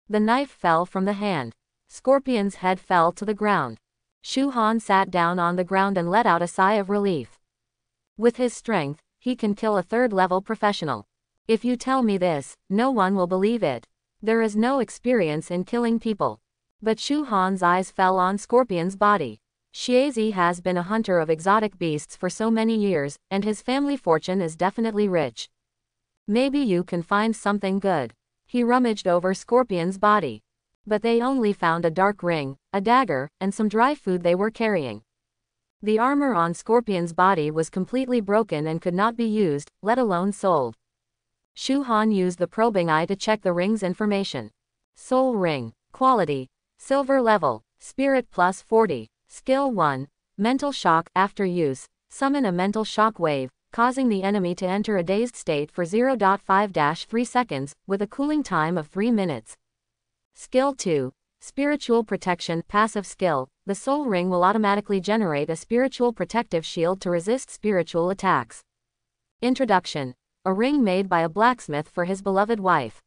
The knife fell from the hand. Scorpion's head fell to the ground. Shu Han sat down on the ground and let out a sigh of relief. With his strength, he can kill a third-level professional. If you tell me this, no one will believe it. There is no experience in killing people. But Shu Han's eyes fell on Scorpion's body. Xiezi has been a hunter of exotic beasts for so many years, and his family fortune is definitely rich. Maybe you can find something good. He rummaged over Scorpion's body. But they only found a dark ring, a dagger, and some dry food they were carrying. The armor on Scorpion's body was completely broken and could not be used, let alone sold. Shu Han used the probing eye to check the ring's information. Soul ring. Quality. Silver level. Spirit plus 40. Skill 1. Mental shock. After use, summon a mental shock wave, causing the enemy to enter a dazed state for 0.5-3 seconds, with a cooling time of 3 minutes. Skill 2. Spiritual protection. Passive skill. The soul ring will automatically generate a spiritual protective shield to resist spiritual attacks. Introduction. A ring made by a blacksmith for his beloved wife.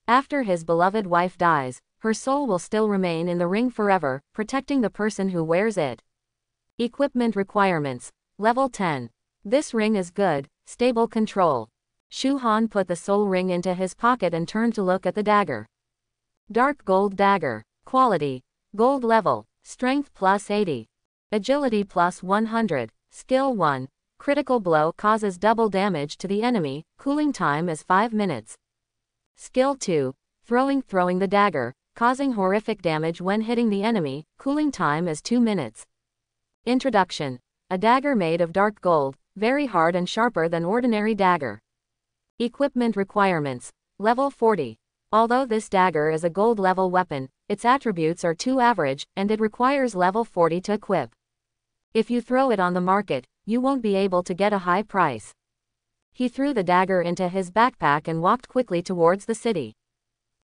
After his beloved wife dies, her soul will still remain in the ring forever, protecting the person who wears it. Equipment requirements. Level 10. This ring is good, stable control. Shu Han put the soul ring into his pocket and turned to look at the dagger. Dark gold dagger. Quality. Gold level. Strength plus 80. Agility plus 100. Skill 1. Critical blow causes double damage to the enemy, cooling time is 5 minutes. Skill 2. Throwing the dagger, causing horrific damage when hitting the enemy, cooling time is 2 minutes. Introduction. A dagger made of dark gold, very hard and sharper than ordinary dagger. Equipment requirements. Level 40. Although this dagger is a gold level weapon, its attributes are too average, and it requires level 40 to equip. If you throw it on the market, you won't be able to get a high price. He threw the dagger into his backpack and walked quickly towards the city.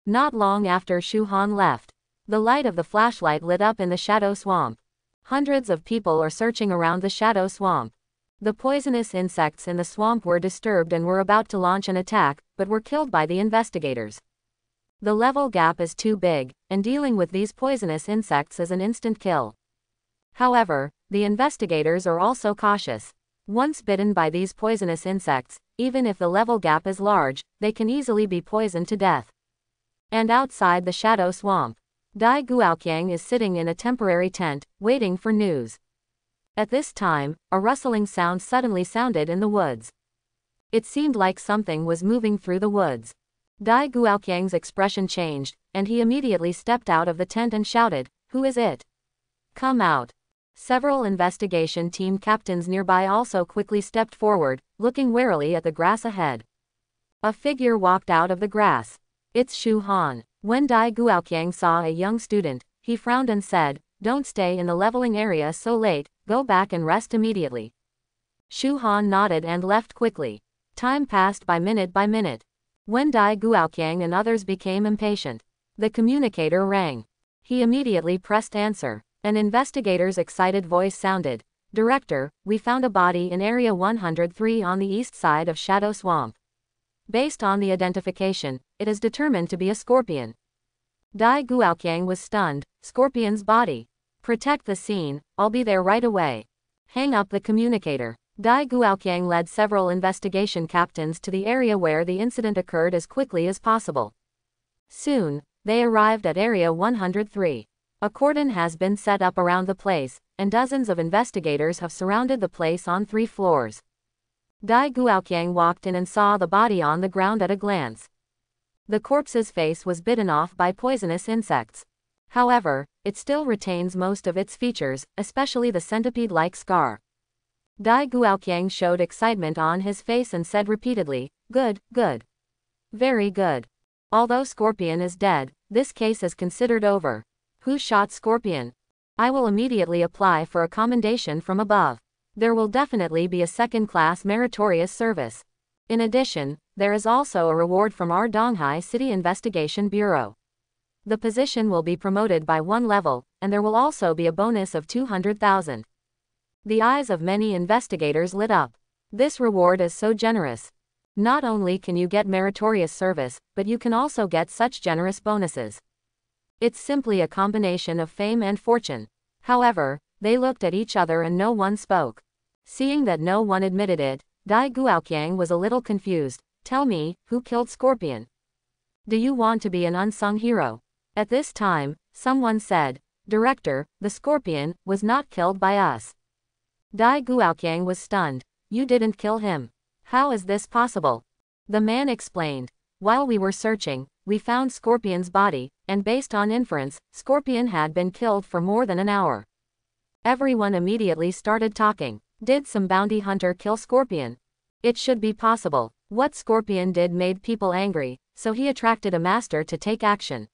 Not long after Shu Han left, The light of the flashlight lit up in the shadow swamp. Hundreds of people are searching around the shadow swamp. The poisonous insects in the swamp were disturbed and were about to launch an attack, but were killed by the investigators. The level gap is too big, and dealing with these poisonous insects is an instant kill. However, the investigators are also cautious. Once bitten by these poisonous insects, even if the level gap is large, they can easily be poisoned to death. And outside the shadow swamp, Dai Guoqiang is sitting in a temporary tent, waiting for news. At this time, a rustling sound suddenly sounded in the woods. It seemed like something was moving through the woods. Dai Guoqiang's expression changed, and he immediately stepped out of the tent and shouted, "Who is it? Come out." Several investigation team captains nearby also quickly stepped forward, looking warily at the grass ahead. A figure walked out of the grass. It's Shu Han. When Dai Guoqiang saw a young student, he frowned and said, "Don't stay in the leveling area so late, go back and rest immediately." Shu Han nodded and left quickly. Time passed by minute. When Dai Guoqiang and others became impatient, the communicator rang. He immediately pressed answer. An investigator's excited voice sounded. "Director, we found a body in Area 103 on the east side of Shadow Swamp. Based on the identification, it is determined to be a scorpion." Dai Guoqiang was stunned. "Scorpion's body? Protect the scene, I'll be there right away." Hang up the communicator. Dai Guoqiang led several investigation captains to the area where the incident occurred as quickly as possible. Soon, they arrived at Area 103. A cordon has been set up around the place, and dozens of investigators have surrounded the place on 3 floors. Dai Guoqiang walked in and saw the body on the ground at a glance. The corpse's face was bitten off by poisonous insects. However, it still retains most of its features, especially the centipede-like scar. Dai Guoqiang showed excitement on his face and said repeatedly, "Good, good. Very good. Although Scorpion is dead, this case is considered over. Who shot Scorpion? I will immediately apply for a commendation from above. There will definitely be a second-class meritorious service. In addition, there is also a reward from our Donghai City Investigation Bureau. The position will be promoted by 1 level, and there will also be a bonus of 200,000. The eyes of many investigators lit up. This reward is so generous. Not only can you get meritorious service, but you can also get such generous bonuses. It's simply a combination of fame and fortune. However, they looked at each other and no one spoke. Seeing that no one admitted it, Dai Guoqiang was a little confused. "Tell me, who killed Scorpion? Do you want to be an unsung hero?" At this time, someone said, "Director, the Scorpion was not killed by us." Dai Guoqiang was stunned. "You didn't kill him. How is this possible?" The man explained. "While we were searching, we found Scorpion's body, and based on inference, Scorpion had been killed for more than an hour." Everyone immediately started talking. Did some bounty hunter kill Scorpion? It should be possible. What Scorpion did made people angry, so he attracted a master to take action.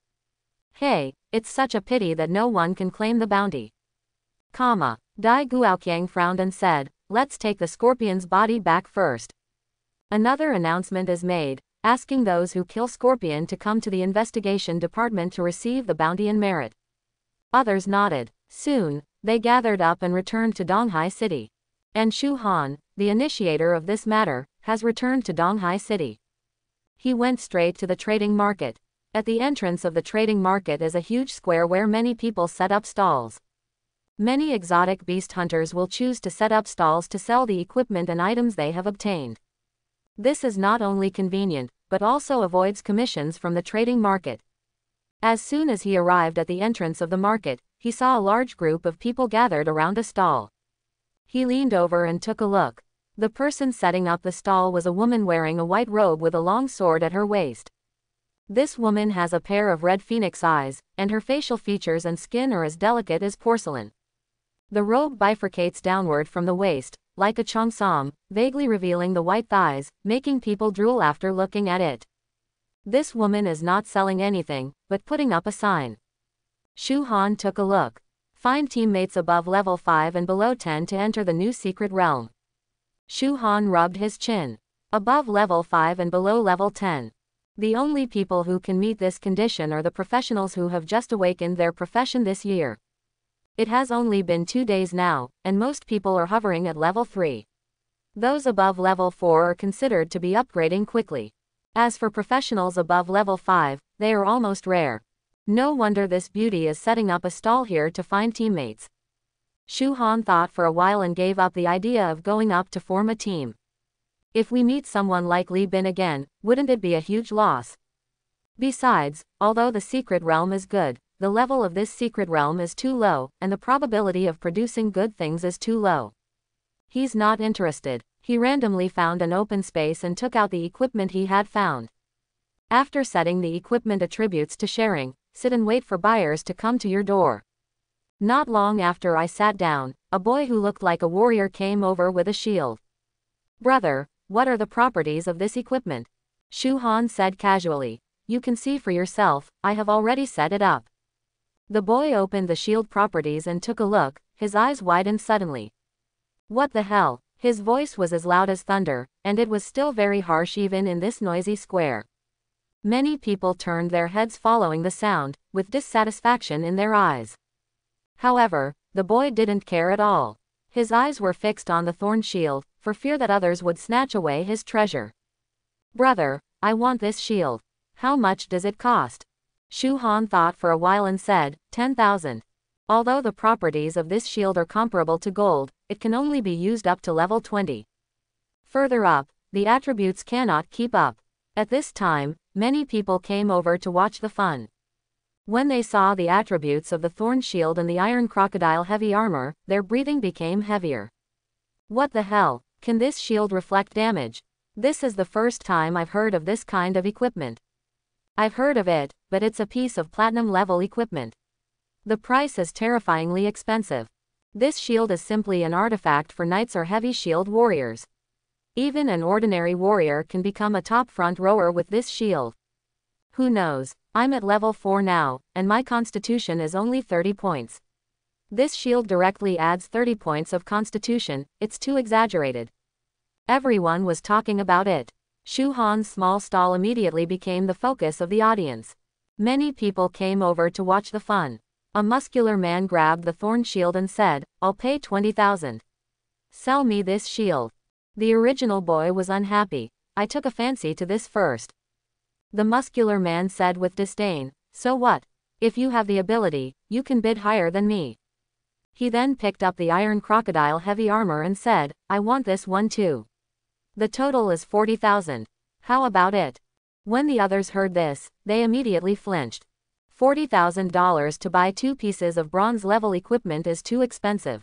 Hey, it's such a pity that no one can claim the bounty. Dai Guoqiang frowned and said, "Let's take the Scorpion's body back first." Another announcement is made, asking those who kill Scorpion to come to the investigation department to receive the bounty and merit. Others nodded. Soon, they gathered up and returned to Donghai City. And Shu Han, the initiator of this matter, has returned to Donghai City. He went straight to the trading market. At the entrance of the trading market is a huge square where many people set up stalls. Many exotic beast hunters will choose to set up stalls to sell the equipment and items they have obtained. This is not only convenient, but also avoids commissions from the trading market. As soon as he arrived at the entrance of the market, he saw a large group of people gathered around a stall. He leaned over and took a look. The person setting up the stall was a woman wearing a white robe with a long sword at her waist. This woman has a pair of red phoenix eyes, and her facial features and skin are as delicate as porcelain. The robe bifurcates downward from the waist, like a cheongsam, vaguely revealing the white thighs, making people drool after looking at it. This woman is not selling anything, but putting up a sign. Shu Han took a look. Find teammates above level 5 and below 10 to enter the new secret realm. Shu Han rubbed his chin. Above level 5 and below level 10. The only people who can meet this condition are the professionals who have just awakened their profession this year. It has only been 2 days now, and most people are hovering at level 3. Those above level 4 are considered to be upgrading quickly. As for professionals above level 5, they are almost rare. No wonder this beauty is setting up a stall here to find teammates. Shu Han thought for a while and gave up the idea of going up to form a team. If we meet someone like Li Bin again, wouldn't it be a huge loss? Besides, although the secret realm is good, the level of this secret realm is too low, and the probability of producing good things is too low. He's not interested. He randomly found an open space and took out the equipment he had found. After setting the equipment attributes to sharing, sit and wait for buyers to come to your door. Not long after I sat down, a boy who looked like a warrior came over with a shield. Brother, what are the properties of this equipment? Shu Han said casually. You can see for yourself, I have already set it up. The boy opened the shield properties and took a look, his eyes widened suddenly. What the hell? His voice was as loud as thunder, and it was still very harsh even in this noisy square. Many people turned their heads following the sound, with dissatisfaction in their eyes. However, the boy didn't care at all. His eyes were fixed on the thorn shield, for fear that others would snatch away his treasure. Brother, I want this shield. How much does it cost? Shu Han thought for a while and said, 10,000. Although the properties of this shield are comparable to gold, it can only be used up to level 20. Further up, the attributes cannot keep up. At this time, many people came over to watch the fun. When they saw the attributes of the thorn shield and the iron crocodile heavy armor, their breathing became heavier. What the hell? Can this shield reflect damage? This is the first time I've heard of this kind of equipment. I've heard of it, but it's a piece of platinum level equipment. The price is terrifyingly expensive. This shield is simply an artifact for knights or heavy shield warriors. Even an ordinary warrior can become a top front rower with this shield. Who knows? I'm at level 4 now, and my constitution is only 30 points. This shield directly adds 30 points of constitution, it's too exaggerated. Everyone was talking about it. Shu Han's small stall immediately became the focus of the audience. Many people came over to watch the fun. A muscular man grabbed the thorn shield and said, I'll pay 20,000. Sell me this shield. The original boy was unhappy. I took a fancy to this first. The muscular man said with disdain, so what? If you have the ability, you can bid higher than me. He then picked up the iron crocodile heavy armor and said, I want this one too. The total is 40,000. How about it? When the others heard this, they immediately flinched. $40,000 to buy 2 pieces of bronze level equipment is too expensive.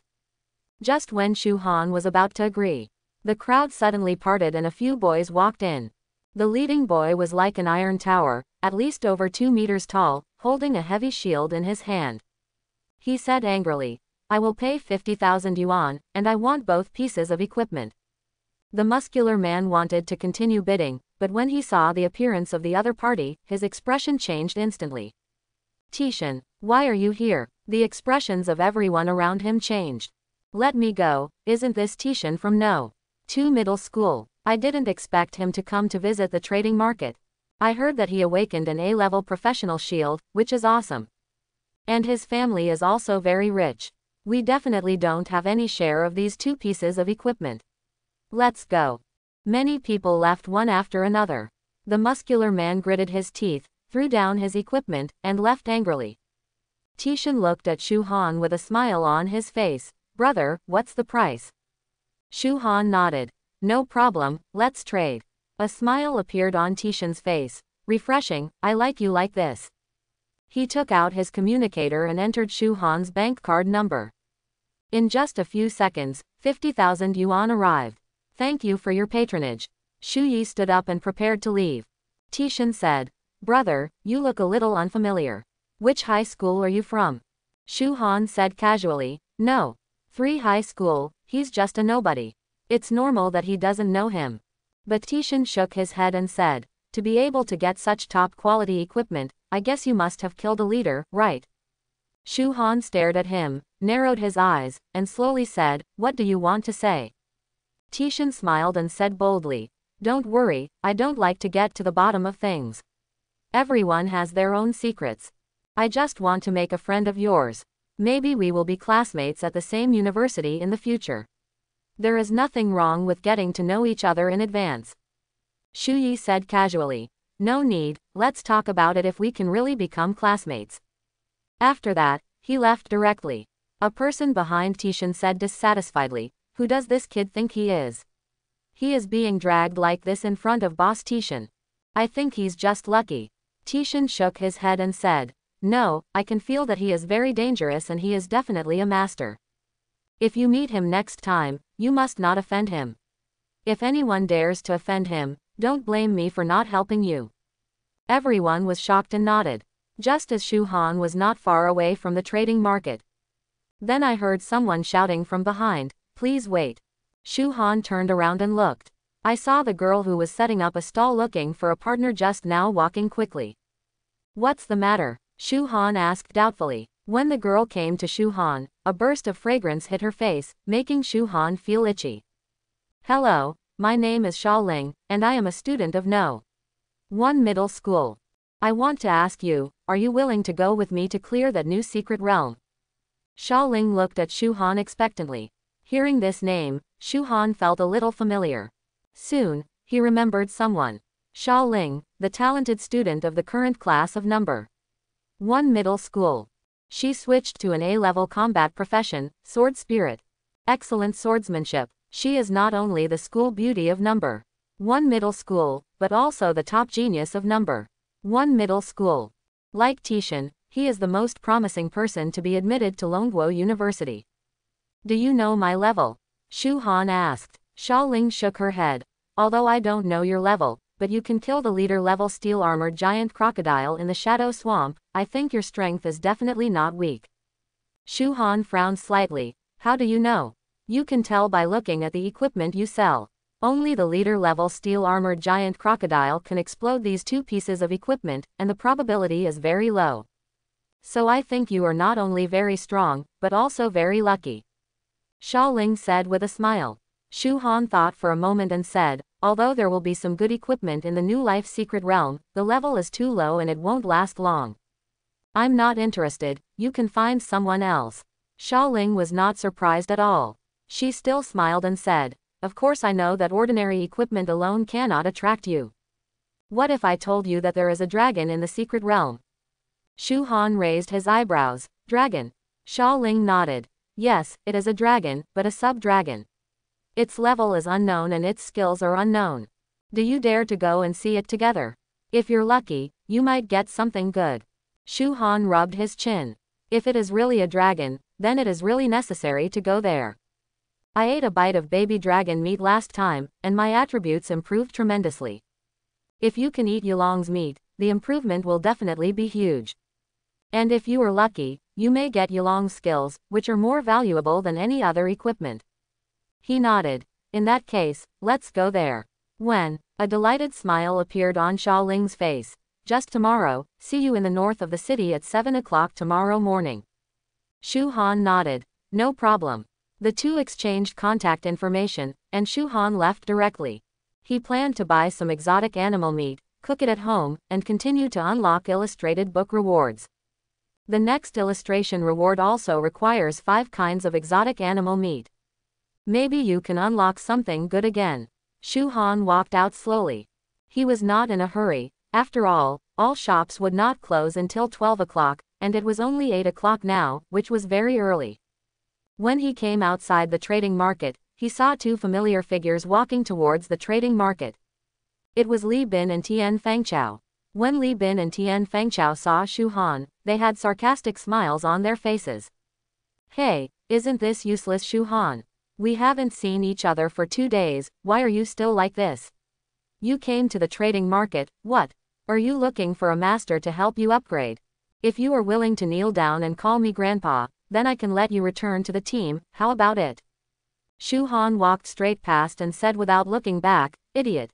Just when Shu Han was about to agree, the crowd suddenly parted and a few boys walked in. The leading boy was like an iron tower, at least over 2 meters tall, holding a heavy shield in his hand. He said angrily, I will pay 50,000 yuan, and I want both pieces of equipment. The muscular man wanted to continue bidding, but when he saw the appearance of the other party, his expression changed instantly. Tishan, why are you here? The expressions of everyone around him changed. Let me go, isn't this Tishan from No. 2 middle school? I didn't expect him to come to visit the trading market. I heard that he awakened an A-level professional shield, which is awesome. And his family is also very rich. We definitely don't have any share of these 2 pieces of equipment. Let's go. Many people left one after another. The muscular man gritted his teeth, threw down his equipment, and left angrily. Tishan looked at Shu Han with a smile on his face. Brother, what's the price? Shu Han nodded. No problem, let's trade. A smile appeared on Tishan's face. Refreshing, I like you like this. He took out his communicator and entered Shu Han's bank card number. In just a few seconds, 50,000 yuan arrived. Thank you for your patronage. Shu Yi stood up and prepared to leave. Tishan said, Brother, you look a little unfamiliar. Which high school are you from? Shu Han said casually, No. 3 high school, he's just a nobody. It's normal that he doesn't know him. But Tishan shook his head and said, To be able to get such top quality equipment, I guess you must have killed a leader, right? Shu Han stared at him, narrowed his eyes, and slowly said, What do you want to say? Tishan smiled and said boldly, Don't worry, I don't like to get to the bottom of things. Everyone has their own secrets. I just want to make a friend of yours. Maybe we will be classmates at the same university in the future. There is nothing wrong with getting to know each other in advance. Shu Yi said casually. No need, let's talk about it if we can really become classmates. After that, he left directly. A person behind Tishan said dissatisfiedly, who does this kid think he is? He is being dragged like this in front of boss Tishan. I think he's just lucky. Tishan shook his head and said, no, I can feel that he is very dangerous and he is definitely a master. If you meet him next time, you must not offend him. If anyone dares to offend him, don't blame me for not helping you. Everyone was shocked and nodded. Just as Shu Han was not far away from the trading market. Then I heard someone shouting from behind, please wait. Shu Han turned around and looked. I saw the girl who was setting up a stall looking for a partner just now walking quickly. What's the matter? Shu Han asked doubtfully. When the girl came to Shu Han, a burst of fragrance hit her face, making Shu Han feel itchy. Hello, my name is Xia Ling, and I am a student of No. 1 Middle School. I want to ask you, are you willing to go with me to clear that new secret realm? Xia Ling looked at Shu Han expectantly. Hearing this name, Shu Han felt a little familiar. Soon, he remembered someone. Xia Ling, the talented student of the current class of No. 1 Middle School. She switched to an A-level combat profession, sword spirit. Excellent swordsmanship. She is not only the school beauty of No. 1 Middle School, but also the top genius of No. 1 Middle School. Like Tishan, he is the most promising person to be admitted to Longguo University. Do you know my level? Shu Han asked. Xia Ling shook her head. Although I don't know your level, but you can kill the leader-level steel-armored giant crocodile in the Shadow Swamp, I think your strength is definitely not weak. Shu Han frowned slightly. How do you know? You can tell by looking at the equipment you sell. Only the leader-level steel-armored giant crocodile can explode these two pieces of equipment, and the probability is very low. So I think you are not only very strong, but also very lucky. Xia Ling said with a smile. Shu Han thought for a moment and said, although there will be some good equipment in the New Life Secret Realm, the level is too low and it won't last long. I'm not interested, you can find someone else. Xia Ling was not surprised at all. She still smiled and said, of course I know that ordinary equipment alone cannot attract you. What if I told you that there is a dragon in the secret realm? Shu Han raised his eyebrows. Dragon. Xia Ling nodded. Yes, it is a dragon, but a sub-dragon. Its level is unknown and its skills are unknown. Do you dare to go and see it together? If you're lucky, you might get something good. Shu Han rubbed his chin. If it is really a dragon, then it is really necessary to go there. I ate a bite of baby dragon meat last time, and my attributes improved tremendously. If you can eat Yulong's meat, the improvement will definitely be huge. And if you are lucky, you may get Yulong's skills, which are more valuable than any other equipment. He nodded. In that case, let's go there. When? A delighted smile appeared on Xia Ling's face. Just tomorrow, see you in the north of the city at 7 o'clock tomorrow morning. Shu Han nodded. No problem. The two exchanged contact information, and Shu Han left directly. He planned to buy some exotic animal meat, cook it at home, and continue to unlock illustrated book rewards. The next illustration reward also requires 5 kinds of exotic animal meat. Maybe you can unlock something good again. Shu Han walked out slowly. He was not in a hurry. After all shops would not close until 12 o'clock, and it was only 8 o'clock now, which was very early. When he came outside the trading market, he saw 2 familiar figures walking towards the trading market. It was Li Bin and Tian Fangchao. When Li Bin and Tian Fangchao saw Shu Han, they had sarcastic smiles on their faces. Hey, isn't this useless Shu Han? We haven't seen each other for 2 days, why are you still like this? You came to the trading market, what? Are you looking for a master to help you upgrade? If you are willing to kneel down and call me grandpa, then I can let you return to the team, how about it? Shu Han walked straight past and said without looking back, idiot.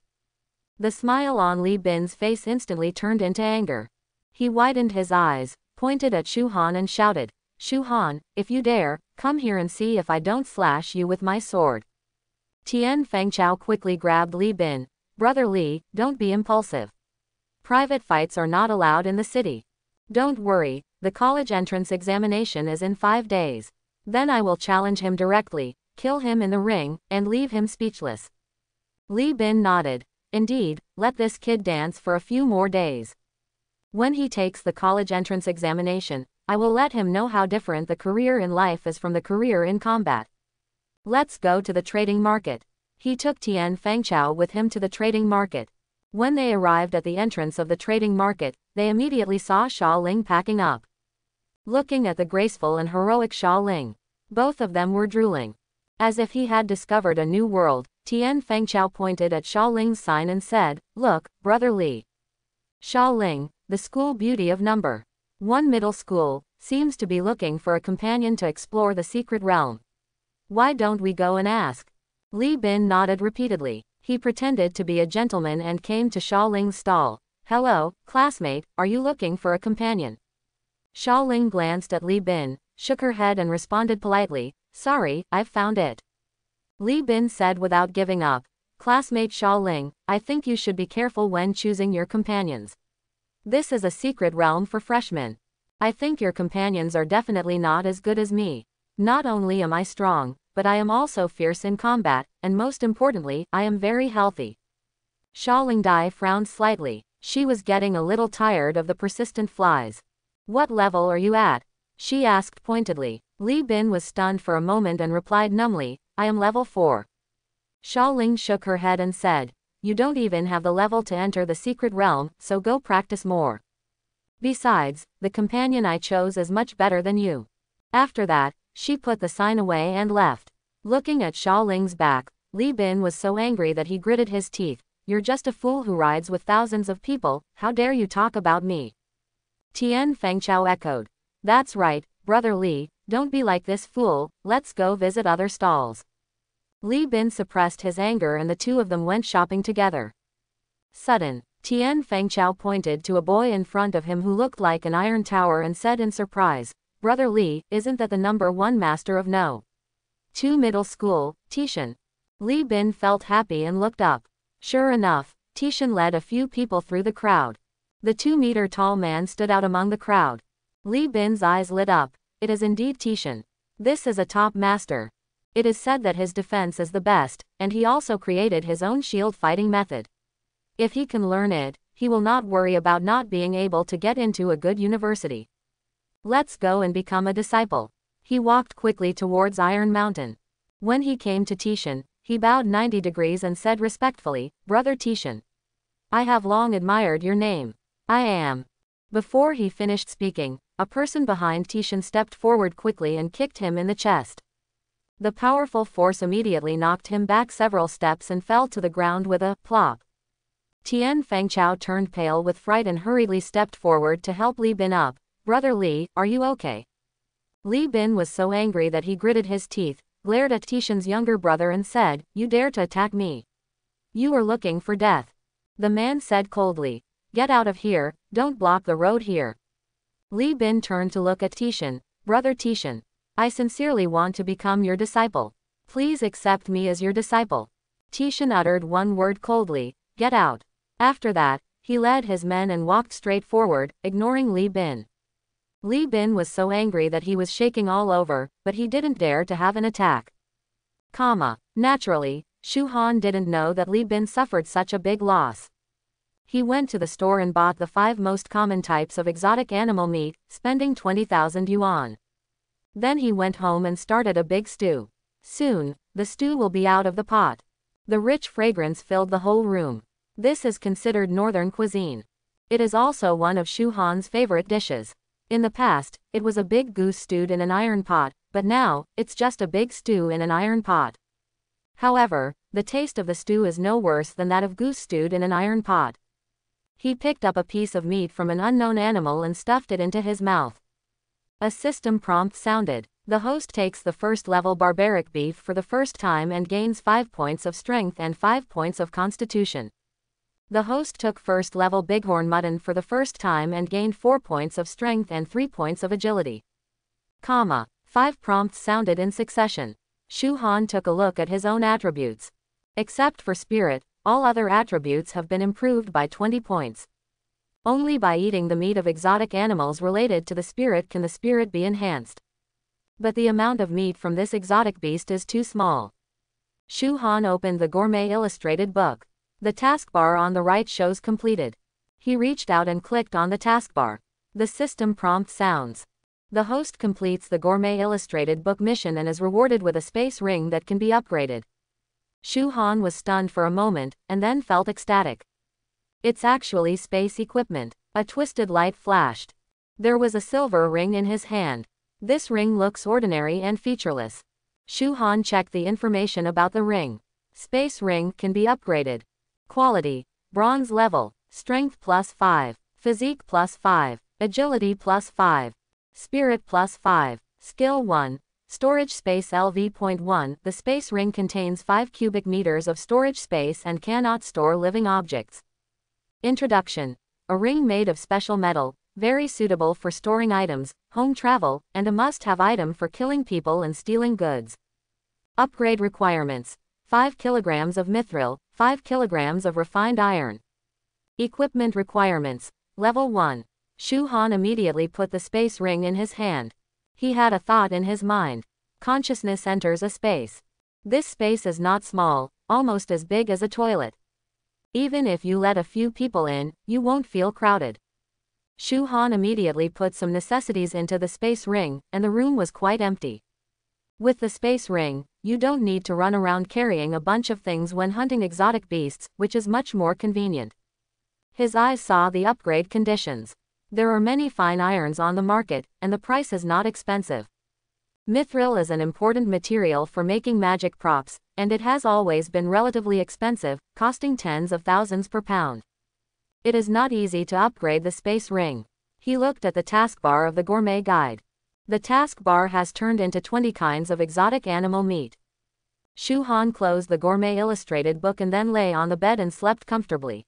The smile on Li Bin's face instantly turned into anger. He widened his eyes, pointed at Shu Han and shouted, Shu Han, if you dare, come here and see if I don't slash you with my sword. Tian Fangchao quickly grabbed Li Bin. Brother Li, don't be impulsive. Private fights are not allowed in the city. Don't worry, the college entrance examination is in 5 days. Then I will challenge him directly, kill him in the ring, and leave him speechless. Li Bin nodded. Indeed, let this kid dance for a few more days. When he takes the college entrance examination, I will let him know how different the career in life is from the career in combat. Let's go to the trading market. He took Tian Fangchao with him to the trading market. When they arrived at the entrance of the trading market, they immediately saw Xia Ling packing up. Looking at the graceful and heroic Xia Ling, both of them were drooling. As if he had discovered a new world, Tian Fangchao pointed at Xia Ling's sign and said, "Look, Brother Li. Xia Ling, the school beauty of number 1 middle school, seems to be looking for a companion to explore the secret realm. Why don't we go and ask?" Li Bin nodded repeatedly. He pretended to be a gentleman and came to Xia Ling's stall. "Hello, classmate, are you looking for a companion?" Xia Ling glanced at Li Bin, shook her head and responded politely, "Sorry, I've found it." Li Bin said without giving up, "Classmate Xia Ling, I think you should be careful when choosing your companions. This is a secret realm for freshmen. I think your companions are definitely not as good as me. Not only am I strong, but I am also fierce in combat, and most importantly, I am very healthy." Xia Lingdai frowned slightly. She was getting a little tired of the persistent flies. "What level are you at?" she asked pointedly. Li Bin was stunned for a moment and replied numbly, "I am level 4. Xia Ling shook her head and said, "You don't even have the level to enter the secret realm, so go practice more. Besides, the companion I chose is much better than you." After that, she put the sign away and left. Looking at Xia Ling's back, Li Bin was so angry that he gritted his teeth. "You're just a fool who rides with thousands of people, how dare you talk about me?" Tian Fangchao echoed. "That's right, Brother Li, don't be like this fool, let's go visit other stalls." Li Bin suppressed his anger and the two of them went shopping together. Sudden, Tian Fangchao pointed to a boy in front of him who looked like an iron tower and said in surprise, "Brother Li, isn't that the number 1 master of No. 2 middle school, Tishan?" Li Bin felt happy and looked up. Sure enough, Tishan led a few people through the crowd. The 2-meter-tall man stood out among the crowd. Li Bin's eyes lit up. It is indeed Tishan. This is a top master. It is said that his defense is the best, and he also created his own shield fighting method. If he can learn it, he will not worry about not being able to get into a good university. Let's go and become a disciple. He walked quickly towards Iron Mountain. When he came to Tishan, he bowed 90 degrees and said respectfully, "Brother Tishan, I have long admired your name. I am." Before he finished speaking, a person behind Tishan stepped forward quickly and kicked him in the chest. The powerful force immediately knocked him back several steps and fell to the ground with a plop. Tian Fangchao turned pale with fright and hurriedly stepped forward to help Li Bin up. "Brother Li, are you okay?" Li Bin was so angry that he gritted his teeth, glared at Tishan's younger brother and said, "You dare to attack me? You are looking for death." The man said coldly, "Get out of here, don't block the road here." Li Bin turned to look at Tishan. "Brother Tishan, I sincerely want to become your disciple. Please accept me as your disciple." Tishan uttered one word coldly, "Get out." After that, he led his men and walked straight forward, ignoring Li Bin. Li Bin was so angry that he was shaking all over, but he didn't dare to have an attack. Naturally, Shu Han didn't know that Li Bin suffered such a big loss. He went to the store and bought the 5 most common types of exotic animal meat, spending 20,000 yuan. Then he went home and started a big stew. Soon, the stew will be out of the pot. The rich fragrance filled the whole room. This is considered northern cuisine. It is also one of Shu Han's favorite dishes. In the past, it was a big goose stewed in an iron pot, but now, it's just a big stew in an iron pot. However, the taste of the stew is no worse than that of goose stewed in an iron pot. He picked up a piece of meat from an unknown animal and stuffed it into his mouth. A system prompt sounded. The host takes the first level barbaric beef for the first time and gains 5 points of strength and 5 points of constitution. The host took first level bighorn mutton for the first time and gained 4 points of strength and 3 points of agility. 5 prompts sounded in succession. Shu Han took a look at his own attributes. Except for spirit, All other attributes have been improved by 20 points. Only by eating the meat of exotic animals related to the spirit can the spirit be enhanced. But the amount of meat from this exotic beast is too small. Shu Han opened the gourmet illustrated book. The taskbar on the right shows completed. He reached out and clicked on the taskbar. The system prompt sounds. The host completes the gourmet illustrated book mission and is rewarded with a space ring that can be upgraded. Shu Han was stunned for a moment, and then felt ecstatic. It's actually space equipment. A twisted light flashed. There was a silver ring in his hand. This ring looks ordinary and featureless. Shu Han checked the information about the ring. Space ring can be upgraded. Quality: bronze level, strength +5, physique +5, agility +5, spirit +5, skill 1, storage space LV.1. The space ring contains 5 cubic meters of storage space and cannot store living objects. Introduction: a ring made of special metal, very suitable for storing items, home travel, and a must-have item for killing people and stealing goods. Upgrade requirements: 5 kilograms of mithril, 5 kilograms of refined iron. Equipment requirements: Level 1. Shu Han immediately put the space ring in his hand. He had a thought in his mind. Consciousness enters a space. This space is not small, almost as big as a toilet. Even if you let a few people in, you won't feel crowded. Shu Han immediately put some necessities into the space ring, and the room was quite empty. With the space ring, you don't need to run around carrying a bunch of things when hunting exotic beasts, which is much more convenient. His eyes saw the upgrade conditions. There are many fine irons on the market, and the price is not expensive. Mithril is an important material for making magic props, and it has always been relatively expensive, costing tens of thousands per pound. It is not easy to upgrade the space ring. He looked at the taskbar of the gourmet guide. The taskbar has turned into 20 kinds of exotic animal meat. Shu Han closed the gourmet illustrated book and then lay on the bed and slept comfortably.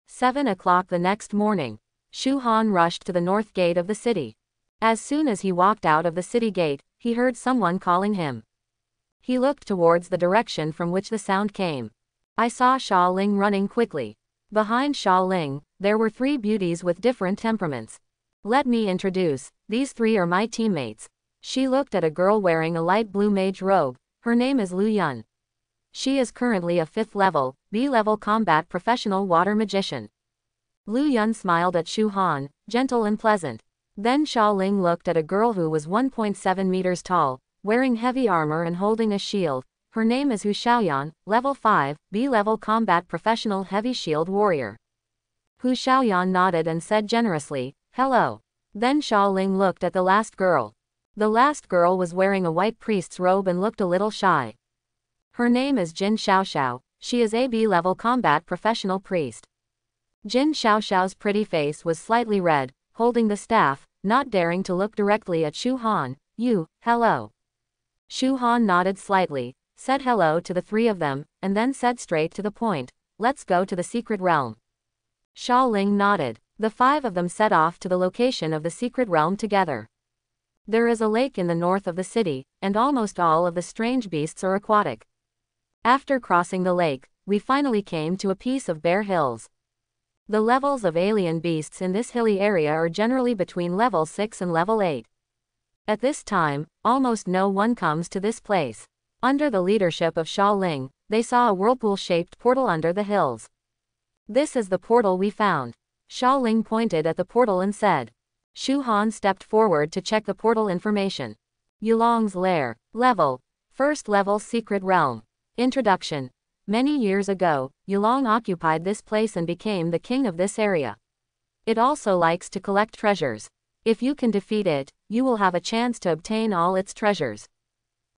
7 o'clock the next morning. Shu Han rushed to the north gate of the city. As soon as he walked out of the city gate, he heard someone calling him. He looked towards the direction from which the sound came. I saw Xia Ling running quickly. Behind Xia Ling, there were 3 beauties with different temperaments. Let me introduce, these 3 are my teammates. She looked at a girl wearing a light blue mage robe. Her name is Lu Yun. She is currently a 5th level, B-level combat professional water magician. Lu Yun smiled at Shu Han, gentle and pleasant. Then Xia Ling looked at a girl who was 1.7 meters tall, wearing heavy armor and holding a shield. Her name is Hu Xiaoyan, level 5, B-level combat professional heavy shield warrior. Hu Xiaoyan nodded and said generously, "Hello." Then Xia Ling looked at the last girl. The last girl was wearing a white priest's robe and looked a little shy. Her name is Jin Xiaoxiao. She is a B-level combat professional priest. Jin Xiaoxiao's pretty face was slightly red, holding the staff, not daring to look directly at Shu Han. Hello. Shu Han nodded slightly, said hello to the 3 of them, and then said straight to the point, "Let's go to the secret realm." Xia Ling nodded. The 5 of them set off to the location of the secret realm together. There is a lake in the north of the city, and almost all of the strange beasts are aquatic. After crossing the lake, we finally came to a piece of bare hills. The levels of alien beasts in this hilly area are generally between level 6 and level 8. At this time, almost no one comes to this place. Under the leadership of Xia Ling, they saw a whirlpool-shaped portal under the hills. "This is the portal we found." Xia Ling pointed at the portal and said. Shu Han stepped forward to check the portal information. Yulong's Lair. Level: 1st level secret realm. Introduction: many years ago, Yulong occupied this place and became the king of this area. It also likes to collect treasures. If you can defeat it, you will have a chance to obtain all its treasures.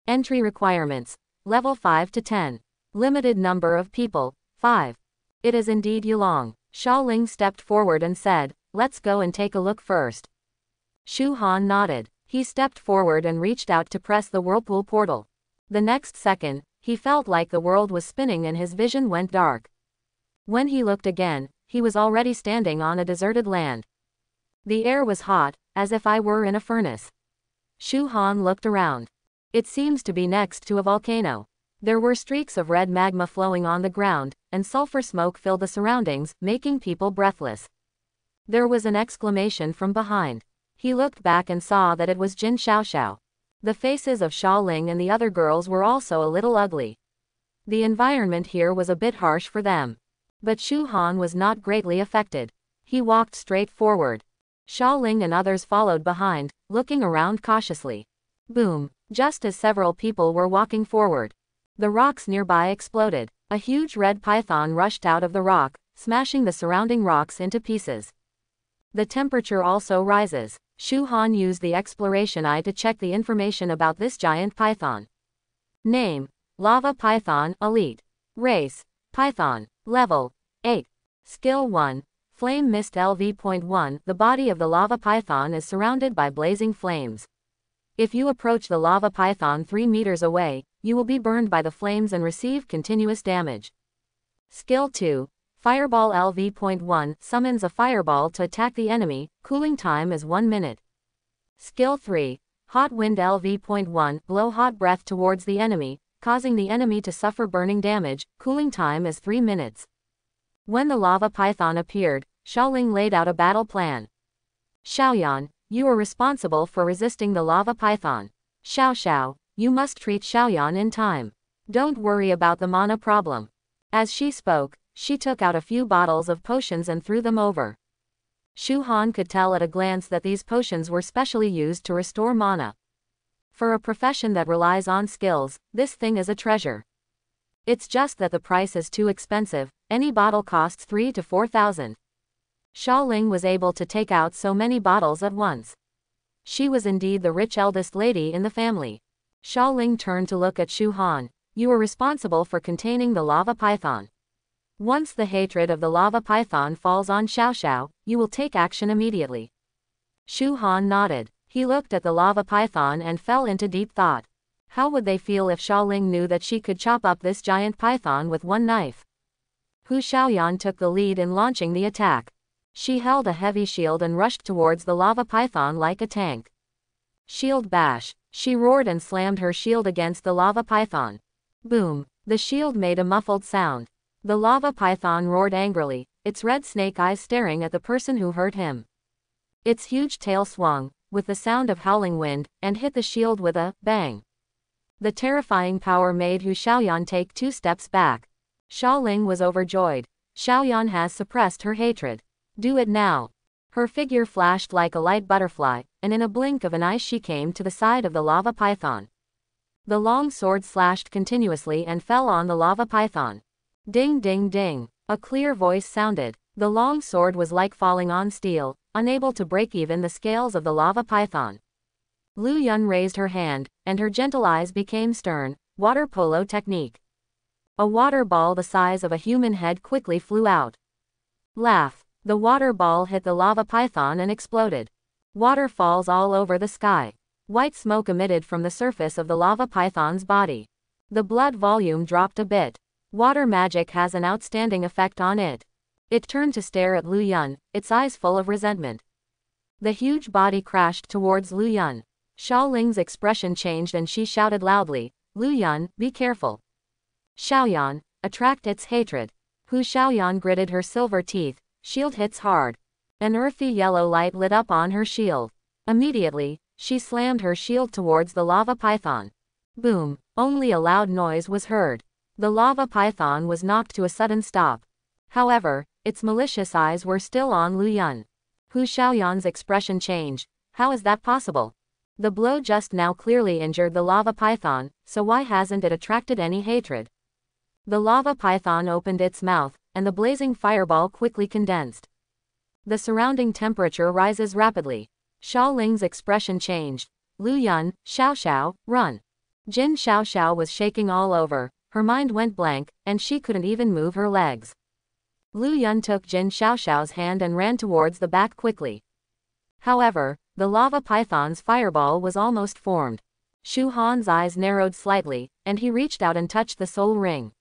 Entry requirements: level 5 to 10. Limited number of people, 5. It is indeed Yulong. Xia Ling stepped forward and said, "Let's go and take a look first." Shu Han nodded. He stepped forward and reached out to press the whirlpool portal. The next second, he felt like the world was spinning and his vision went dark. When he looked again, he was already standing on a deserted land. The air was hot, as if I were in a furnace. Shu Han looked around. It seems to be next to a volcano. There were streaks of red magma flowing on the ground, and sulfur smoke filled the surroundings, making people breathless. There was an exclamation from behind. He looked back and saw that it was Jin Xiaoxiao. The faces of Xiaoling and the other girls were also a little ugly. The environment here was a bit harsh for them. But Shu Han was not greatly affected. He walked straight forward. Xiaoling and others followed behind, looking around cautiously. Boom! Just as several people were walking forward, the rocks nearby exploded. A huge red python rushed out of the rock, smashing the surrounding rocks into pieces. The temperature also rises. Shu Han used the exploration eye to check the information about this giant python. Name: Lava Python, Elite. Race: Python. Level: 8. Skill 1. Flame Mist LV.1. The body of the lava python is surrounded by blazing flames. If you approach the lava python 3 meters away, you will be burned by the flames and receive continuous damage. Skill 2. Fireball LV.1. Summons a fireball to attack the enemy, cooling time is 1 minute. Skill 3. Hot Wind LV.1. Blow hot breath towards the enemy, causing the enemy to suffer burning damage, cooling time is 3 minutes. When the lava python appeared, Xiaoling laid out a battle plan. Xiaoyan, you are responsible for resisting the lava python. Xiao, you must treat Xiaoyan in time. Don't worry about the mana problem. As she spoke, she took out a few bottles of potions and threw them over. Shu Han could tell at a glance that these potions were specially used to restore mana. For a profession that relies on skills, this thing is a treasure. It's just that the price is too expensive. Any bottle costs 3,000 to 4,000. Xiaoling was able to take out so many bottles at once. She was indeed the rich eldest lady in the family. Xiaoling turned to look at Shu Han. You are responsible for containing the lava python. Once the hatred of the lava python falls on Xiaoxiao, you will take action immediately. Shu Han nodded. He looked at the lava python and fell into deep thought. How would they feel if Xiaoling knew that she could chop up this giant python with one knife? Hu Xiaoyan took the lead in launching the attack. She held a heavy shield and rushed towards the lava python like a tank. Shield bash! She roared and slammed her shield against the lava python. Boom! The shield made a muffled sound. The lava python roared angrily, its red snake eyes staring at the person who hurt him. Its huge tail swung, with the sound of howling wind, and hit the shield with a bang. The terrifying power made Hu Xiaoyan take 2 steps back. Xiaoling was overjoyed. Xiaoyan has suppressed her hatred. Do it now. Her figure flashed like a light butterfly, and in a blink of an eye she came to the side of the lava python. The long sword slashed continuously and fell on the lava python. Ding ding ding. A clear voice sounded. The long sword was like falling on steel, unable to break even the scales of the lava python. Lu Yun raised her hand, and her gentle eyes became stern. Water polo technique. A water ball the size of a human head quickly flew out. Laugh. The water ball hit the lava python and exploded. Water falls all over the sky. White smoke emitted from the surface of the lava python's body. The blood volume dropped a bit. Water magic has an outstanding effect on it. It turned to stare at Lu Yun, its eyes full of resentment. The huge body crashed towards Lu Yun. Xiaoling's expression changed and she shouted loudly, Lu Yun, be careful. Xiaoyan, attract its hatred. Hu Xiaoyan gritted her silver teeth, shield hits hard. An earthy yellow light lit up on her shield. Immediately, she slammed her shield towards the lava python. Boom, only a loud noise was heard. The lava python was knocked to a sudden stop. However, its malicious eyes were still on Lu Yun. Hu Xiaoyan's expression changed. How is that possible? The blow just now clearly injured the lava python, so why hasn't it attracted any hatred? The lava python opened its mouth, and the blazing fireball quickly condensed. The surrounding temperature rises rapidly. Xiaoling's expression changed. Lu Yun, Xiao, run. Jin Xiao was shaking all over. Her mind went blank, and she couldn't even move her legs. Lu Yun took Jin Xiao's hand and ran towards the back quickly. However, the lava python's fireball was almost formed. Shu Han's eyes narrowed slightly, and he reached out and touched the soul ring.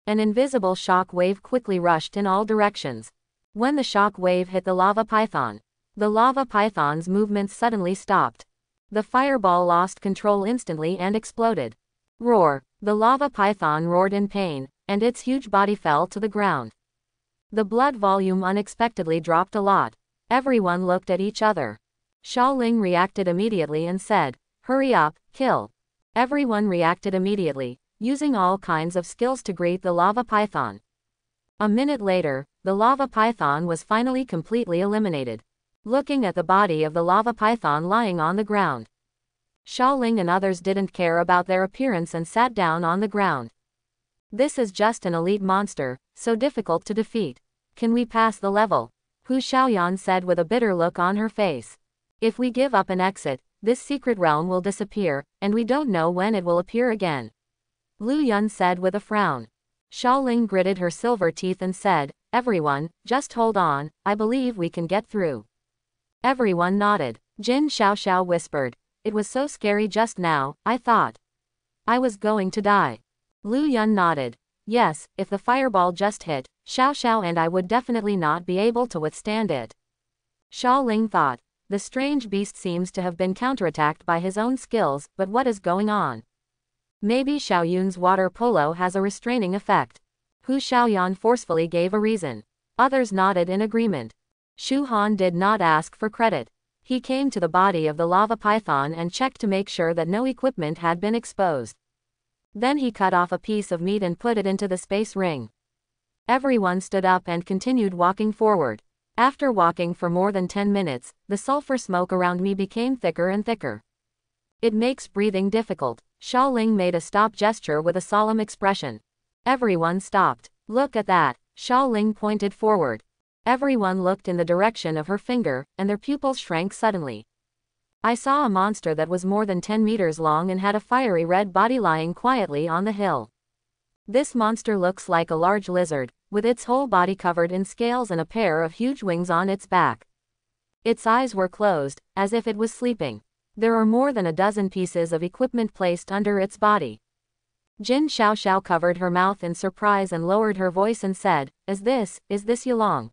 An invisible shock wave quickly rushed in all directions. When the shock wave hit the lava python's movements suddenly stopped. The fireball lost control instantly and exploded. Roar! The lava python roared in pain, and its huge body fell to the ground. The blood volume unexpectedly dropped a lot. Everyone looked at each other. Xiaoling reacted immediately and said, "Hurry up, kill." Everyone reacted immediately, using all kinds of skills to greet the lava python. A minute later, the lava python was finally completely eliminated. Looking at the body of the lava python lying on the ground, Xiaoling and others didn't care about their appearance and sat down on the ground. This is just an elite monster, so difficult to defeat. Can we pass the level? Hu Xiaoyan said with a bitter look on her face. If we give up and exit, this secret realm will disappear, and we don't know when it will appear again. Lu Yun said with a frown. Xiaoling gritted her silver teeth and said, "Everyone, just hold on, I believe we can get through." Everyone nodded. Jin Xiaoxiao whispered, "It was so scary just now, I thought I was going to die." Lu Yun nodded. "Yes, if the fireball just hit, Xiaoxiao and I would definitely not be able to withstand it." Xiaoling thought, the strange beast seems to have been counterattacked by his own skills, but what is going on? Maybe Xiaoyun's water polo has a restraining effect. Hu Xiaoyan forcefully gave a reason. Others nodded in agreement. Shu Han did not ask for credit. He came to the body of the lava python and checked to make sure that no equipment had been exposed. Then he cut off a piece of meat and put it into the space ring. Everyone stood up and continued walking forward. After walking for more than 10 minutes, the sulfur smoke around me became thicker and thicker. It makes breathing difficult. Xiaoling made a stop gesture with a solemn expression. Everyone stopped. "Look at that." Xiaoling pointed forward. Everyone looked in the direction of her finger, and their pupils shrank suddenly. I saw a monster that was more than 10 meters long and had a fiery red body lying quietly on the hill. This monster looks like a large lizard, with its whole body covered in scales and a pair of huge wings on its back. Its eyes were closed, as if it was sleeping. There are more than a dozen pieces of equipment placed under its body. Jin Xiaoxiao covered her mouth in surprise and lowered her voice and said, is this Yulong?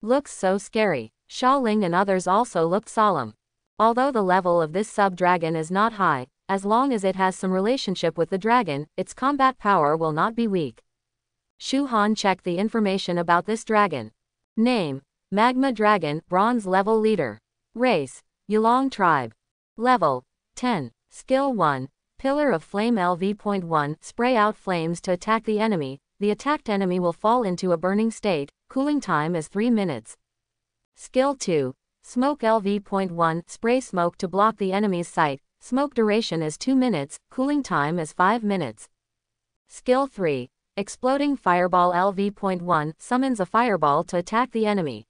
Looks so scary." Xiaoling and others also looked solemn. Although the level of this sub-dragon is not high, as long as it has some relationship with the dragon, its combat power will not be weak. Shu Han checked the information about this dragon. Name: Magma Dragon, Bronze Level Leader. Race: Yulong Tribe. Level: 10. Skill 1. Pillar of Flame LV.1. Spray out flames to attack the enemy. The attacked enemy will fall into a burning state. Cooling time is 3 minutes. Skill 2. Smoke LV.1. Spray smoke to block the enemy's sight. Smoke duration is 2 minutes. Cooling time is 5 minutes. Skill 3. Exploding Fireball LV.1. Summons a fireball to attack the enemy.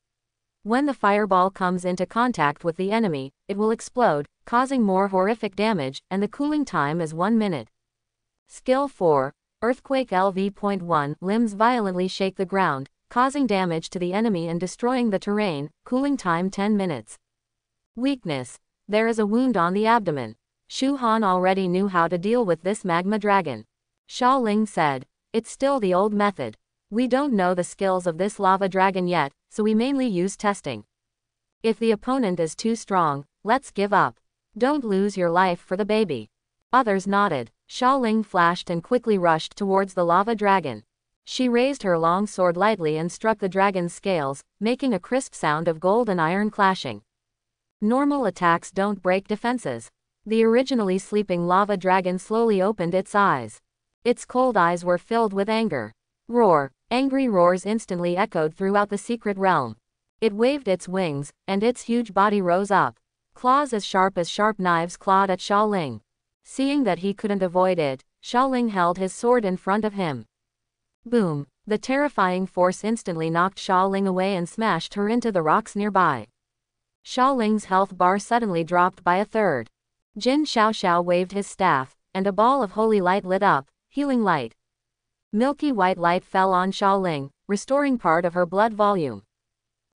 When the fireball comes into contact with the enemy, it will explode, causing more horrific damage, and the cooling time is 1 minute. Skill 4. Earthquake LV.1. Limbs violently shake the ground, causing damage to the enemy and destroying the terrain. Cooling time 10 minutes. Weakness: there is a wound on the abdomen. Shu Han already knew how to deal with this magma dragon. Xiaoling said, "It's still the old method. We don't know the skills of this lava dragon yet, so we mainly use testing. If the opponent is too strong, let's give up. Don't lose your life for the baby." Others nodded. Xiaoling flashed and quickly rushed towards the lava dragon. She raised her long sword lightly and struck the dragon's scales, making a crisp sound of gold and iron clashing. Normal attacks don't break defenses. The originally sleeping lava dragon slowly opened its eyes. Its cold eyes were filled with anger. Roar! Angry roars instantly echoed throughout the secret realm. It waved its wings, and its huge body rose up. Claws as sharp knives clawed at Xiaoling. Seeing that he couldn't avoid it, Xiaoling held his sword in front of him. Boom! The terrifying force instantly knocked Xiaoling away and smashed her into the rocks nearby. Xiaoling's health bar suddenly dropped by a third. Jin Xiaoxiao waved his staff, and a ball of holy light lit up, healing light. Milky white light fell on Xiaoling, restoring part of her blood volume.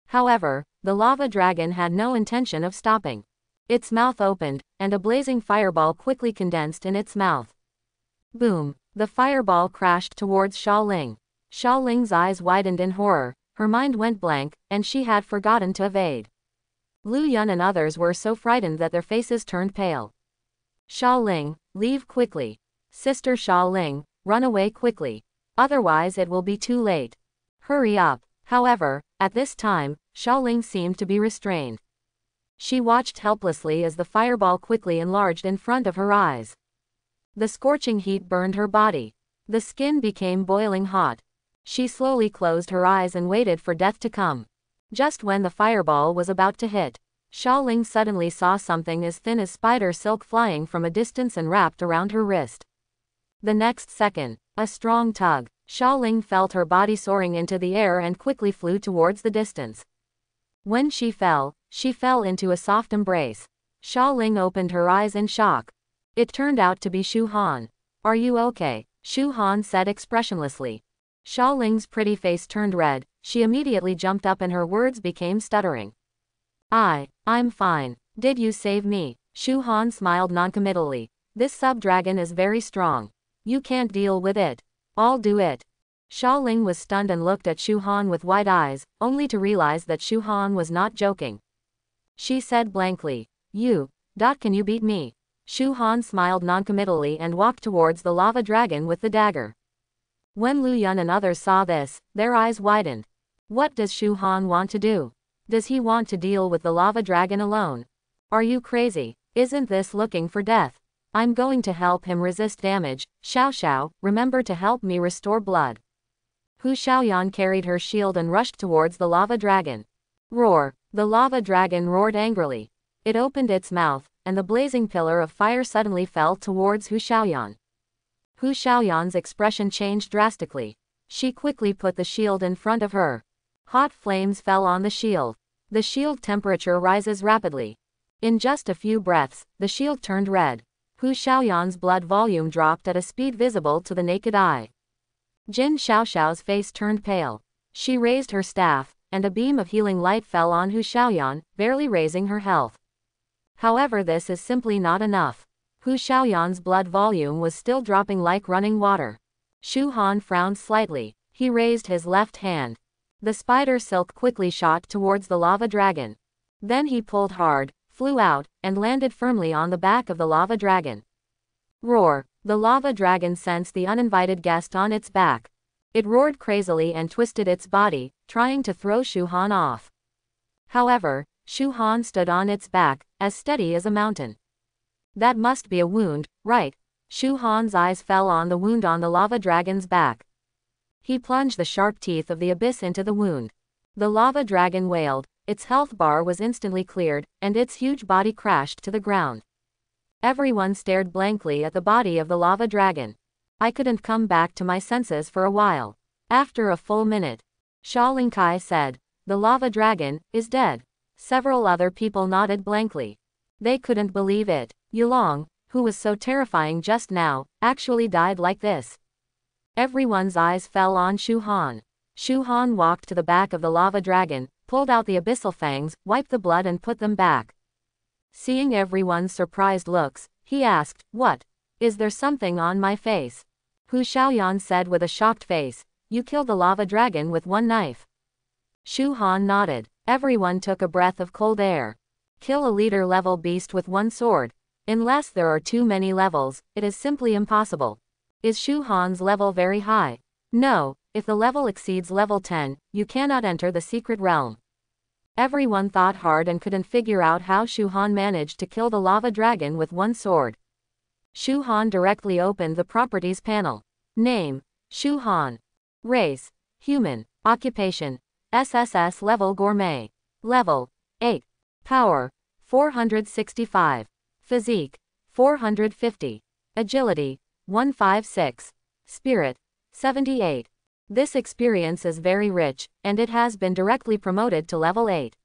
However, the lava dragon had no intention of stopping. Its mouth opened, and a blazing fireball quickly condensed in its mouth. Boom! The fireball crashed towards Xiaoling. Xiaoling's eyes widened in horror, her mind went blank, and she had forgotten to evade. Lu Yun and others were so frightened that their faces turned pale. "Xiaoling, leave quickly." Sister Sha Ling, run away quickly. Otherwise it will be too late. Hurry up. However, at this time, Sha Ling seemed to be restrained. She watched helplessly as the fireball quickly enlarged in front of her eyes. The scorching heat burned her body. The skin became boiling hot. She slowly closed her eyes and waited for death to come. Just when the fireball was about to hit, Sha Ling suddenly saw something as thin as spider silk flying from a distance and wrapped around her wrist. The next second, a strong tug. Sha Ling felt her body soaring into the air and quickly flew towards the distance. When she fell into a soft embrace. Sha Ling opened her eyes in shock. It turned out to be Shu Han. Are you okay? Shu Han said expressionlessly. Sha Ling's pretty face turned red. She immediately jumped up and her words became stuttering. I'm fine. Did you save me? Shu Han smiled noncommittally. This sub-dragon is very strong. You can't deal with it. I'll do it. Sha Ling was stunned and looked at Shu Han with wide eyes, only to realize that Shu Han was not joking. She said blankly, can you beat me? Shu Han smiled noncommittally and walked towards the lava dragon with the dagger. When Lu Yun and others saw this, their eyes widened. What does Shu Han want to do? Does he want to deal with the lava dragon alone? Are you crazy? Isn't this looking for death? I'm going to help him resist damage. Xiao Xiao, remember to help me restore blood. Hu Xiaoyan carried her shield and rushed towards the lava dragon. Roar! The lava dragon roared angrily. It opened its mouth, and the blazing pillar of fire suddenly fell towards Hu Xiaoyan. Hu Xiaoyan's expression changed drastically. She quickly put the shield in front of her. Hot flames fell on the shield. The shield temperature rises rapidly. In just a few breaths, the shield turned red. Hu Xiaoyan's blood volume dropped at a speed visible to the naked eye. Jin Xiaoxiao's face turned pale. She raised her staff, and a beam of healing light fell on Hu Xiaoyan, barely raising her health. However, this is simply not enough. Hu Xiaoyan's blood volume was still dropping like running water. Shu Han frowned slightly. He raised his left hand. The spider silk quickly shot towards the lava dragon. Then he pulled hard, flew out, and landed firmly on the back of the lava dragon. Roar! The lava dragon sensed the uninvited guest on its back. It roared crazily and twisted its body, trying to throw Shu Han off. However, Shu Han stood on its back, as steady as a mountain. That must be a wound, right? Shu Han's eyes fell on the wound on the lava dragon's back. He plunged the sharp teeth of the abyss into the wound. The lava dragon wailed, its health bar was instantly cleared, and its huge body crashed to the ground. Everyone stared blankly at the body of the lava dragon. I couldn't come back to my senses for a while. After a full minute, Sha Ling Kai said, "The lava dragon is dead." Several other people nodded blankly. They couldn't believe it. Yulong, who was so terrifying just now, actually died like this. Everyone's eyes fell on Shu Han. Shu Han walked to the back of the lava dragon, pulled out the abyssal fangs, wiped the blood and put them back. Seeing everyone's surprised looks, he asked, "What? Is there something on my face?" Hu Xiaoyan said with a shocked face, "You killed the lava dragon with one knife." Shu Han nodded. Everyone took a breath of cold air. Kill a leader-level beast with one sword. Unless there are too many levels, it is simply impossible. Is Shu Han's level very high? No, if the level exceeds level 10, you cannot enter the secret realm. Everyone thought hard and couldn't figure out how Shu Han managed to kill the lava dragon with one sword. Shu Han directly opened the properties panel. Name, Shu Han. Race, human. Occupation, SSS level gourmet. Level, 8. Power, 465. Physique, 450. Agility, 156. Spirit, 78. This experience is very rich, and it has been directly promoted to level 8.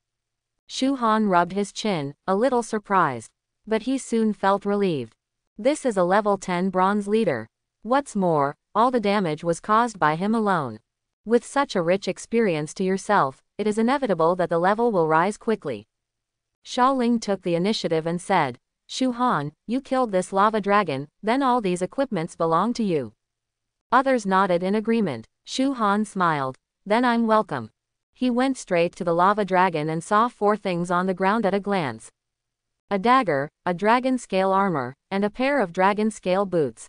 Shu Han rubbed his chin, a little surprised. But he soon felt relieved. This is a level 10 bronze leader. What's more, all the damage was caused by him alone. With such a rich experience to yourself, it is inevitable that the level will rise quickly. Sha Ling took the initiative and said, "Shu Han, you killed this lava dragon, then all these equipments belong to you." Others nodded in agreement. Shu Han smiled. "Then I'm welcome." He went straight to the lava dragon and saw 4 things on the ground at a glance. A dagger, a dragon scale armor, and a pair of dragon scale boots.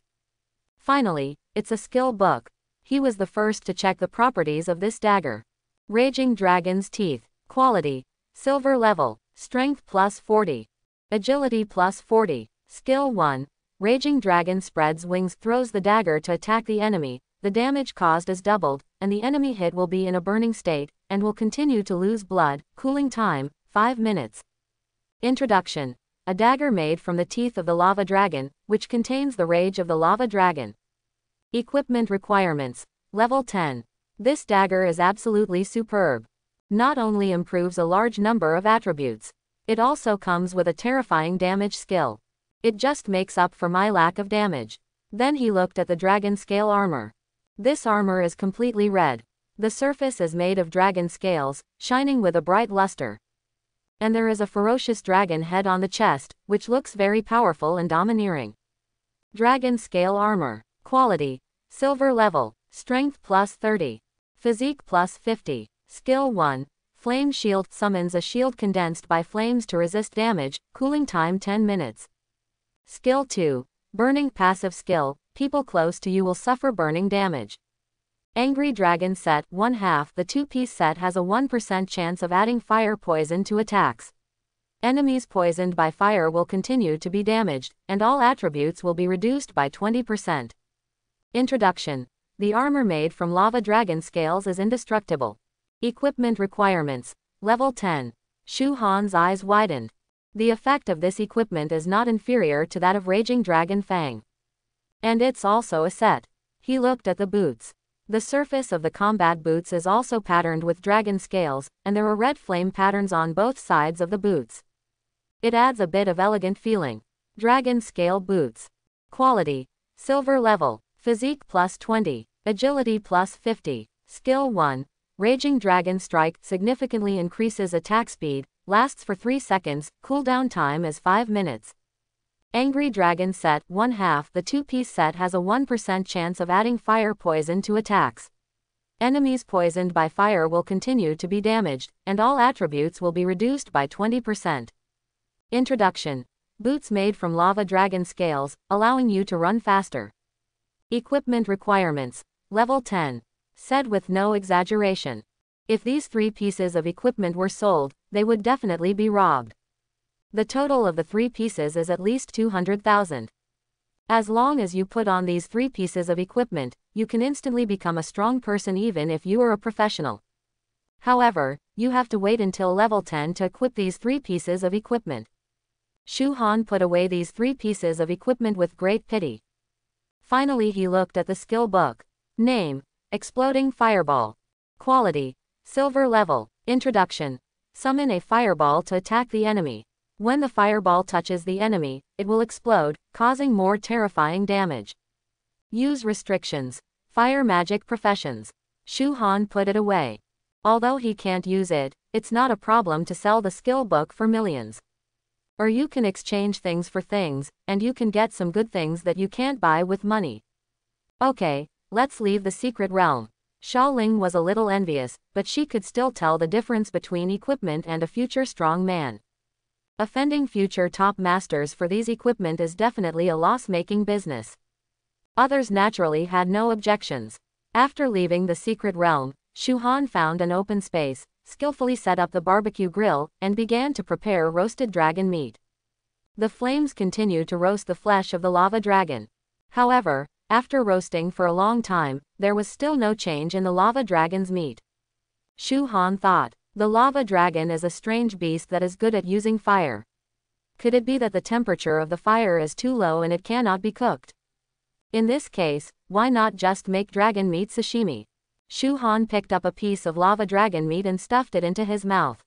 Finally, it's a skill book. He was the first to check the properties of this dagger. Raging Dragon's Teeth. Quality. Silver level. Strength plus 40. Agility plus 40. Skill 1. Raging Dragon spreads wings, throws the dagger to attack the enemy. The damage caused is doubled, and the enemy hit will be in a burning state, and will continue to lose blood. Cooling time, 5 minutes. Introduction. A dagger made from the teeth of the lava dragon, which contains the rage of the lava dragon. Equipment requirements. Level 10. This dagger is absolutely superb. Not only improves a large number of attributes, it also comes with a terrifying damage skill. It just makes up for my lack of damage. Then he looked at the dragon scale armor. This armor is completely red. The surface is made of dragon scales, shining with a bright luster. And there is a ferocious dragon head on the chest, which looks very powerful and domineering. Dragon scale armor. Quality. Silver level. Strength plus 30. Physique plus 50. Skill 1. Flame shield summons a shield condensed by flames to resist damage, cooling time 10 minutes. Skill 2. Burning passive skill. People close to you will suffer burning damage. Angry Dragon set 1/2. The 2-piece set has a 1% chance of adding fire poison to attacks. Enemies poisoned by fire will continue to be damaged, and all attributes will be reduced by 20%. Introduction. The armor made from lava dragon scales is indestructible. Equipment requirements. Level 10. Shu Han's eyes widened. The effect of this equipment is not inferior to that of Raging Dragon Fang. And it's also a set. He looked at the boots. The surface of the combat boots is also patterned with dragon scales, and there are red flame patterns on both sides of the boots. It adds a bit of elegant feeling. Dragon scale boots. Quality. Silver level. Physique plus 20. Agility plus 50. Skill 1. Raging Dragon Strike significantly increases attack speed, lasts for 3 seconds, cooldown time is 5 minutes. Angry Dragon set 1/2. The 2-piece set has a 1% chance of adding fire poison to attacks. Enemies poisoned by fire will continue to be damaged, and all attributes will be reduced by 20%. Introduction. Boots made from lava dragon scales, allowing you to run faster. Equipment requirements. Level 10. Said with no exaggeration. If these 3 pieces of equipment were sold, they would definitely be robbed. The total of the 3 pieces is at least 200,000. As long as you put on these 3 pieces of equipment, you can instantly become a strong person even if you are a professional. However, you have to wait until level 10 to equip these 3 pieces of equipment. Shu Han put away these 3 pieces of equipment with great pity. Finally he looked at the skill book. Name. Exploding Fireball. Quality. Silver level. Introduction. Summon a fireball to attack the enemy. When the fireball touches the enemy, it will explode, causing more terrifying damage. Use restrictions. Fire magic professions. Shu Han put it away. Although he can't use it, it's not a problem to sell the skill book for millions. Or you can exchange things for things, and you can get some good things that you can't buy with money. Okay, let's leave the secret realm. Xiaoling was a little envious, but she could still tell the difference between equipment and a future strong man. Offending future top masters for these equipment is definitely a loss-making business. Others naturally had no objections. After leaving the secret realm, Shu Han found an open space, skillfully set up the barbecue grill, and began to prepare roasted dragon meat. The flames continued to roast the flesh of the lava dragon. However, after roasting for a long time, there was still no change in the lava dragon's meat. Shu Han thought, the lava dragon is a strange beast that is good at using fire. Could it be that the temperature of the fire is too low and it cannot be cooked? In this case, why not just make dragon meat sashimi? Shu Han picked up a piece of lava dragon meat and stuffed it into his mouth.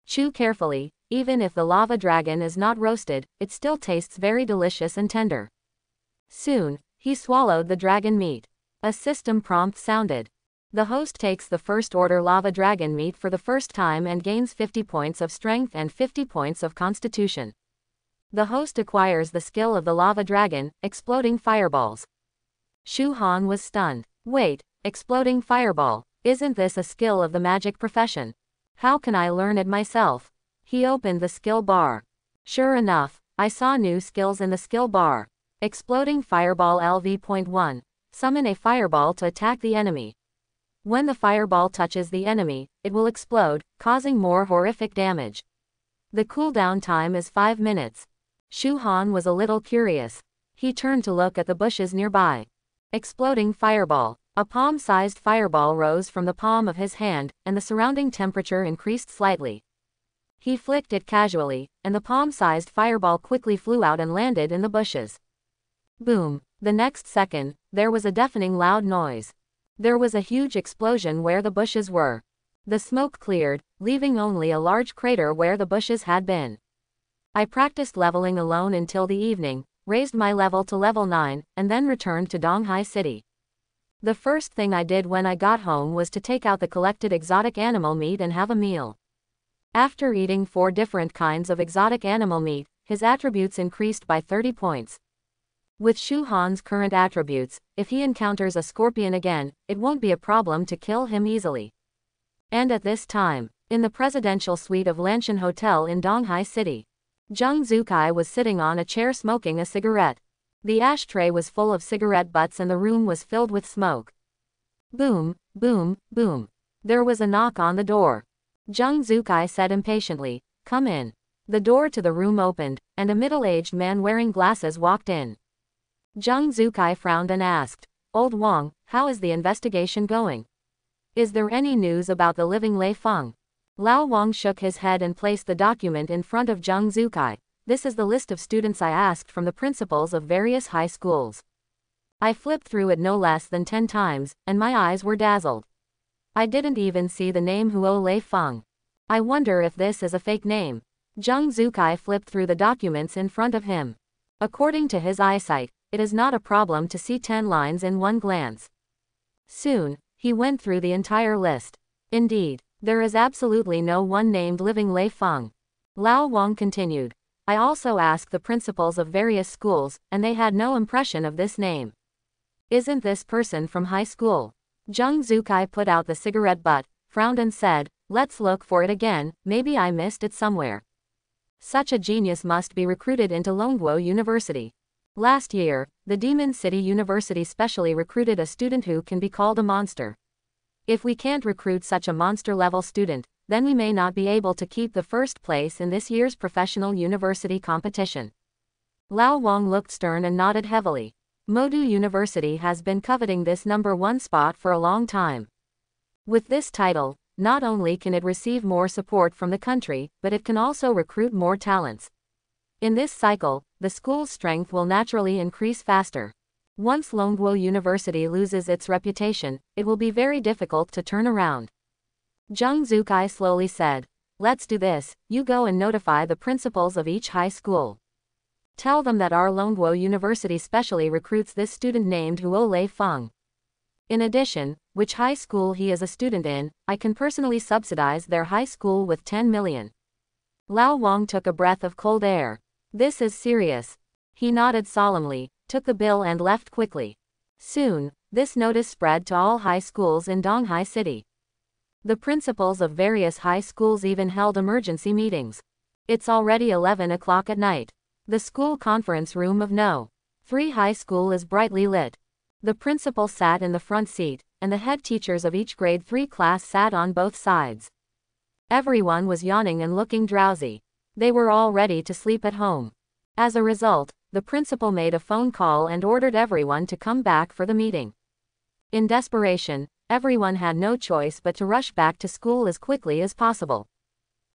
Chew carefully, even if the lava dragon is not roasted, it still tastes very delicious and tender. Soon, he swallowed the dragon meat. A system prompt sounded. The host takes the first order lava dragon meat for the first time and gains 50 points of strength and 50 points of constitution. The host acquires the skill of the lava dragon, exploding fireballs. Shu Han was stunned. Wait, exploding fireball, isn't this a skill of the magic profession? How can I learn it myself? He opened the skill bar. Sure enough, I saw new skills in the skill bar. Exploding Fireball LV.1. Summon a fireball to attack the enemy. When the fireball touches the enemy, it will explode, causing more horrific damage. The cooldown time is 5 minutes. Shu Han was a little curious. He turned to look at the bushes nearby. Exploding Fireball. A palm-sized fireball rose from the palm of his hand, and the surrounding temperature increased slightly. He flicked it casually, and the palm-sized fireball quickly flew out and landed in the bushes. Boom! The next second, there was a deafening loud noise. There was a huge explosion where the bushes were. The smoke cleared, leaving only a large crater where the bushes had been. I practiced leveling alone until the evening, raised my level to level 9, and then returned to Donghai City. The first thing I did when I got home was to take out the collected exotic animal meat and have a meal. After eating 4 different kinds of exotic animal meat, his attributes increased by 30 points. With Shu Han's current attributes, if he encounters a scorpion again, it won't be a problem to kill him easily. And at this time, in the presidential suite of Lanshan Hotel in Donghai City, Zheng Zukai was sitting on a chair smoking a cigarette. The ashtray was full of cigarette butts and the room was filled with smoke. Boom, boom, boom. There was a knock on the door. Zheng Zukai said impatiently, "Come in." The door to the room opened, and a middle-aged man wearing glasses walked in. Zheng Zukai frowned and asked, "Old Wang, how is the investigation going? Is there any news about the living Lei Feng?" Lao Wang shook his head and placed the document in front of Zheng Zukai. "This is the list of students I asked from the principals of various high schools. I flipped through it no less than 10 times, and my eyes were dazzled. I didn't even see the name Huo Lei Feng. I wonder if this is a fake name." Zheng Zukai flipped through the documents in front of him. According to his eyesight, it is not a problem to see 10 lines in one glance. Soon, he went through the entire list. Indeed, there is absolutely no one named living Lei Feng. Lao Wang continued. "I also asked the principals of various schools, and they had no impression of this name. Isn't this person from high school?" Zheng Zukai put out the cigarette butt, frowned and said, "Let's look for it again, maybe I missed it somewhere. Such a genius must be recruited into Longguo University. Last year, the Demon City University specially recruited a student who can be called a monster. If we can't recruit such a monster-level student, then we may not be able to keep the first place in this year's professional university competition." Lao Wang looked stern and nodded heavily. Modu University has been coveting this #1 spot for a long time. With this title, not only can it receive more support from the country, but it can also recruit more talents. In this cycle, the school's strength will naturally increase faster. Once Longguo University loses its reputation, it will be very difficult to turn around. Zheng Zukai slowly said, "Let's do this, you go and notify the principals of each high school. Tell them that our Longguo University specially recruits this student named Huo Lei Feng. In addition, which high school he is a student in, I can personally subsidize their high school with 10 million. Lao Wang took a breath of cold air. "This is serious." He nodded solemnly, took the bill and left quickly. Soon, this notice spread to all high schools in Donghai City. The principals of various high schools even held emergency meetings. It's already 11 o'clock at night. The school conference room of No. 3 High School is brightly lit. The principal sat in the front seat, and the head teachers of each grade 3 class sat on both sides. Everyone was yawning and looking drowsy. They were all ready to sleep at home. As a result, the principal made a phone call and ordered everyone to come back for the meeting. In desperation, everyone had no choice but to rush back to school as quickly as possible.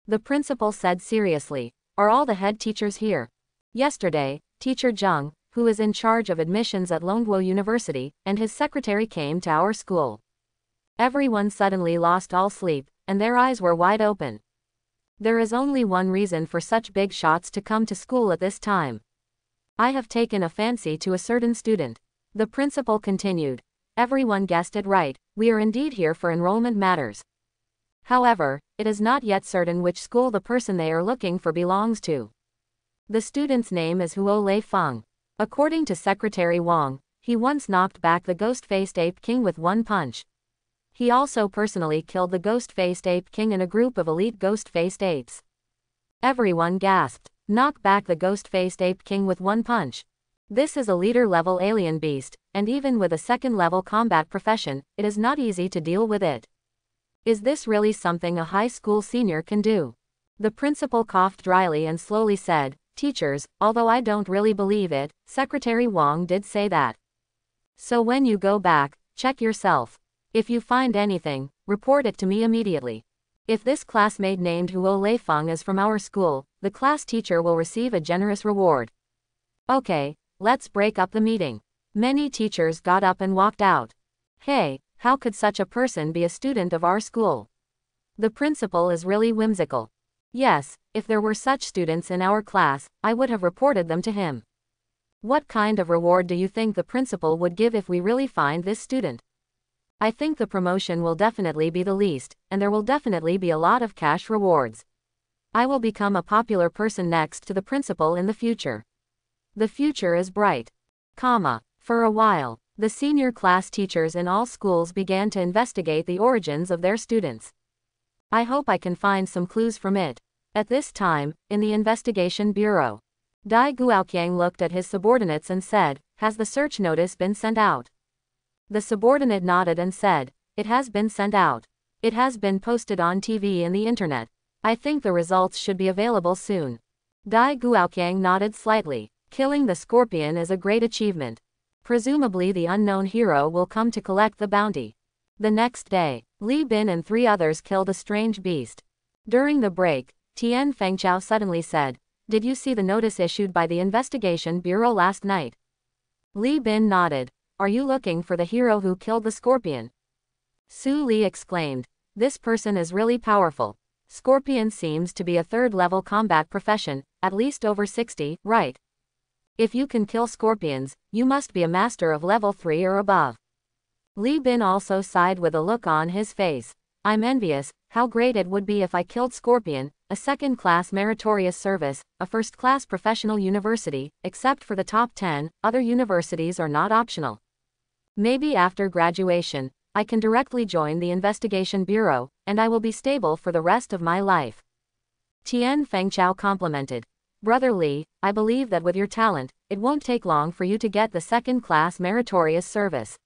The principal said seriously, "Are all the head teachers here? Yesterday, Teacher Zheng, who is in charge of admissions at Longguo University, and his secretary came to our school." Everyone suddenly lost all sleep, and their eyes were wide open. There is only one reason for such big shots to come to school at this time. I have taken a fancy to a certain student. The principal continued. Everyone guessed it right, we are indeed here for enrollment matters. However, it is not yet certain which school the person they are looking for belongs to. The student's name is Huo Lei Feng. According to Secretary Wang, he once knocked back the ghost-faced ape king with one punch. He also personally killed the ghost-faced ape king and a group of elite ghost-faced apes. Everyone gasped. Knock back the ghost-faced ape king with one punch. This is a leader-level alien beast, and even with a second-level combat profession, it is not easy to deal with it. Is this really something a high school senior can do? The principal coughed dryly and slowly said, "Teachers, although I don't really believe it, Secretary Wong did say that. So when you go back, check yourself. If you find anything, report it to me immediately. If this classmate named Huo Leifeng is from our school, the class teacher will receive a generous reward." Okay, let's break up the meeting. Many teachers got up and walked out. Hey, how could such a person be a student of our school? The principal is really whimsical. Yes, if there were such students in our class, I would have reported them to him. What kind of reward do you think the principal would give if we really find this student? I think the promotion will definitely be the least, and there will definitely be a lot of cash rewards. I will become a popular person next to the principal in the future. The future is bright. For a while, the senior class teachers in all schools began to investigate the origins of their students. I hope I can find some clues from it. At this time, in the investigation bureau, Dai Guoqiang looked at his subordinates and said, "Has the search notice been sent out?" The subordinate nodded and said, "It has been sent out. It has been posted on TV and the internet. I think the results should be available soon." Dai Guoqiang nodded slightly. Killing the scorpion is a great achievement. Presumably the unknown hero will come to collect the bounty. The next day, Li Bin and 3 others killed a strange beast. During the break, Tian Fengchao suddenly said, "Did you see the notice issued by the investigation bureau last night?" Li Bin nodded. "Are you looking for the hero who killed the scorpion?" Su Li exclaimed, "This person is really powerful. Scorpion seems to be a third-level combat profession, at least over 60, right? If you can kill scorpions, you must be a master of level 3 or above." Li Bin also sighed with a look on his face. "I'm envious. How great it would be if I killed Scorpion, a second-class meritorious service, a first-class professional university, except for the top 10, other universities are not optional. Maybe after graduation, I can directly join the investigation bureau, and I will be stable for the rest of my life." Tian Fengchao complimented. "Brother Li, I believe that with your talent, it won't take long for you to get the second-class meritorious service.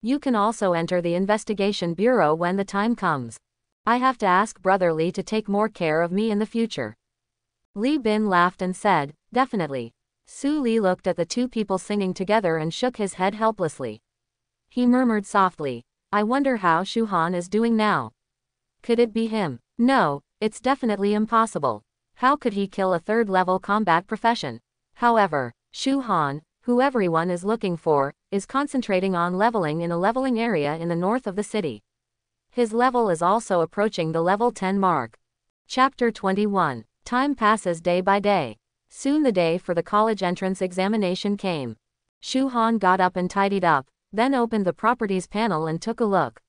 You can also enter the investigation bureau when the time comes. I have to ask Brother Li to take more care of me in the future." Li Bin laughed and said, "Definitely." Su Li looked at the 2 people singing together and shook his head helplessly. He murmured softly, "I wonder how Shu Han is doing now. Could it be him? No, it's definitely impossible. How could he kill a third-level combat profession? However, Shu Han, who everyone is looking for, is concentrating on leveling in a leveling area in the north of the city. His level is also approaching the level 10 mark." Chapter 21. Time passes day by day. Soon the day for the college entrance examination came. Shu Han got up and tidied up, then opened the properties panel and took a look.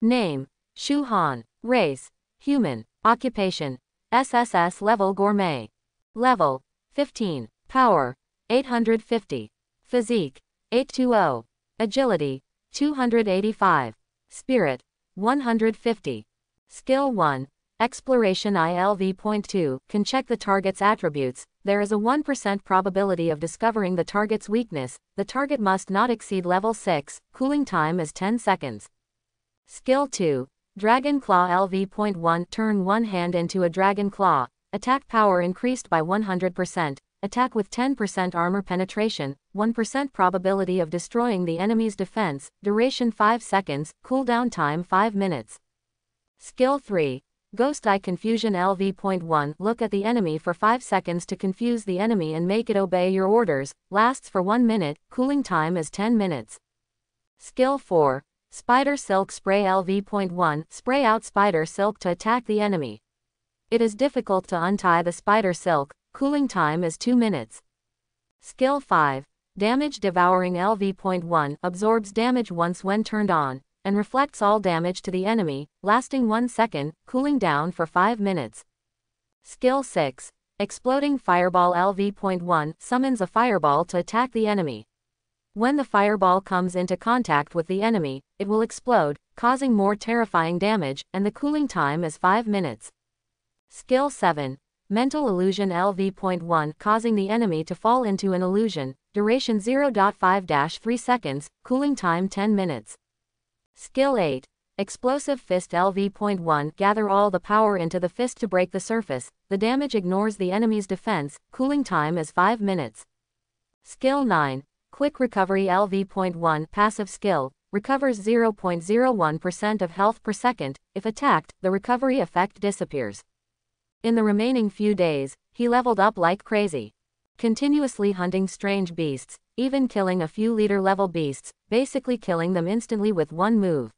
Name: Shu Han. Race: human. Occupation: SSS level gourmet. Level: 15. Power: 850. Physique: 820. Agility: 285. Spirit: 150. Skill 1. Exploration ILV.2 can check the target's attributes. There is a 1% probability of discovering the target's weakness. The target must not exceed level 6. Cooling time is 10 seconds. Skill 2. Dragon Claw LV.1 turn one hand into a dragon claw. Attack power increased by 100%. Attack with 10% armor penetration, 1% probability of destroying the enemy's defense, duration 5 seconds, cooldown time 5 minutes. Skill 3. Ghost Eye Confusion LV.1 look at the enemy for 5 seconds to confuse the enemy and make it obey your orders, lasts for 1 minute, cooling time is 10 minutes. Skill 4. Spider Silk Spray LV.1 spray out spider silk to attack the enemy. It is difficult to untie the spider silk, cooling time is 2 minutes. Skill 5. Damage Devouring LV.1 absorbs damage once when turned on, and reflects all damage to the enemy, lasting 1 second, cooling down for 5 minutes. Skill 6. Exploding Fireball LV.1 summons a fireball to attack the enemy. When the fireball comes into contact with the enemy, it will explode, causing more terrifying damage, and the cooling time is 5 minutes. Skill 7. Mental Illusion LV.1 causing the enemy to fall into an illusion, duration 0.5-3 seconds, cooling time 10 minutes. Skill 8. Explosive Fist LV.1 Gather all the power into the fist to break the surface, the damage ignores the enemy's defense, cooling time is 5 minutes. Skill 9. Quick Recovery LV.1 Passive Skill, recovers 0.01% of health per second, if attacked, the recovery effect disappears. In the remaining few days, he leveled up like crazy. Continuously hunting strange beasts, even killing a few leader-level beasts, basically killing them instantly with one move.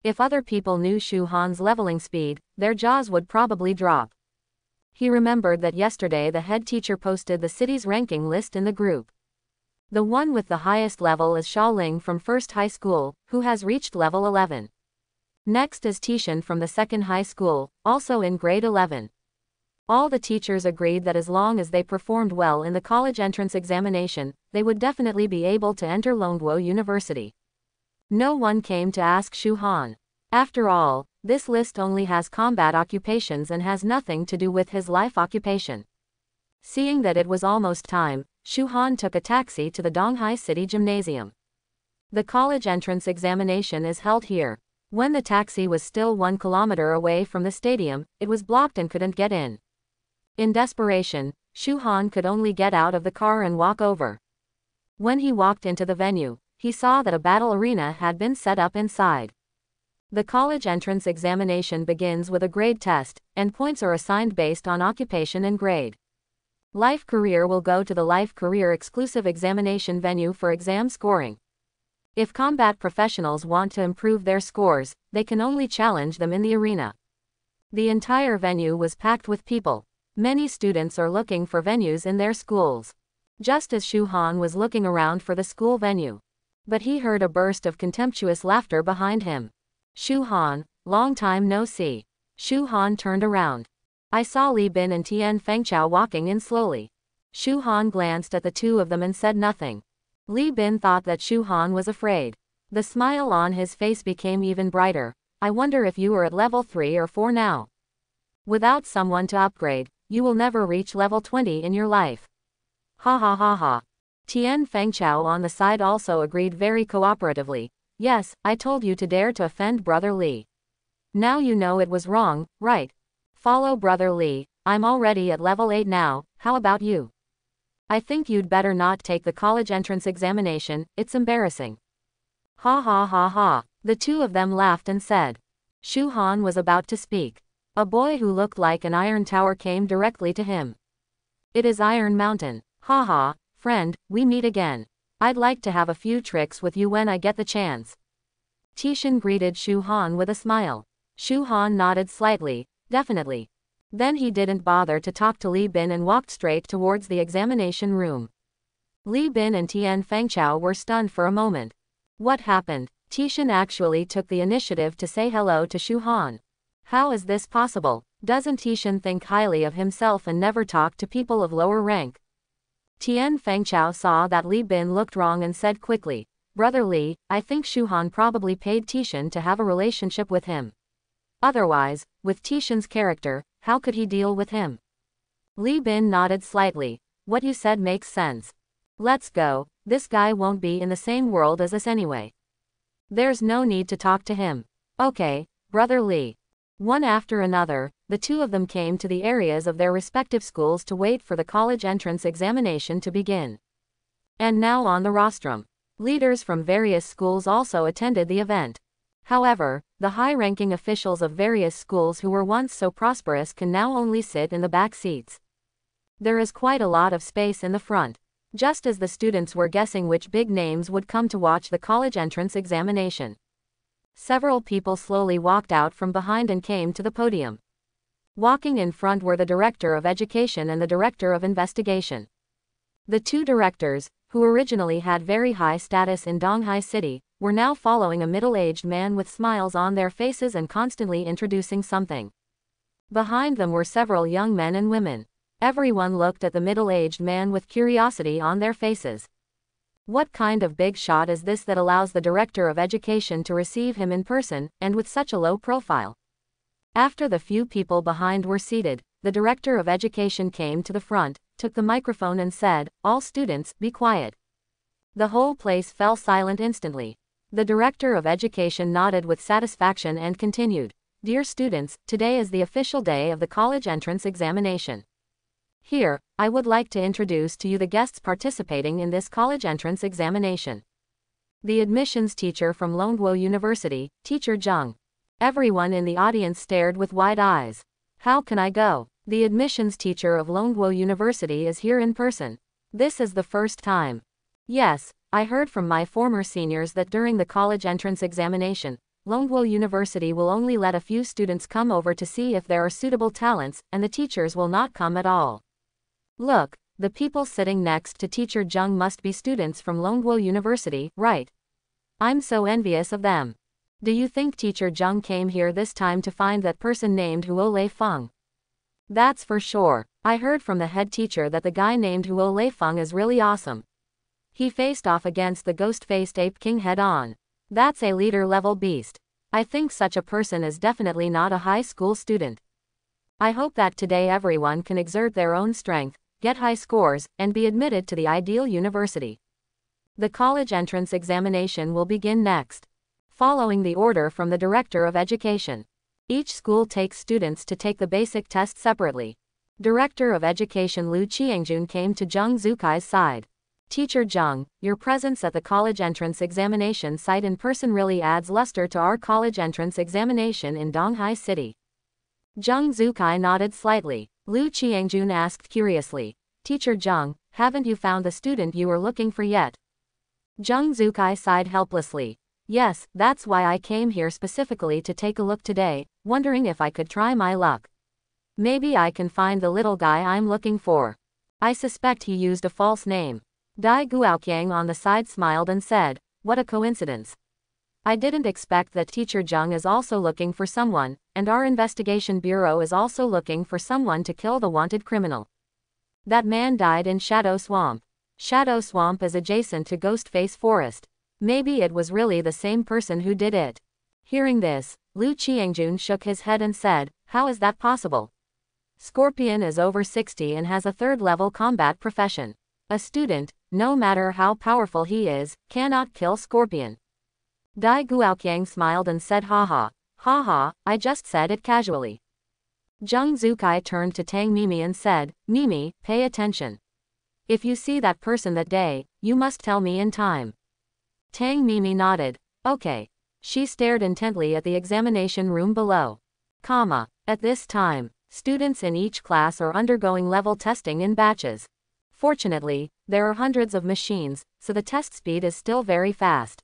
If other people knew Shu Han's leveling speed, their jaws would probably drop. He remembered that yesterday the head teacher posted the city's ranking list in the group. The one with the highest level is Xiaoling from First High School, who has reached level 11. Next is Tishan from the Second High School, also in grade 11. All the teachers agreed that as long as they performed well in the college entrance examination, they would definitely be able to enter Longguo University. No one came to ask Shu Han. After all, this list only has combat occupations and has nothing to do with his life occupation. Seeing that it was almost time, Shu Han took a taxi to the Donghai City Gymnasium. The college entrance examination is held here. When the taxi was still 1 kilometer away from the stadium, it was blocked and couldn't get in. In desperation, Shu Han could only get out of the car and walk over. When he walked into the venue, he saw that a battle arena had been set up inside. The college entrance examination begins with a grade test, and points are assigned based on occupation and grade. Life Career will go to the Life Career exclusive examination venue for exam scoring. If combat professionals want to improve their scores, they can only challenge them in the arena. The entire venue was packed with people. Many students are looking for venues in their schools. Just as Shu Han was looking around for the school venue. But he heard a burst of contemptuous laughter behind him. Shu Han, long time no see. Shu Han turned around. I saw Li Bin and Tian Fengchao walking in slowly. Shu Han glanced at the two of them and said nothing. Li Bin thought that Shu Han was afraid. The smile on his face became even brighter. I wonder if you are at level 3 or 4 now. Without someone to upgrade, you will never reach level 20 in your life. Ha ha ha ha. Tian Fengchao on the side also agreed very cooperatively. Yes, I told you to dare to offend Brother Li. Now you know it was wrong, right? Follow Brother Li, I'm already at level 8 now, how about you? I think you'd better not take the college entrance examination, it's embarrassing. Ha ha ha ha. The two of them laughed and said. Shu Han was about to speak. A boy who looked like an iron tower came directly to him. It is Iron Mountain. Ha ha, friend, we meet again. I'd like to have a few tricks with you when I get the chance. Tishan greeted Shu Han with a smile. Shu Han nodded slightly, definitely. Then he didn't bother to talk to Li Bin and walked straight towards the examination room. Li Bin and Tian Fengchao were stunned for a moment. What happened? Tishan actually took the initiative to say hello to Shu Han. How is this possible? Doesn't Tishan think highly of himself and never talk to people of lower rank? Tian Fengchao saw that Li Bin looked wrong and said quickly, Brother Li, I think Shu Han probably paid Tishan to have a relationship with him. Otherwise, with Tishan's character, how could he deal with him? Li Bin nodded slightly. What you said makes sense. Let's go, this guy won't be in the same world as us anyway. There's no need to talk to him. Okay, Brother Li. One after another, the two of them came to the areas of their respective schools to wait for the college entrance examination to begin. And now on the rostrum, leaders from various schools also attended the event. However, the high-ranking officials of various schools who were once so prosperous can now only sit in the back seats. There is quite a lot of space in the front. Just as the students were guessing which big names would come to watch the college entrance examination. Several people slowly walked out from behind and came to the podium. Walking in front were the Director of Education and the Director of Investigation. The two directors, who originally had very high status in Donghai City, were now following a middle-aged man with smiles on their faces and constantly introducing something. Behind them were several young men and women. Everyone looked at the middle-aged man with curiosity on their faces. What kind of big shot is this that allows the Director of Education to receive him in person, and with such a low profile? After the few people behind were seated, the Director of Education came to the front, took the microphone and said, "All students, be quiet." The whole place fell silent instantly. The director of education nodded with satisfaction and continued, "Dear students, today is the official day of the college entrance examination. Here, I would like to introduce to you the guests participating in this college entrance examination. The admissions teacher from Longguo University, Teacher Zheng." Everyone in the audience stared with wide eyes. "How can I go? The admissions teacher of Longguo University is here in person. This is the first time." "Yes, I heard from my former seniors that during the college entrance examination, Longguo University will only let a few students come over to see if there are suitable talents, and the teachers will not come at all. Look, the people sitting next to Teacher Zheng must be students from Longguo University, right? I'm so envious of them. Do you think Teacher Zheng came here this time to find that person named Huo Lei Feng?" "That's for sure. I heard from the head teacher that the guy named Huo Lei Feng is really awesome. He faced off against the ghost-faced ape king head-on. That's a leader-level beast. I think such a person is definitely not a high school student. I hope that today everyone can exert their own strength, get high scores, and be admitted to the ideal university. The college entrance examination will begin next. Following the order from the Director of Education. Each school takes students to take the basic test separately. Director of Education Liu Qiangjun came to Zheng Zukai's side. "Teacher Zheng, your presence at the college entrance examination site in person really adds luster to our college entrance examination in Donghai City." Zheng Zukai nodded slightly. Liu Qiangjun asked curiously, "Teacher Zheng, haven't you found the student you were looking for yet?" Zheng Zukai sighed helplessly. "Yes, that's why I came here specifically to take a look today, wondering if I could try my luck. Maybe I can find the little guy I'm looking for. I suspect he used a false name." Dai Guoqiang on the side smiled and said, "What a coincidence. I didn't expect that Teacher Zheng is also looking for someone, and our investigation bureau is also looking for someone to kill the wanted criminal. That man died in Shadow Swamp. Shadow Swamp is adjacent to Ghostface Forest. Maybe it was really the same person who did it." Hearing this, Liu Qiangjun shook his head and said, "How is that possible? Scorpion is over 60 and has a third-level combat profession. A student, no matter how powerful he is, cannot kill Scorpion." Dai Guoqiang smiled and said, "Haha, haha, I just said it casually." Zheng Zukai turned to Tang Mimi and said, "Mimi, pay attention. If you see that person that day, you must tell me in time." Tang Mimi nodded. "Okay." She stared intently at the examination room below. At this time, students in each class are undergoing level testing in batches. Fortunately, there are hundreds of machines, so the test speed is still very fast.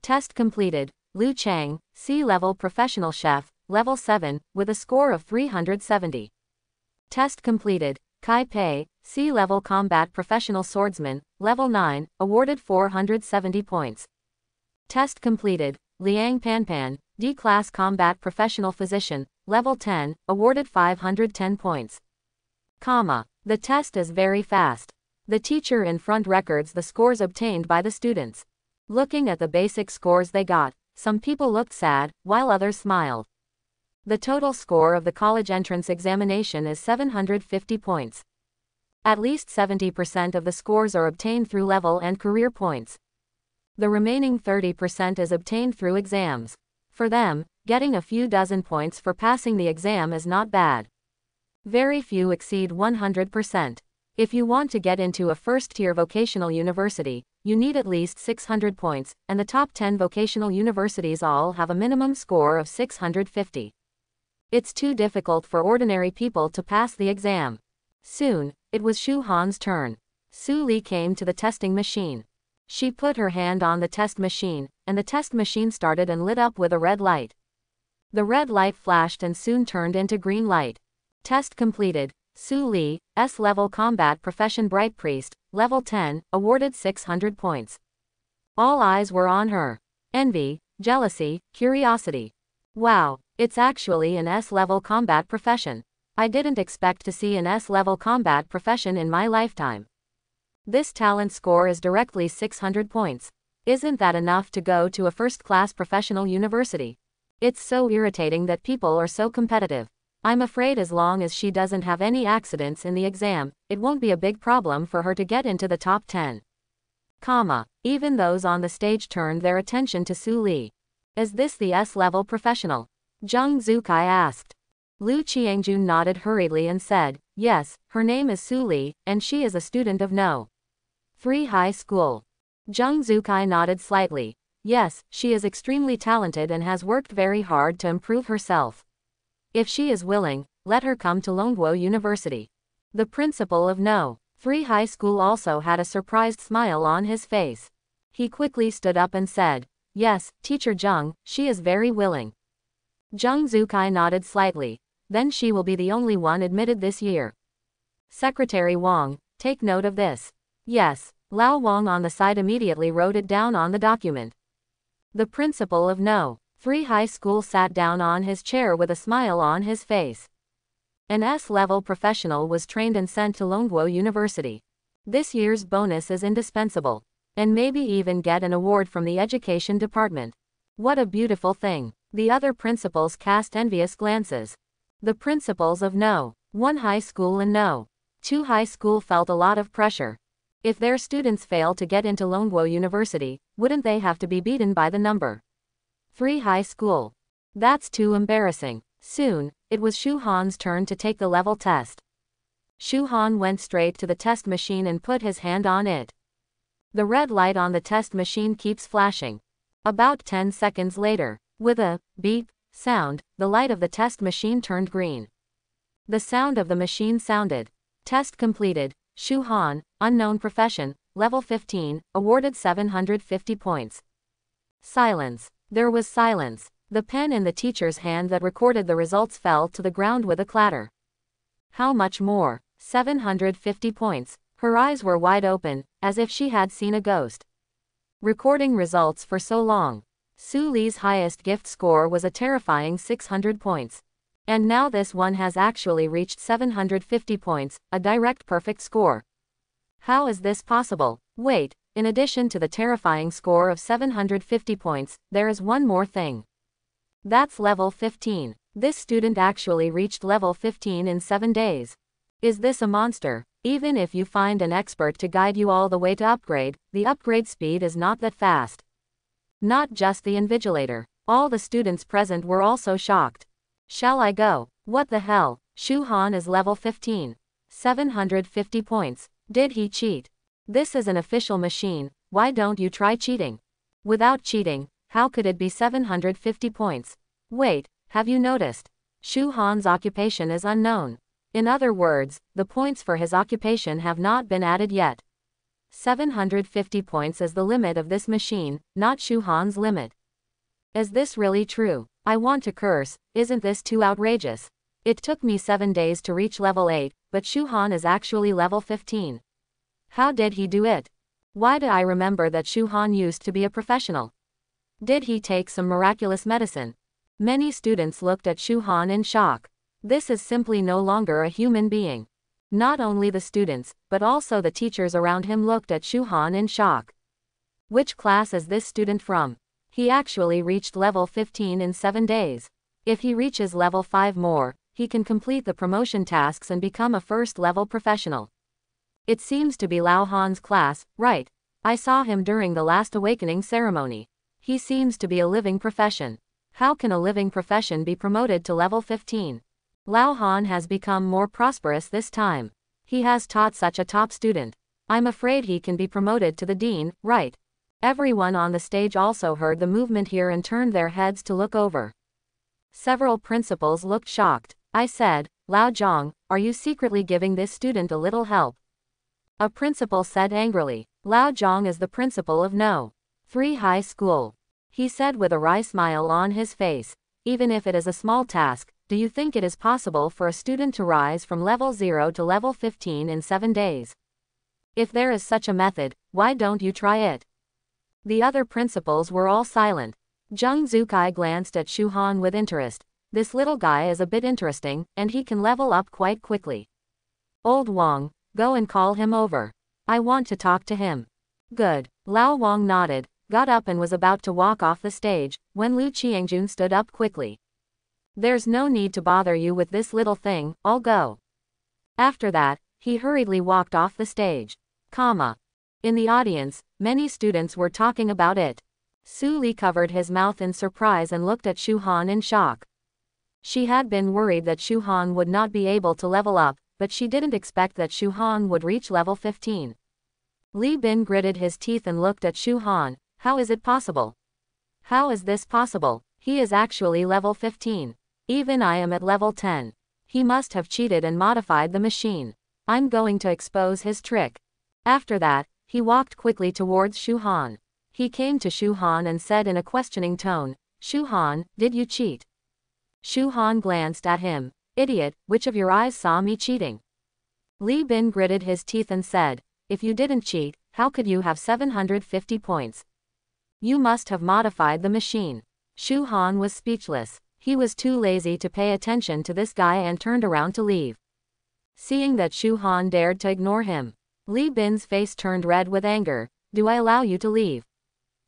Test completed. Liu Chang, C-level professional chef, level 7, with a score of 370. Test completed. Kai Pei, C-level combat professional swordsman, level 9, awarded 470 points. Test completed. Liang Panpan, D-class combat professional physician, level 10, awarded 510 points. The test is very fast. The teacher in front records the scores obtained by the students. Looking at the basic scores they got, some people looked sad, while others smiled. The total score of the college entrance examination is 750 points. At least 70% of the scores are obtained through level and career points. The remaining 30% is obtained through exams. For them, getting a few dozen points for passing the exam is not bad. Very few exceed 100%. If you want to get into a first-tier vocational university, you need at least 600 points, and the top 10 vocational universities all have a minimum score of 650. It's too difficult for ordinary people to pass the exam. Soon, it was Shu Han's turn. Su Li came to the testing machine. She put her hand on the test machine, and the test machine started and lit up with a red light. The red light flashed and soon turned into green light. Test completed. Su Li, S-level combat profession bright priest, level 10, awarded 600 points. All eyes were on her. Envy, jealousy, curiosity. Wow, it's actually an S-level combat profession. I didn't expect to see an S-level combat profession in my lifetime. This talent score is directly 600 points. Isn't that enough to go to a first-class professional university? It's so irritating that people are so competitive. I'm afraid as long as she doesn't have any accidents in the exam, it won't be a big problem for her to get into the top 10. Even those on the stage turned their attention to Su Li. Is this the S-level professional? Zhang Zukai asked. Lu Qiangjun nodded hurriedly and said, yes, her name is Su Li, and she is a student of No. 3 High School. Zhang Zukai nodded slightly. Yes, she is extremely talented and has worked very hard to improve herself. If she is willing, let her come to Longguo University. The principal of No. 3 High School also had a surprised smile on his face. He quickly stood up and said, yes, Teacher Zhang, she is very willing. Zhang Zukai nodded slightly. Then she will be the only one admitted this year. Secretary Wang, take note of this. Yes, Lao Wang on the side immediately wrote it down on the document. The principal of No. 3 High School sat down on his chair with a smile on his face. An S-level professional was trained and sent to Longguo University. This year's bonus is indispensable. And maybe even get an award from the education department. What a beautiful thing. The other principals cast envious glances. The principals of No. 1 High School and No. 2 High School felt a lot of pressure. If their students fail to get into Longguo University, wouldn't they have to be beaten by the number 3 High School? That's too embarrassing. Soon, it was Shu Han's turn to take the level test. Shu Han went straight to the test machine and put his hand on it. The red light on the test machine keeps flashing. About 10 seconds later, with a beep sound, the light of the test machine turned green. The sound of the machine sounded. Test completed. Shu Han, unknown profession, level 15, awarded 750 points. Silence. There was silence. The pen in the teacher's hand that recorded the results fell to the ground with a clatter. How much more? 750 points. Her eyes were wide open, as if she had seen a ghost. Recording results for so long. Su Li's highest gift score was a terrifying 600 points. And now this one has actually reached 750 points, a direct perfect score. How is this possible? Wait, in addition to the terrifying score of 750 points, there is one more thing. That's level 15. This student actually reached level 15 in 7 days. Is this a monster? Even if you find an expert to guide you all the way to upgrade, the upgrade speed is not that fast. Not just the invigilator. All the students present were also shocked. Shall I go? What the hell? Shu Han is level 15. 750 points. Did he cheat? This is an official machine, why don't you try cheating? Without cheating, how could it be 750 points? Wait, have you noticed? Shu Han's occupation is unknown. In other words, the points for his occupation have not been added yet. 750 points is the limit of this machine, not Shu Han's limit. Is this really true? I want to curse, isn't this too outrageous? It took me 7 days to reach level 8, but Shu Han is actually level 15. How did he do it? Why do I remember that Shu Han used to be a professional? Did he take some miraculous medicine? Many students looked at Shu Han in shock. This is simply no longer a human being. Not only the students, but also the teachers around him looked at Shu Han in shock. Which class is this student from? He actually reached level 15 in 7 days. If he reaches level 5 more, he can complete the promotion tasks and become a first-level professional. It seems to be Lao Han's class, right? I saw him during the last awakening ceremony. He seems to be a living profession. How can a living profession be promoted to level 15? Lao Han has become more prosperous this time. He has taught such a top student. I'm afraid he can be promoted to the dean, right? Everyone on the stage also heard the movement here and turned their heads to look over. Several principals looked shocked. I said, Lao Zhang, are you secretly giving this student a little help? A principal said angrily. Lao Zhang is the principal of No. 3 High School. He said with a wry smile on his face. Even if it is a small task, do you think it is possible for a student to rise from level 0 to level 15 in 7 days? If there is such a method, why don't you try it? The other principals were all silent. Zhang Zukai glanced at Shu Han with interest. This little guy is a bit interesting, and he can level up quite quickly. Old Wang, go and call him over. I want to talk to him. Good. Lao Wang nodded, got up and was about to walk off the stage, when Lu Qiangjun stood up quickly. There's no need to bother you with this little thing, I'll go. After that, he hurriedly walked off the stage. In the audience, many students were talking about it. Su Li covered his mouth in surprise and looked at Shu Han in shock. She had been worried that Shu Han would not be able to level up, but she didn't expect that Shu Han would reach level 15. Li Bin gritted his teeth and looked at Shu Han. How is it possible? How is this possible? He is actually level 15. Even I am at level 10. He must have cheated and modified the machine. I'm going to expose his trick. After that, he walked quickly towards Shu Han. He came to Shu Han and said in a questioning tone, Shu Han, did you cheat? Shu Han glanced at him. Idiot, which of your eyes saw me cheating? Li Bin gritted his teeth and said, if you didn't cheat, how could you have 750 points? You must have modified the machine. Shu Han was speechless. He was too lazy to pay attention to this guy and turned around to leave. Seeing that Shu Han dared to ignore him, Li Bin's face turned red with anger. Do I allow you to leave?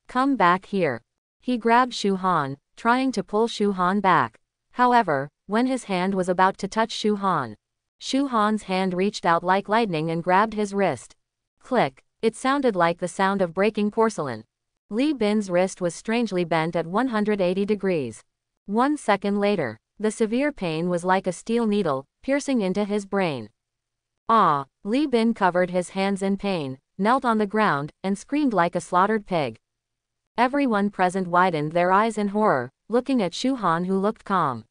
Come back here. He grabbed Shu Han, trying to pull Shu Han back. However, when his hand was about to touch Shu Han's hand reached out like lightning and grabbed his wrist. Click. It sounded like the sound of breaking porcelain. Li Bin's wrist was strangely bent at 180 degrees. 1 second later, the severe pain was like a steel needle, piercing into his brain. Ah! Li Bin covered his hands in pain, knelt on the ground, and screamed like a slaughtered pig. Everyone present widened their eyes in horror, looking at Shu Han, who looked calm.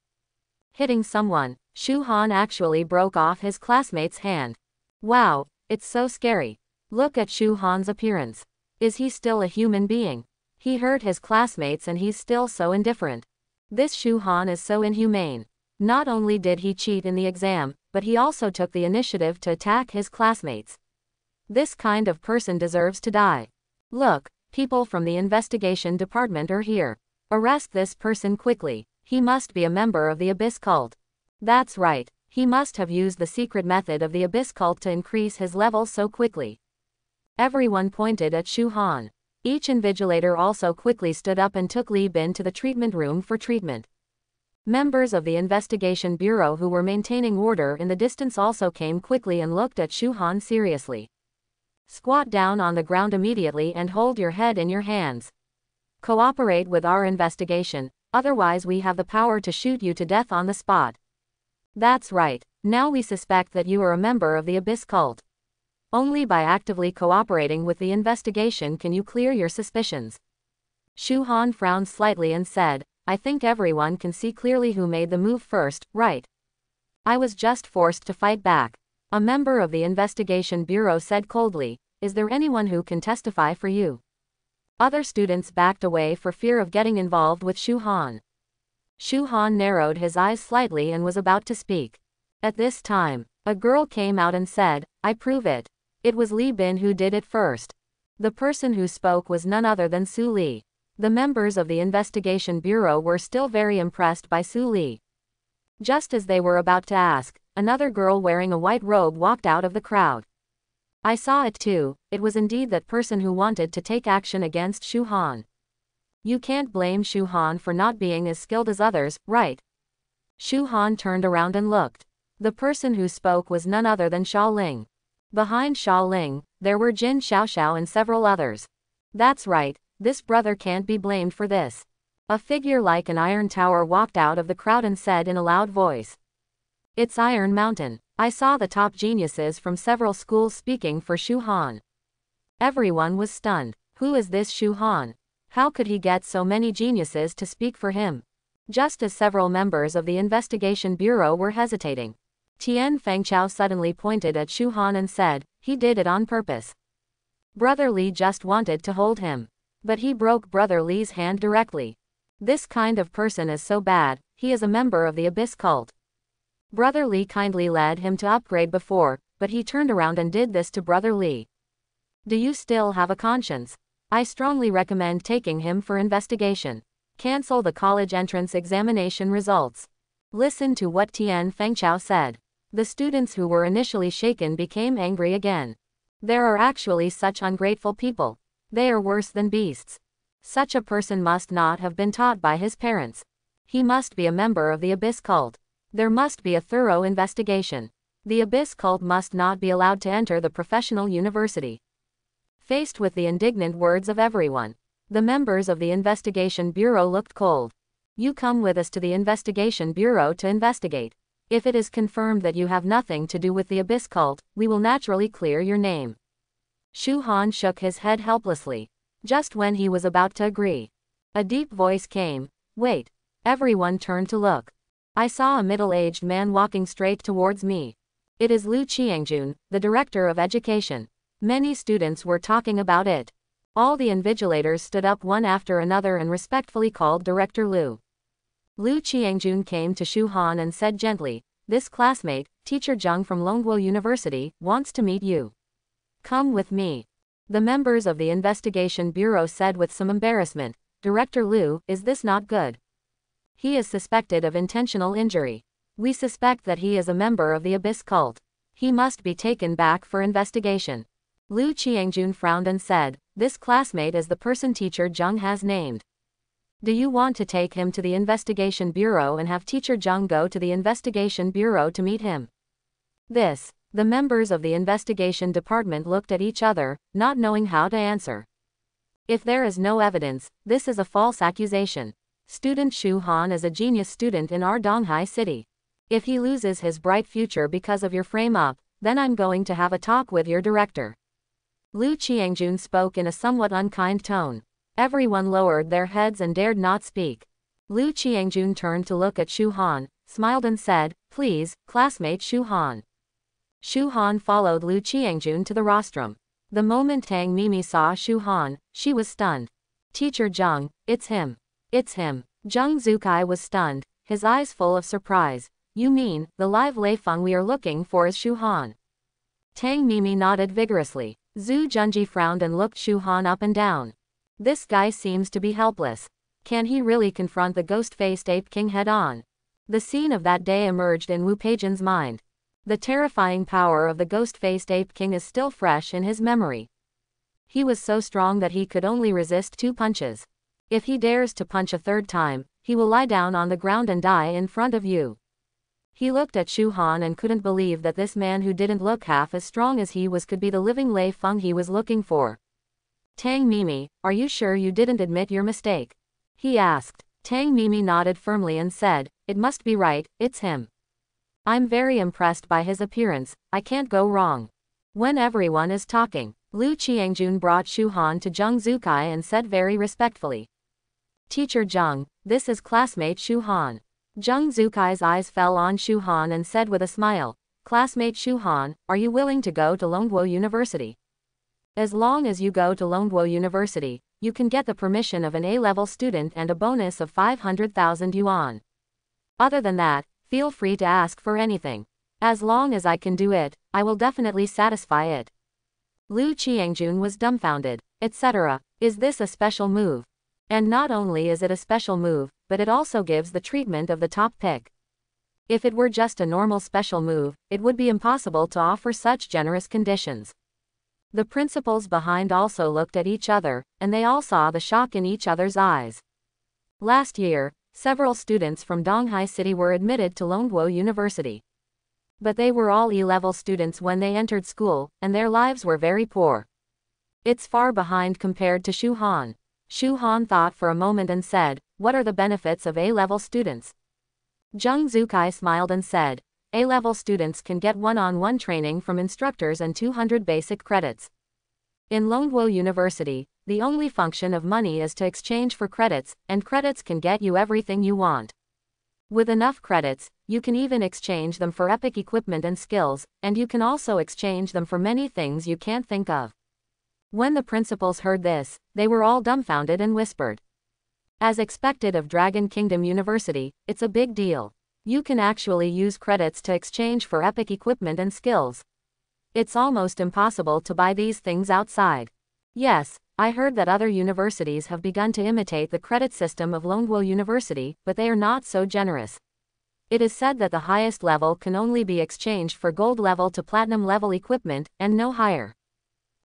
Hitting someone, Shu Han actually broke off his classmate's hand. Wow, it's so scary. Look at Shu Han's appearance. Is he still a human being? He hurt his classmates and he's still so indifferent. This Shu Han is so inhumane. Not only did he cheat in the exam, but he also took the initiative to attack his classmates. This kind of person deserves to die. Look, people from the investigation department are here. Arrest this person quickly. He must be a member of the Abyss cult. That's right, he must have used the secret method of the Abyss cult to increase his level so quickly. Everyone pointed at Shu Han. Each invigilator also quickly stood up and took Li Bin to the treatment room for treatment. Members of the investigation bureau who were maintaining order in the distance also came quickly and looked at Shu Han seriously. Squat down on the ground immediately and hold your head in your hands. Cooperate with our investigation, otherwise we have the power to shoot you to death on the spot. That's right, now we suspect that you are a member of the Abyss cult. Only by actively cooperating with the investigation can you clear your suspicions. Shu Han frowned slightly and said, I think everyone can see clearly who made the move first, right? I was just forced to fight back. A member of the investigation bureau said coldly, is there anyone who can testify for you? Other students backed away for fear of getting involved with Shu Han. Shu Han narrowed his eyes slightly and was about to speak. At this time, a girl came out and said, I prove it. It was Li Bin who did it first. The person who spoke was none other than Su Li. The members of the investigation bureau were still very impressed by Su Li. Just as they were about to ask, another girl wearing a white robe walked out of the crowd. I saw it too, it was indeed that person who wanted to take action against Shu Han. You can't blame Shu Han for not being as skilled as others, right? Shu Han turned around and looked. The person who spoke was none other than Xia Ling. Behind Xia Ling, there were Jin Xiaoxiao and several others. That's right, this brother can't be blamed for this. A figure like an iron tower walked out of the crowd and said in a loud voice. It's Iron Mountain. I saw the top geniuses from several schools speaking for Shu Han. Everyone was stunned. Who is this Shu Han? How could he get so many geniuses to speak for him? Just as several members of the investigation bureau were hesitating, Tian Fengchao suddenly pointed at Shu Han and said, he did it on purpose. Brother Li just wanted to hold him. But he broke Brother Li's hand directly. This kind of person is so bad, he is a member of the Abyss cult. Brother Li kindly led him to upgrade before, but he turned around and did this to Brother Li. Do you still have a conscience? I strongly recommend taking him for investigation. Cancel the college entrance examination results. Listen to what Tian Fengchao said. The students who were initially shaken became angry again. There are actually such ungrateful people. They are worse than beasts. Such a person must not have been taught by his parents. He must be a member of the Abyss cult. There must be a thorough investigation. The Abyss cult must not be allowed to enter the professional university. Faced with the indignant words of everyone, the members of the investigation bureau looked cold. You come with us to the investigation bureau to investigate. If it is confirmed that you have nothing to do with the Abyss cult, we will naturally clear your name. Shu Han shook his head helplessly. Just when he was about to agree, a deep voice came. Wait. Everyone turned to look. I saw a middle-aged man walking straight towards me. It is Liu Qiangjun, the director of education. Many students were talking about it. All the invigilators stood up one after another and respectfully called Director Liu. Liu Qiangjun came to Shu Han and said gently, "This classmate, Teacher Zhang from Longguo University, wants to meet you. Come with me." The members of the investigation bureau said with some embarrassment, "Director Liu, is this not good? He is suspected of intentional injury. We suspect that he is a member of the Abyss cult. He must be taken back for investigation." Liu Qiangjun frowned and said, "This classmate is the person Teacher Zhang has named. Do you want to take him to the investigation bureau and have Teacher Zhang go to the investigation bureau to meet him?" The members of the investigation department looked at each other, not knowing how to answer. If there is no evidence, this is a false accusation. Student Shu Han is a genius student in our Donghai city. If he loses his bright future because of your frame-up, then I'm going to have a talk with your director. Liu Qiangjun spoke in a somewhat unkind tone. Everyone lowered their heads and dared not speak. Liu Qiangjun turned to look at Shu Han, smiled and said, "Please, classmate Shu Han." Shu Han followed Liu Qiangjun to the rostrum. The moment Tang Mimi saw Shu Han, she was stunned. "Teacher Zhang, it's him. It's him." Zhang Zukai was stunned, his eyes full of surprise. "You mean, the live Lei Feng we are looking for is Shu Han?" Tang Mimi nodded vigorously. Zhu Junji frowned and looked Shu Han up and down. This guy seems to be helpless. Can he really confront the ghost-faced Ape King head-on? The scene of that day emerged in Wu Peijian's mind. The terrifying power of the ghost-faced Ape King is still fresh in his memory. He was so strong that he could only resist 2 punches. If he dares to punch a 3rd time, he will lie down on the ground and die in front of you. He looked at Shu Han and couldn't believe that this man who didn't look half as strong as he was could be the living Lei Feng he was looking for. "Tang Mimi, are you sure you didn't admit your mistake?" he asked. Tang Mimi nodded firmly and said, "It must be right, it's him. I'm very impressed by his appearance, I can't go wrong." When everyone is talking, Liu Qiangjun brought Shu Han to Zhang Zukai and said very respectfully, "Teacher Zhang, this is classmate Shu Han." Zhang Zukai's eyes fell on Shu Han and said with a smile, "Classmate Shu Han, are you willing to go to Longguo University? As long as you go to Longguo University, you can get the permission of an A-level student and a bonus of 500,000 yuan. Other than that, feel free to ask for anything. As long as I can do it, I will definitely satisfy it." Liu Qiangjun was dumbfounded. Etc. Is this a special move? And not only is it a special move, but it also gives the treatment of the top pick. If it were just a normal special move, it would be impossible to offer such generous conditions. The principals behind also looked at each other, and they all saw the shock in each other's eyes. Last year, several students from Donghai City were admitted to Longguo University. But they were all E-level students when they entered school, and their lives were very poor. It's far behind compared to Shu Han. Shu Han thought for a moment and said, "What are the benefits of A-level students?" Zhang Zukai smiled and said, "A-level students can get one-on-one training from instructors and 200 basic credits. In Longguo University, the only function of money is to exchange for credits, and credits can get you everything you want. With enough credits, you can even exchange them for epic equipment and skills, and you can also exchange them for many things you can't think of." When the principals heard this, they were all dumbfounded and whispered. As expected of Dragon Kingdom University, it's a big deal. You can actually use credits to exchange for epic equipment and skills. It's almost impossible to buy these things outside. Yes, I heard that other universities have begun to imitate the credit system of Longguo University, but they are not so generous. It is said that the highest level can only be exchanged for gold level to platinum level equipment, and no higher.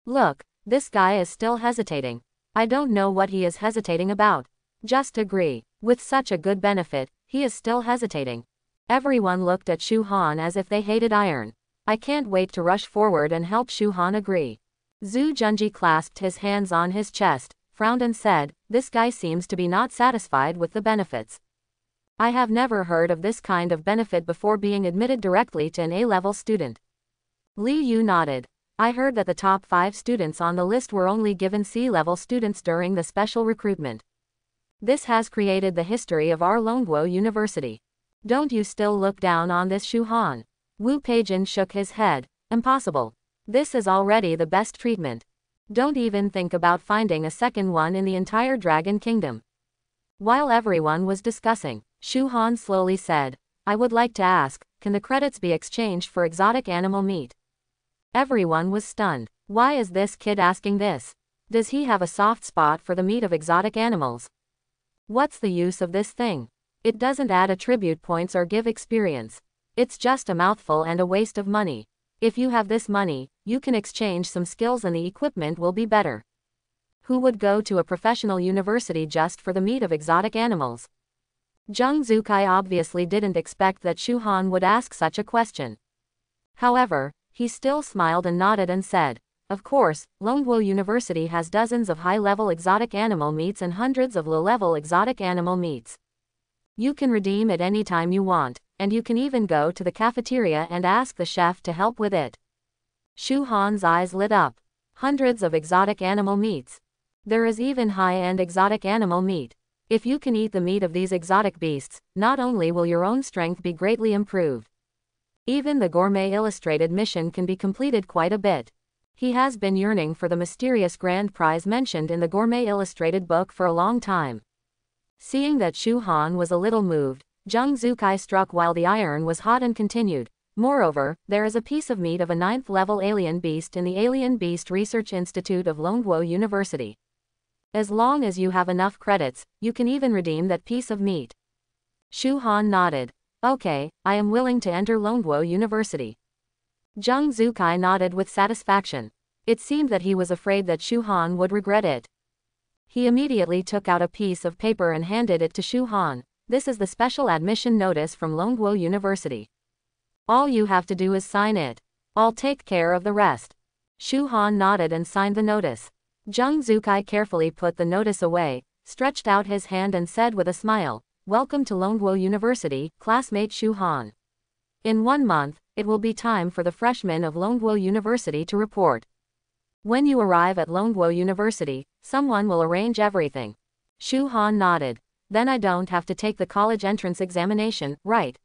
Look, this guy is still hesitating. I don't know what he is hesitating about. Just agree. With such a good benefit, he is still hesitating. Everyone looked at Shu Han as if they hated iron. I can't wait to rush forward and help Shu Han agree. Zhu Junji clasped his hands on his chest, frowned and said, this guy seems to be not satisfied with the benefits. I have never heard of this kind of benefit before being admitted directly to an A-level student. Li Yu nodded. I heard that the top 5 students on the list were only given C-level students during the special recruitment. This has created the history of our Longguo University. Don't you still look down on this Shu Han? Wu Peijin shook his head. Impossible. This is already the best treatment. Don't even think about finding a second one in the entire Dragon Kingdom. While everyone was discussing, Shu Han slowly said, I would like to ask, can the credits be exchanged for exotic animal meat? Everyone was stunned. Why is this kid asking this? Does he have a soft spot for the meat of exotic animals? What's the use of this thing? It doesn't add attribute points or give experience. It's just a mouthful and a waste of money. If you have this money, you can exchange some skills and the equipment will be better. Who would go to a professional university just for the meat of exotic animals? Zheng Zukai obviously didn't expect that Shu Han would ask such a question. However, he still smiled and nodded and said, of course, Longguo University has dozens of high-level exotic animal meats and hundreds of low-level exotic animal meats. You can redeem it any time you want, and you can even go to the cafeteria and ask the chef to help with it. Shu Han's eyes lit up. Hundreds of exotic animal meats. There is even high-end exotic animal meat. If you can eat the meat of these exotic beasts, not only will your own strength be greatly improved. Even the Gourmet Illustrated mission can be completed quite a bit. He has been yearning for the mysterious grand prize mentioned in the Gourmet Illustrated book for a long time. Seeing that Shu Han was a little moved, Zheng Zukai struck while the iron was hot and continued. Moreover, there is a piece of meat of a 9th-level alien beast in the Alien Beast Research Institute of Longguo University. As long as you have enough credits, you can even redeem that piece of meat. Shu Han nodded. Okay, I am willing to enter Longguo University. Zheng Zukai nodded with satisfaction. It seemed that he was afraid that Shu Han would regret it. He immediately took out a piece of paper and handed it to Shu Han. This is the special admission notice from Longguo University. All you have to do is sign it. I'll take care of the rest. Shu Han nodded and signed the notice. Zheng Zukai carefully put the notice away, stretched out his hand and said with a smile, Welcome to Longguo University, classmate Shu Han. In 1 month, it will be time for the freshmen of Longguo University to report. When you arrive at Longguo University, someone will arrange everything. Shu Han nodded. Then I don't have to take the college entrance examination, right?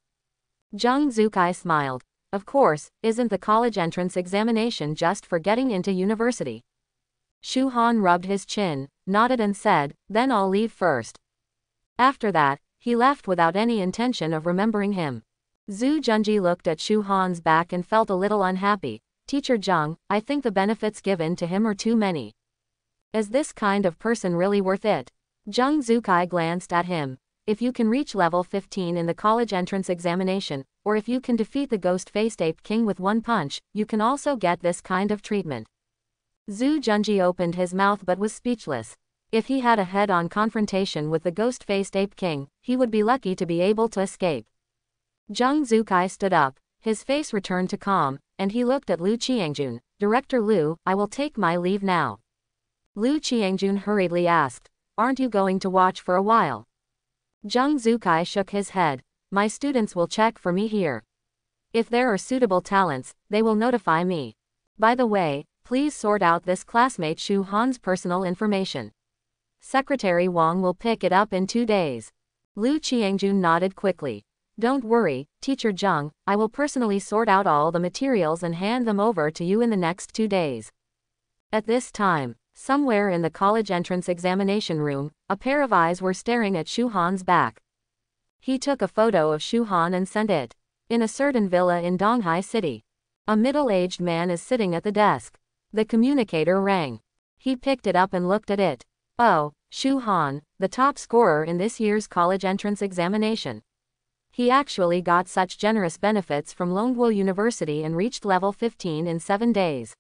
Zheng Zukai smiled. Of course, isn't the college entrance examination just for getting into university? Shu Han rubbed his chin, nodded and said, then I'll leave first. After that, he left without any intention of remembering him. Zhu Junji looked at Shu Han's back and felt a little unhappy. Teacher Zheng, I think the benefits given to him are too many. Is this kind of person really worth it? Zheng Zukai glanced at him. If you can reach level 15 in the college entrance examination, or if you can defeat the ghost-faced ape king with 1 punch, you can also get this kind of treatment. Zhu Junji opened his mouth but was speechless. If he had a head-on confrontation with the ghost-faced ape king, he would be lucky to be able to escape. Zheng Zukai stood up, his face returned to calm, and he looked at Lu Qiangjun. Director Lu, I will take my leave now. Lu Qiangjun hurriedly asked, aren't you going to watch for a while? Zheng Zukai shook his head. My students will check for me here. If there are suitable talents, they will notify me. By the way, please sort out this classmate Shu Han's personal information. Secretary Wang will pick it up in 2 days. Lu Qiangjun nodded quickly. Don't worry, Teacher Zheng, I will personally sort out all the materials and hand them over to you in the next 2 days. At this time, somewhere in the college entrance examination room, a pair of eyes were staring at Shu Han's back. He took a photo of Shu Han and sent it. In a certain villa in Donghai City, a middle-aged man is sitting at the desk. The communicator rang. He picked it up and looked at it. Oh, Shu Han, the top scorer in this year's college entrance examination. He actually got such generous benefits from Longguo University and reached level 15 in 7 days.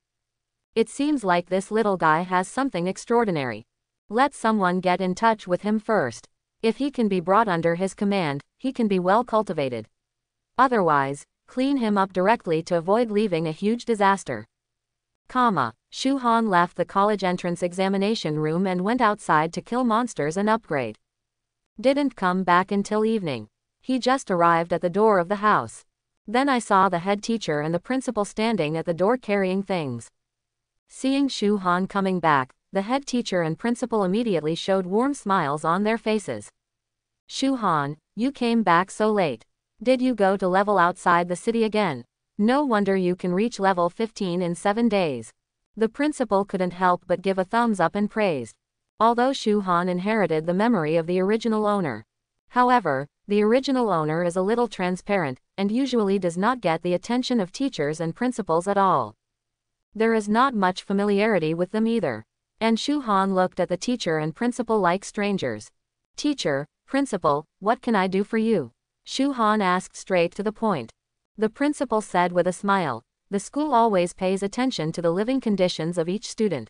It seems like this little guy has something extraordinary. Let someone get in touch with him first. If he can be brought under his command, he can be well cultivated. Otherwise, clean him up directly to avoid leaving a huge disaster. Shu Han left the college entrance examination room and went outside to kill monsters and upgrade. Didn't come back until evening. He just arrived at the door of the house. Then I saw the head teacher and the principal standing at the door carrying things. Seeing Shu Han coming back, the head teacher and principal immediately showed warm smiles on their faces. Shu Han, you came back so late. Did you go to level outside the city again? No wonder you can reach level 15 in 7 days. The principal couldn't help but give a thumbs up and praised. Although Shu Han inherited the memory of the original owner. However, the original owner is a little transparent, and usually does not get the attention of teachers and principals at all. There is not much familiarity with them either. And Shu Han looked at the teacher and principal like strangers. Teacher, principal, what can I do for you? Shu Han asked straight to the point. The principal said with a smile, the school always pays attention to the living conditions of each student.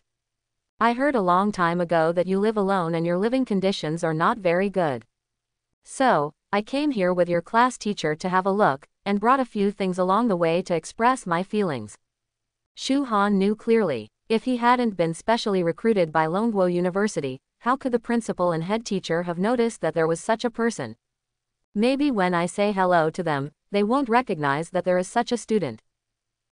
I heard a long time ago that you live alone and your living conditions are not very good. So, I came here with your class teacher to have a look, and brought a few things along the way to express my feelings. Shu Han knew clearly, if he hadn't been specially recruited by Longguo University, how could the principal and head teacher have noticed that there was such a person? Maybe when I say hello to them, they won't recognize that there is such a student.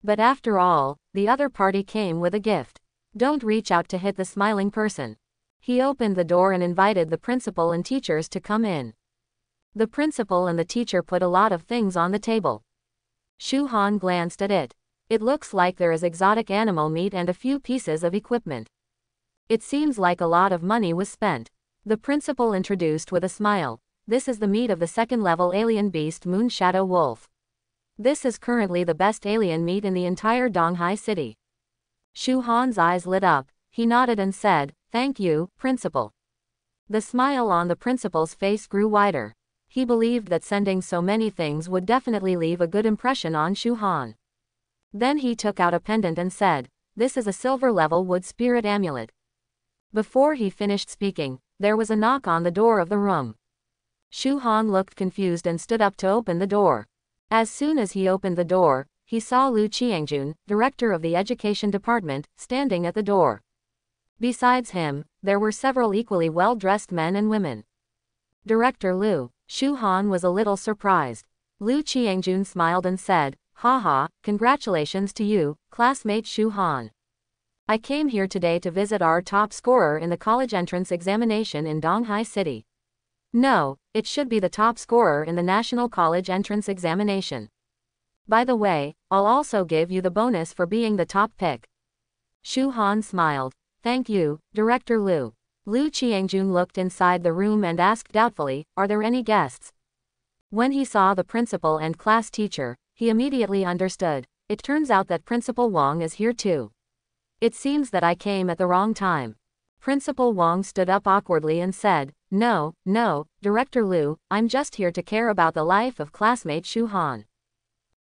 But after all, the other party came with a gift. Don't reach out to hit the smiling person. He opened the door and invited the principal and teachers to come in. The principal and the teacher put a lot of things on the table. Shu Han glanced at it. It looks like there is exotic animal meat and a few pieces of equipment. It seems like a lot of money was spent. The principal introduced with a smile. This is the meat of the second-level alien beast Moon Shadow Wolf. This is currently the best alien meat in the entire Donghai city. Shu Han's eyes lit up. He nodded and said, "Thank you, principal." The smile on the principal's face grew wider. He believed that sending so many things would definitely leave a good impression on Shu Han. Then he took out a pendant and said, "This is a silver-level wood spirit amulet." Before he finished speaking, there was a knock on the door of the room. Shu Han looked confused and stood up to open the door. As soon as he opened the door, he saw Lu Qiangjun, director of the education department, standing at the door. Besides him, there were several equally well-dressed men and women. Director Lu. Shu Han was a little surprised. Lu Qiangjun smiled and said, "Haha, congratulations to you, classmate Shu Han. I came here today to visit our top scorer in the college entrance examination in Donghai City. No, it should be the top scorer in the national college entrance examination. By the way, I'll also give you the bonus for being the top pick." Shu Han smiled. "Thank you, Director Lu." Lu Qiangjun looked inside the room and asked doubtfully, "Are there any guests?" When he saw the principal and class teacher, he immediately understood. It turns out that Principal Wang is here too. It seems that I came at the wrong time. Principal Wang stood up awkwardly and said, No, Director Lu, I'm just here to care about the life of classmate Shu Han.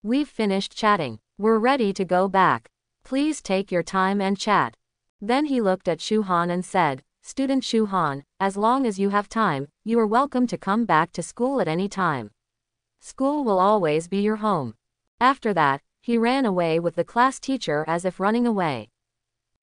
We've finished chatting. We're ready to go back. Please take your time and chat." Then he looked at Shu Han and said, "Student Shu Han, as long as you have time, you are welcome to come back to school at any time. School will always be your home." After that, he ran away with the class teacher as if running away.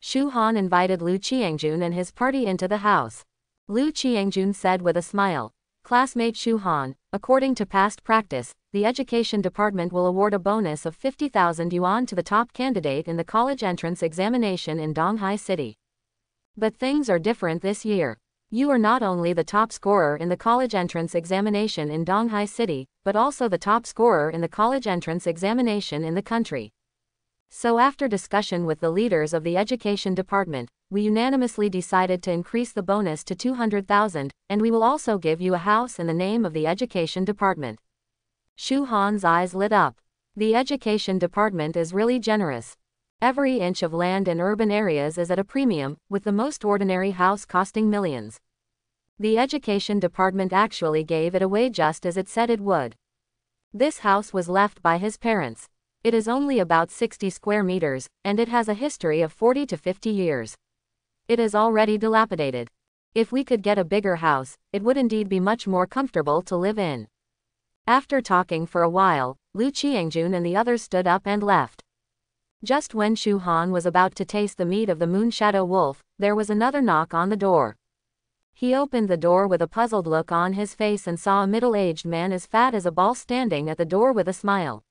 Shu Han invited Lu Qiangjun and his party into the house. Lu Qiangjun said with a smile, "Classmate Shu Han, according to past practice, the education department will award a bonus of 50,000 yuan to the top candidate in the college entrance examination in Donghai City. But things are different this year. You are not only the top scorer in the college entrance examination in Donghai City, but also the top scorer in the college entrance examination in the country. So after discussion with the leaders of the education department, we unanimously decided to increase the bonus to 200,000, and we will also give you a house in the name of the education department." Shu Han's eyes lit up. The education department is really generous. Every inch of land in urban areas is at a premium, with the most ordinary house costing millions. The education department actually gave it away just as it said it would. This house was left by his parents. It is only about 60 square meters, and it has a history of 40 to 50 years. It is already dilapidated. If we could get a bigger house, it would indeed be much more comfortable to live in. After talking for a while, Lu Qiangjun and the others stood up and left. Just when Shu Han was about to taste the meat of the moon shadow wolf, there was another knock on the door. He opened the door with a puzzled look on his face and saw a middle-aged man as fat as a ball standing at the door with a smile.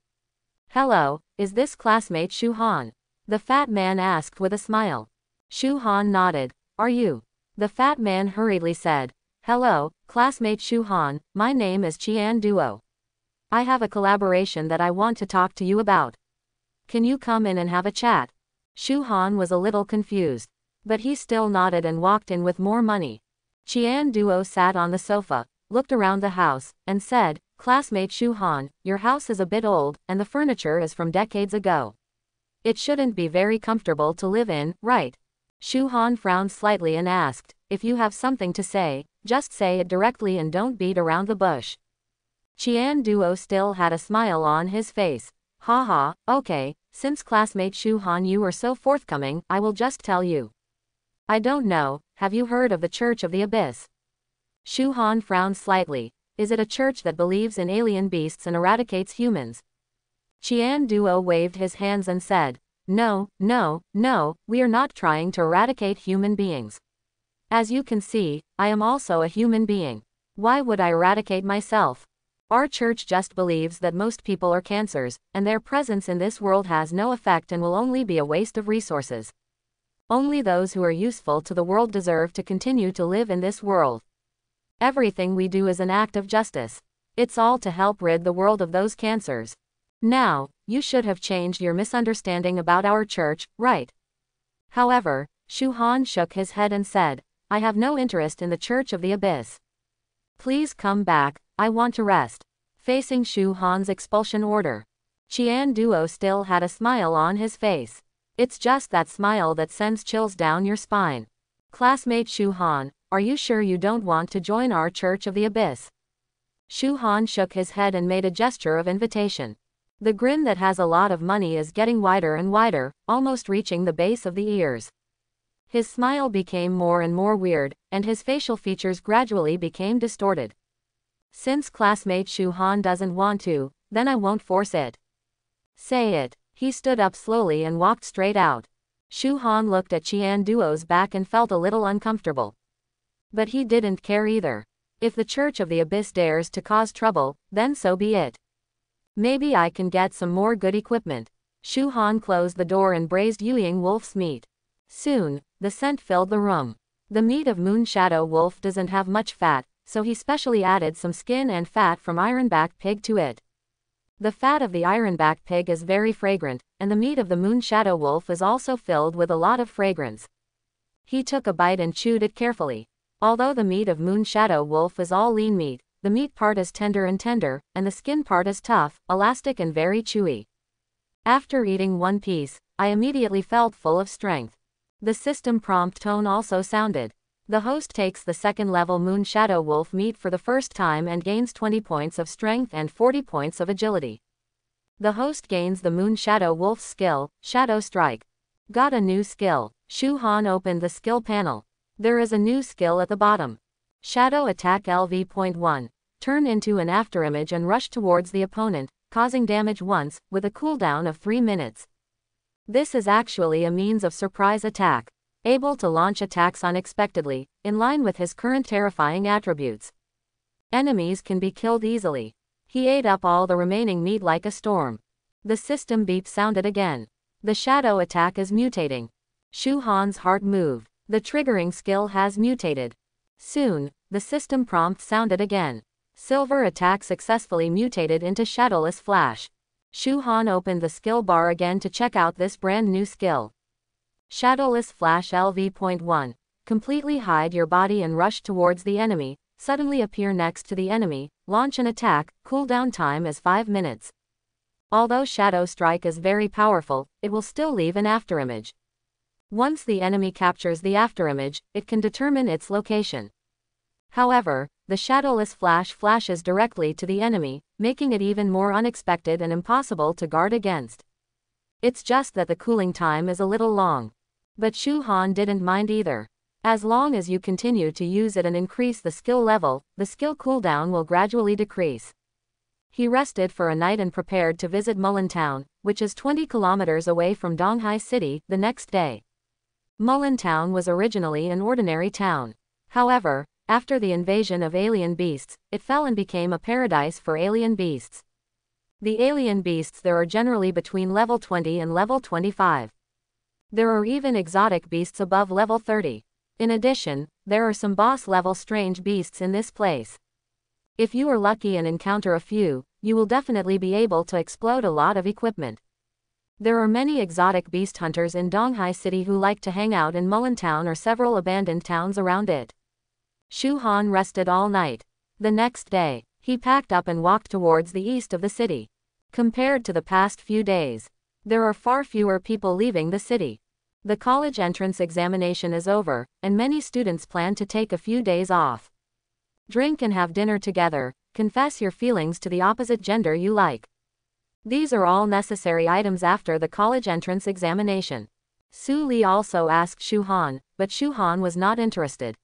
"Hello, is this classmate Shu Han?" the fat man asked with a smile. Shu Han nodded. "Are you?" the fat man hurriedly said. "Hello, classmate Shu Han, my name is Qian Duo. I have a collaboration that I want to talk to you about. Can you come in and have a chat?" Shu Han was a little confused, but he still nodded and walked in with more money. Qian Duo sat on the sofa, looked around the house, and said, "Classmate Shu Han, your house is a bit old, and the furniture is from decades ago. It shouldn't be very comfortable to live in, right?" Shu Han frowned slightly and asked, "If you have something to say, just say it directly and don't beat around the bush." Qian Duo still had a smile on his face. "Haha, okay, since classmate Shu Han you are so forthcoming, I will just tell you. I don't know, have you heard of the Church of the Abyss?" Shu Han frowned slightly. "Is it a church that believes in alien beasts and eradicates humans?" Qian Duo waved his hands and said, No, we are not trying to eradicate human beings. As you can see, I am also a human being. Why would I eradicate myself? Our church just believes that most people are cancers, and their presence in this world has no effect and will only be a waste of resources. Only those who are useful to the world deserve to continue to live in this world. Everything we do is an act of justice. It's all to help rid the world of those cancers. Now, you should have changed your misunderstanding about our church, right?" However, Shu Han shook his head and said, "I have no interest in the Church of the Abyss. Please come back, I want to rest." Facing Shu Han's expulsion order, Qian Duo still had a smile on his face. It's just that smile that sends chills down your spine. "Classmate Shu Han, are you sure you don't want to join our Church of the Abyss?" Shu Han shook his head and made a gesture of invitation. The grin that has a lot of money is getting wider and wider, almost reaching the base of the ears. His smile became more and more weird, and his facial features gradually became distorted. "Since classmate Shu Han doesn't want to, then I won't force it." "Say it." He stood up slowly and walked straight out. Shu Han looked at Qian Duo's back and felt a little uncomfortable. But he didn't care either. If the Church of the Abyss dares to cause trouble, then so be it. Maybe I can get some more good equipment. Shu Han closed the door and braised Yuying wolf's meat. Soon, the scent filled the room. The meat of Moon Shadow Wolf doesn't have much fat, so he specially added some skin and fat from Ironback Pig to it. The fat of the Ironback Pig is very fragrant, and the meat of the Moon Shadow Wolf is also filled with a lot of fragrance. He took a bite and chewed it carefully. Although the meat of Moon Shadow Wolf is all lean meat, the meat part is tender, and the skin part is tough, elastic and very chewy. After eating one piece, I immediately felt full of strength. The system prompt tone also sounded. The host takes the second level Moon Shadow Wolf meat for the first time and gains 20 points of strength and 40 points of agility. The host gains the Moon Shadow Wolf's skill, Shadow Strike. Got a new skill. Shu Han opened the skill panel. There is a new skill at the bottom. Shadow Attack LV.1. Turn into an afterimage and rush towards the opponent, causing damage once, with a cooldown of 3 minutes. This is actually a means of surprise attack. Able to launch attacks unexpectedly, in line with his current terrifying attributes. Enemies can be killed easily. He ate up all the remaining meat like a storm. The system beep sounded again. The shadow attack is mutating. Shu Han's heart moved. The triggering skill has mutated. Soon, the system prompt sounded again. Silver attack successfully mutated into Shadowless Flash. Shu Han opened the skill bar again to check out this brand new skill. Shadowless Flash LV.1. Completely hide your body and rush towards the enemy, suddenly appear next to the enemy, launch an attack, cooldown time is 5 minutes. Although Shadow Strike is very powerful, it will still leave an afterimage. Once the enemy captures the afterimage, it can determine its location. However, the Shadowless Flash flashes directly to the enemy, making it even more unexpected and impossible to guard against. It's just that the cooling time is a little long. But Shu Han didn't mind either. As long as you continue to use it and increase the skill level, the skill cooldown will gradually decrease. He rested for a night and prepared to visit Mullen Town, which is 20 kilometers away from Donghai City, the next day. Mullen Town was originally an ordinary town. However, after the invasion of alien beasts, it fell and became a paradise for alien beasts. The alien beasts there are generally between level 20 and level 25. There are even exotic beasts above level 30. In addition, there are some boss-level strange beasts in this place. If you are lucky and encounter a few, you will definitely be able to explode a lot of equipment. There are many exotic beast hunters in Donghai City who like to hang out in Mullen Town or several abandoned towns around it. Shu Han rested all night. The next day, he packed up and walked towards the east of the city. Compared to the past few days, there are far fewer people leaving the city. The college entrance examination is over, and many students plan to take a few days off. Drink and have dinner together, confess your feelings to the opposite gender you like. These are all necessary items after the college entrance examination. Su Li also asked Shu Han, but Shu Han was not interested.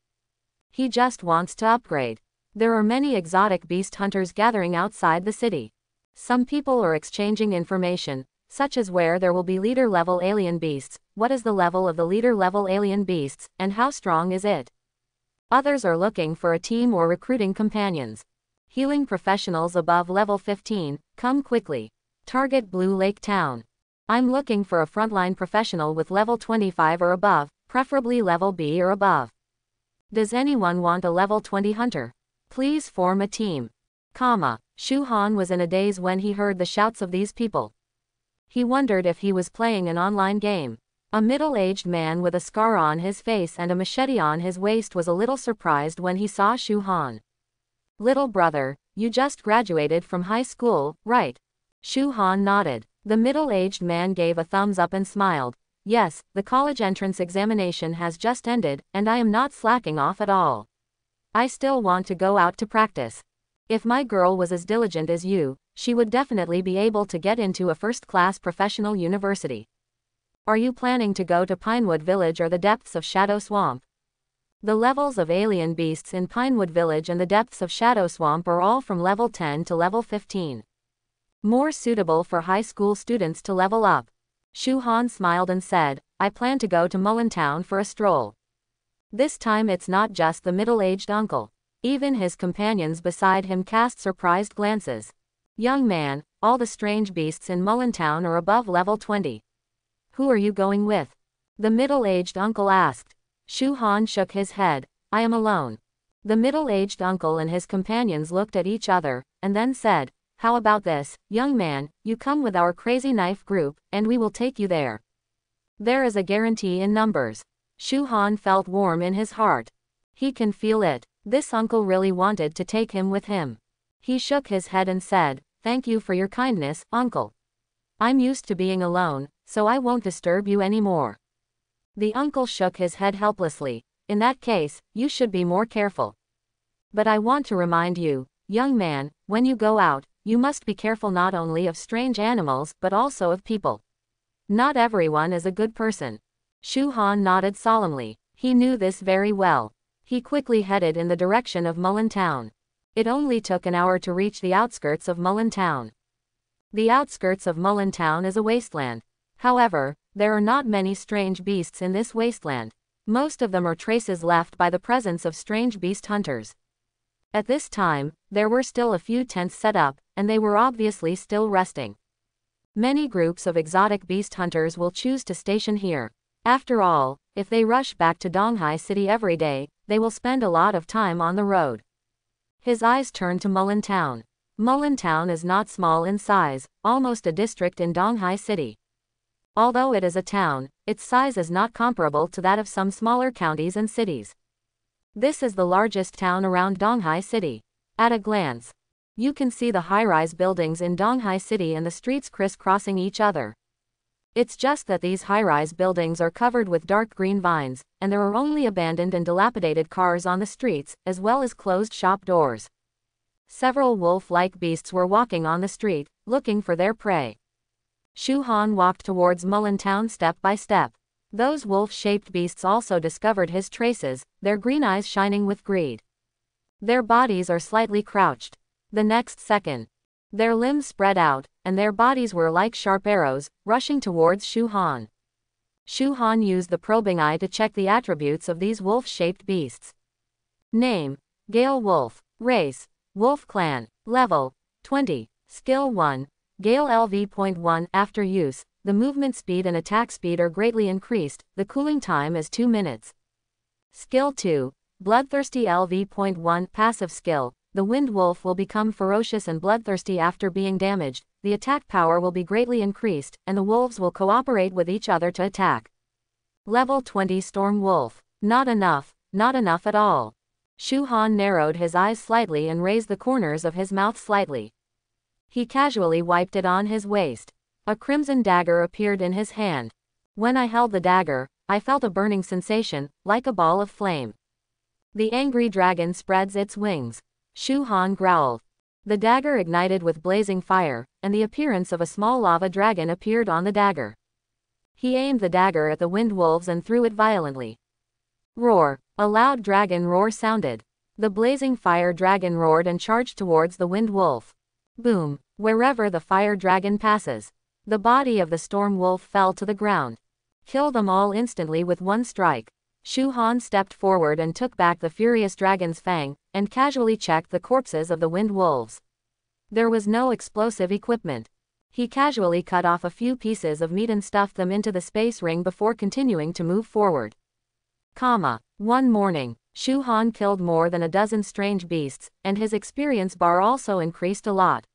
He just wants to upgrade. There are many exotic beast hunters gathering outside the city. Some people are exchanging information, such as where there will be leader-level alien beasts, what is the level of the leader-level alien beasts, and how strong is it. Others are looking for a team or recruiting companions. Healing professionals above level 15, come quickly. Target Blue Lake Town. I'm looking for a frontline professional with level 25 or above, preferably level B or above. Does anyone want a level 20 hunter? Please form a team. Shu Han was in a daze when he heard the shouts of these people. He wondered if he was playing an online game. A middle-aged man with a scar on his face and a machete on his waist was a little surprised when he saw Shu Han. Little brother, you just graduated from high school, right? Shu Han nodded. The middle-aged man gave a thumbs up and smiled. Yes, the college entrance examination has just ended, and I am not slacking off at all. I still want to go out to practice. If my girl was as diligent as you, she would definitely be able to get into a first-class professional university. Are you planning to go to Pinewood Village or the depths of Shadow Swamp? The levels of alien beasts in Pinewood Village and the depths of Shadow Swamp are all from level 10 to level 15. More suitable for high school students to level up. Shu Han smiled and said, I plan to go to Mullen Town for a stroll. This time it's not just the middle-aged uncle. Even his companions beside him cast surprised glances. Young man, all the strange beasts in Mullen Town are above level 20. Who are you going with? The middle-aged uncle asked. Shu Han shook his head. I am alone. The middle-aged uncle and his companions looked at each other, and then said, how about this, young man, you come with our crazy knife group, and we will take you there. There is a guarantee in numbers. Shu Han felt warm in his heart. He can feel it. This uncle really wanted to take him with him. He shook his head and said, thank you for your kindness, uncle. I'm used to being alone, so I won't disturb you anymore. The uncle shook his head helplessly. In that case, you should be more careful. But I want to remind you, young man, when you go out, you must be careful not only of strange animals but also of people. Not everyone is a good person. Shu Han nodded solemnly. He knew this very well. He quickly headed in the direction of Mullen Town. It only took an hour to reach the outskirts of Mullen Town. The outskirts of Mullen Town is a wasteland. However, there are not many strange beasts in this wasteland. Most of them are traces left by the presence of strange beast hunters. At this time, there were still a few tents set up, and they were obviously still resting. Many groups of exotic beast hunters will choose to station here. After all, if they rush back to Donghai City every day, they will spend a lot of time on the road. His eyes turned to Mullen Town. Mullen Town is not small in size, almost a district in Donghai City. Although it is a town, its size is not comparable to that of some smaller counties and cities. This is the largest town around Donghai City. At a glance, you can see the high-rise buildings in Donghai City and the streets crisscrossing each other. It's just that these high-rise buildings are covered with dark green vines, and there are only abandoned and dilapidated cars on the streets, as well as closed shop doors. Several wolf-like beasts were walking on the street, looking for their prey. Shu Han walked towards Mullen Town step by step. Those wolf-shaped beasts also discovered his traces, their green eyes shining with greed. Their bodies are slightly crouched. The next second, their limbs spread out, and their bodies were like sharp arrows, rushing towards Shu Han. Shu Han used the probing eye to check the attributes of these wolf-shaped beasts. Name: Gale Wolf. Race: Wolf Clan. Level: 20. Skill 1. Gale LV.1. After use, the movement speed and attack speed are greatly increased, the cooling time is 2 minutes. Skill 2. Bloodthirsty LV.1. Passive skill: the Wind Wolf will become ferocious and bloodthirsty after being damaged, the attack power will be greatly increased, and the wolves will cooperate with each other to attack. Level 20 Storm Wolf. Not enough, not enough at all. Shu Han narrowed his eyes slightly and raised the corners of his mouth slightly. He casually wiped it on his waist. A crimson dagger appeared in his hand. When I held the dagger, I felt a burning sensation, like a ball of flame. The angry dragon spreads its wings. Shu Han growled. The dagger ignited with blazing fire, and the appearance of a small lava dragon appeared on the dagger. He aimed the dagger at the wind wolves and threw it violently. Roar! A loud dragon roar sounded. The blazing fire dragon roared and charged towards the wind wolf. Boom! Wherever the fire dragon passes, the body of the storm wolf fell to the ground. Kill them all instantly with one strike. Shu Han stepped forward and took back the furious dragon's fang, and casually checked the corpses of the wind wolves. There was no explosive equipment. He casually cut off a few pieces of meat and stuffed them into the space ring before continuing to move forward. One morning, Shu Han killed more than a dozen strange beasts, and his experience bar also increased a lot.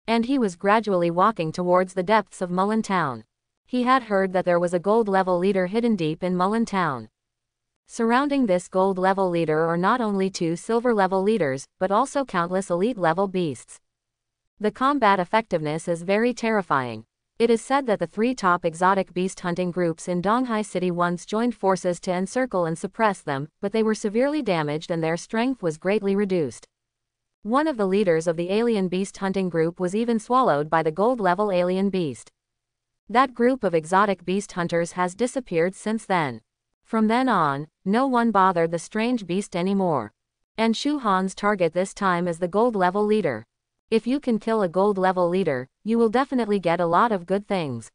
And he was gradually walking towards the depths of Mullen Town. He had heard that there was a gold level leader hidden deep in Mullen Town. Surrounding this gold level leader are not only 2 silver level leaders, but also countless elite level beasts. The combat effectiveness is very terrifying. It is said that the 3 top exotic beast hunting groups in Donghai City once joined forces to encircle and suppress them, but they were severely damaged and their strength was greatly reduced. One of the leaders of the alien beast hunting group was even swallowed by the gold level alien beast. That group of exotic beast hunters has disappeared since then. From then on, no one bothered the strange beast anymore. And Shu Han's target this time is the gold level leader. If you can kill a gold level leader, you will definitely get a lot of good things.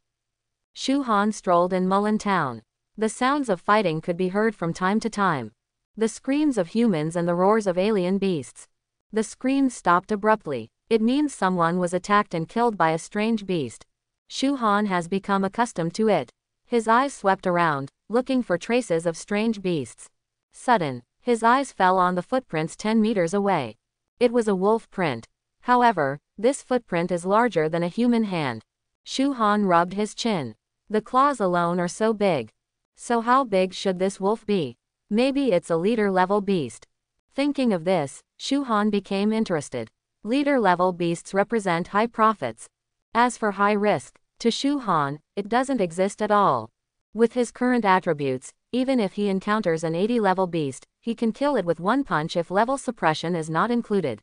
Shu Han strolled in Mullen Town. The sounds of fighting could be heard from time to time. The screams of humans and the roars of alien beasts. The screams stopped abruptly. It means someone was attacked and killed by a strange beast. Shu Han has become accustomed to it. His eyes swept around, looking for traces of strange beasts. Sudden, his eyes fell on the footprints 10 meters away. It was a wolf print. However, this footprint is larger than a human hand. Shu Han rubbed his chin. The claws alone are so big. So how big should this wolf be? Maybe it's a leader-level beast. Thinking of this, Shu Han became interested. Leader-level beasts represent high profits. As for high risk, to Shu Han, it doesn't exist at all. With his current attributes, even if he encounters an 80-level beast, he can kill it with one punch if level suppression is not included.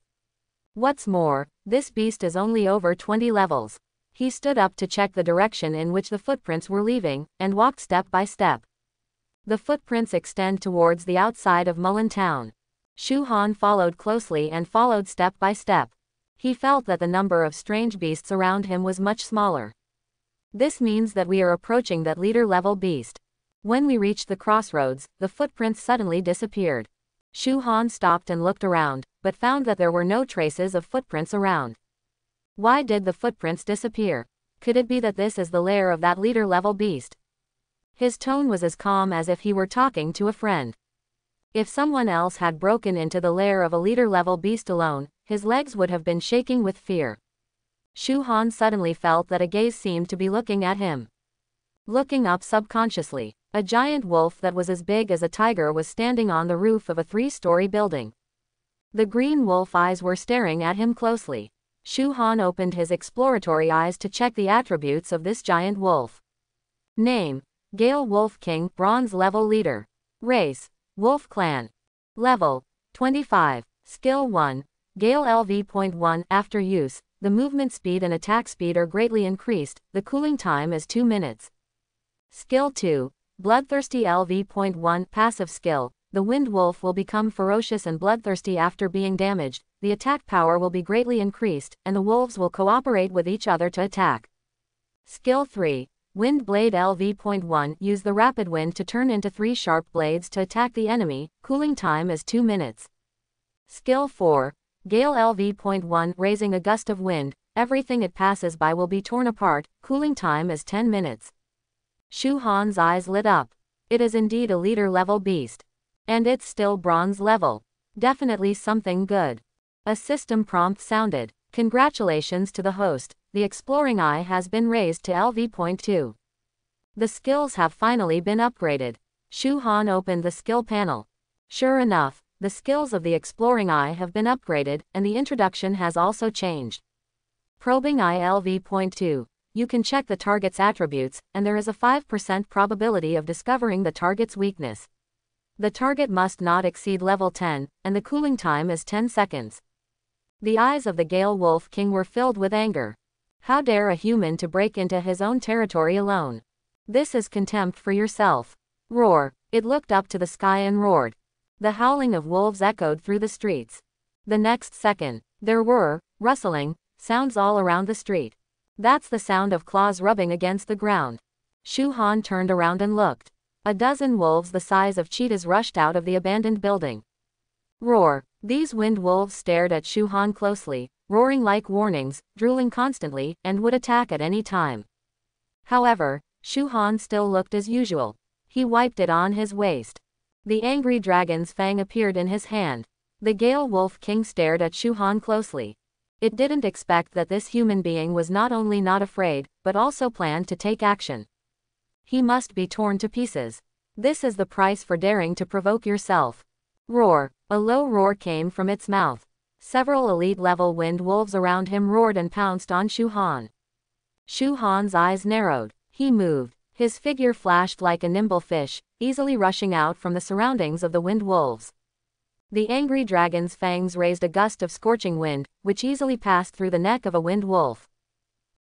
What's more, this beast is only over 20 levels. He stood up to check the direction in which the footprints were leaving, and walked step by step. The footprints extend towards the outside of Mullen Town. Shu Han followed closely and followed step by step. He felt that the number of strange beasts around him was much smaller. This means that we are approaching that leader-level beast. When we reached the crossroads, the footprints suddenly disappeared. Shu Han stopped and looked around, but found that there were no traces of footprints around. Why did the footprints disappear? Could it be that this is the lair of that leader-level beast? His tone was as calm as if he were talking to a friend. If someone else had broken into the lair of a leader-level beast alone, his legs would have been shaking with fear. Shu Han suddenly felt that a gaze seemed to be looking at him. Looking up subconsciously, a giant wolf that was as big as a tiger was standing on the roof of a 3-story building. The green wolf eyes were staring at him closely. Shu Han opened his exploratory eyes to check the attributes of this giant wolf. Name: Gale Wolf King, Bronze Level Leader. Race: Wolf Clan. Level: 25. Skill 1. Gale LV.1. After use, the movement speed and attack speed are greatly increased, the cooling time is 2 minutes. Skill 2. Bloodthirsty LV.1 Passive skill. The wind wolf will become ferocious and bloodthirsty after being damaged, the attack power will be greatly increased, and the wolves will cooperate with each other to attack. Skill 3. Wind Blade LV.1 Use the rapid wind to turn into 3 sharp blades to attack the enemy, cooling time is 2 minutes. Skill 4. Gale LV.1 Raising a gust of wind, everything it passes by will be torn apart, cooling time is 10 minutes. Shu Han's eyes lit up. It is indeed a leader level beast. And it's still bronze level. Definitely something good. A system prompt sounded. Congratulations to the host, the exploring eye has been raised to LV.2. The skills have finally been upgraded. Shu Han opened the skill panel. Sure enough, the skills of the exploring eye have been upgraded, and the introduction has also changed. Probing eye LV.2. You can check the target's attributes, and there is a 5% probability of discovering the target's weakness. The target must not exceed level 10, and the cooling time is 10 seconds. The eyes of the Gale Wolf King were filled with anger. How dare a human to break into his own territory alone? This is contempt for yourself. Roar. It looked up to the sky and roared. The howling of wolves echoed through the streets. The next second, there were, rustling, sounds all around the street. That's the sound of claws rubbing against the ground. Shu Han turned around and looked. A dozen wolves the size of cheetahs rushed out of the abandoned building. Roar. These wind wolves stared at Shu Han closely, roaring like warnings, drooling constantly, and would attack at any time. However, Shu Han still looked as usual. He wiped it on his waist. The angry dragon's fang appeared in his hand. The Gale Wolf King stared at Shu Han closely. It didn't expect that this human being was not only not afraid, but also planned to take action. He must be torn to pieces. This is the price for daring to provoke yourself. Roar. A low roar came from its mouth. Several elite-level wind wolves around him roared and pounced on Shu Han. Shu Han's eyes narrowed. He moved. His figure flashed like a nimble fish, easily rushing out from the surroundings of the wind wolves. The angry dragon's fangs raised a gust of scorching wind, which easily passed through the neck of a wind wolf.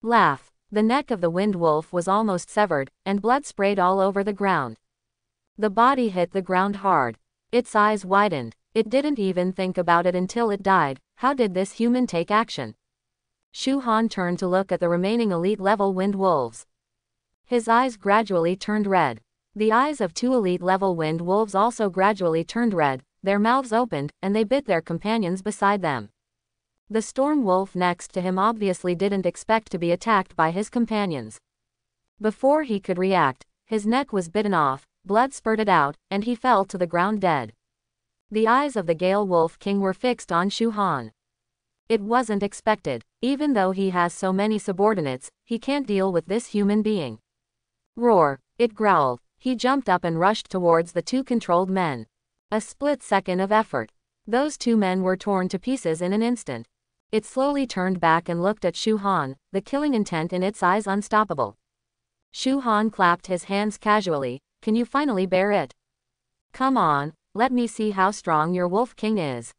Laugh. The neck of the wind wolf was almost severed, and blood sprayed all over the ground. The body hit the ground hard. Its eyes widened. It didn't even think about it until it died. How did this human take action? Shu Han turned to look at the remaining elite-level wind wolves. His eyes gradually turned red. The eyes of 2 elite-level wind wolves also gradually turned red, their mouths opened, and they bit their companions beside them. The storm wolf next to him obviously didn't expect to be attacked by his companions. Before he could react, his neck was bitten off, blood spurted out, and he fell to the ground dead. The eyes of the Gale Wolf King were fixed on Shu Han. It wasn't expected. Even though he has so many subordinates, he can't deal with this human being. Roar. It growled. He jumped up and rushed towards the 2 controlled men. A split second of effort. Those 2 men were torn to pieces in an instant. It slowly turned back and looked at Shu Han, the killing intent in its eyes unstoppable. Shu Han clapped his hands casually. Can you finally bear it? Come on, let me see how strong your Wolf King is.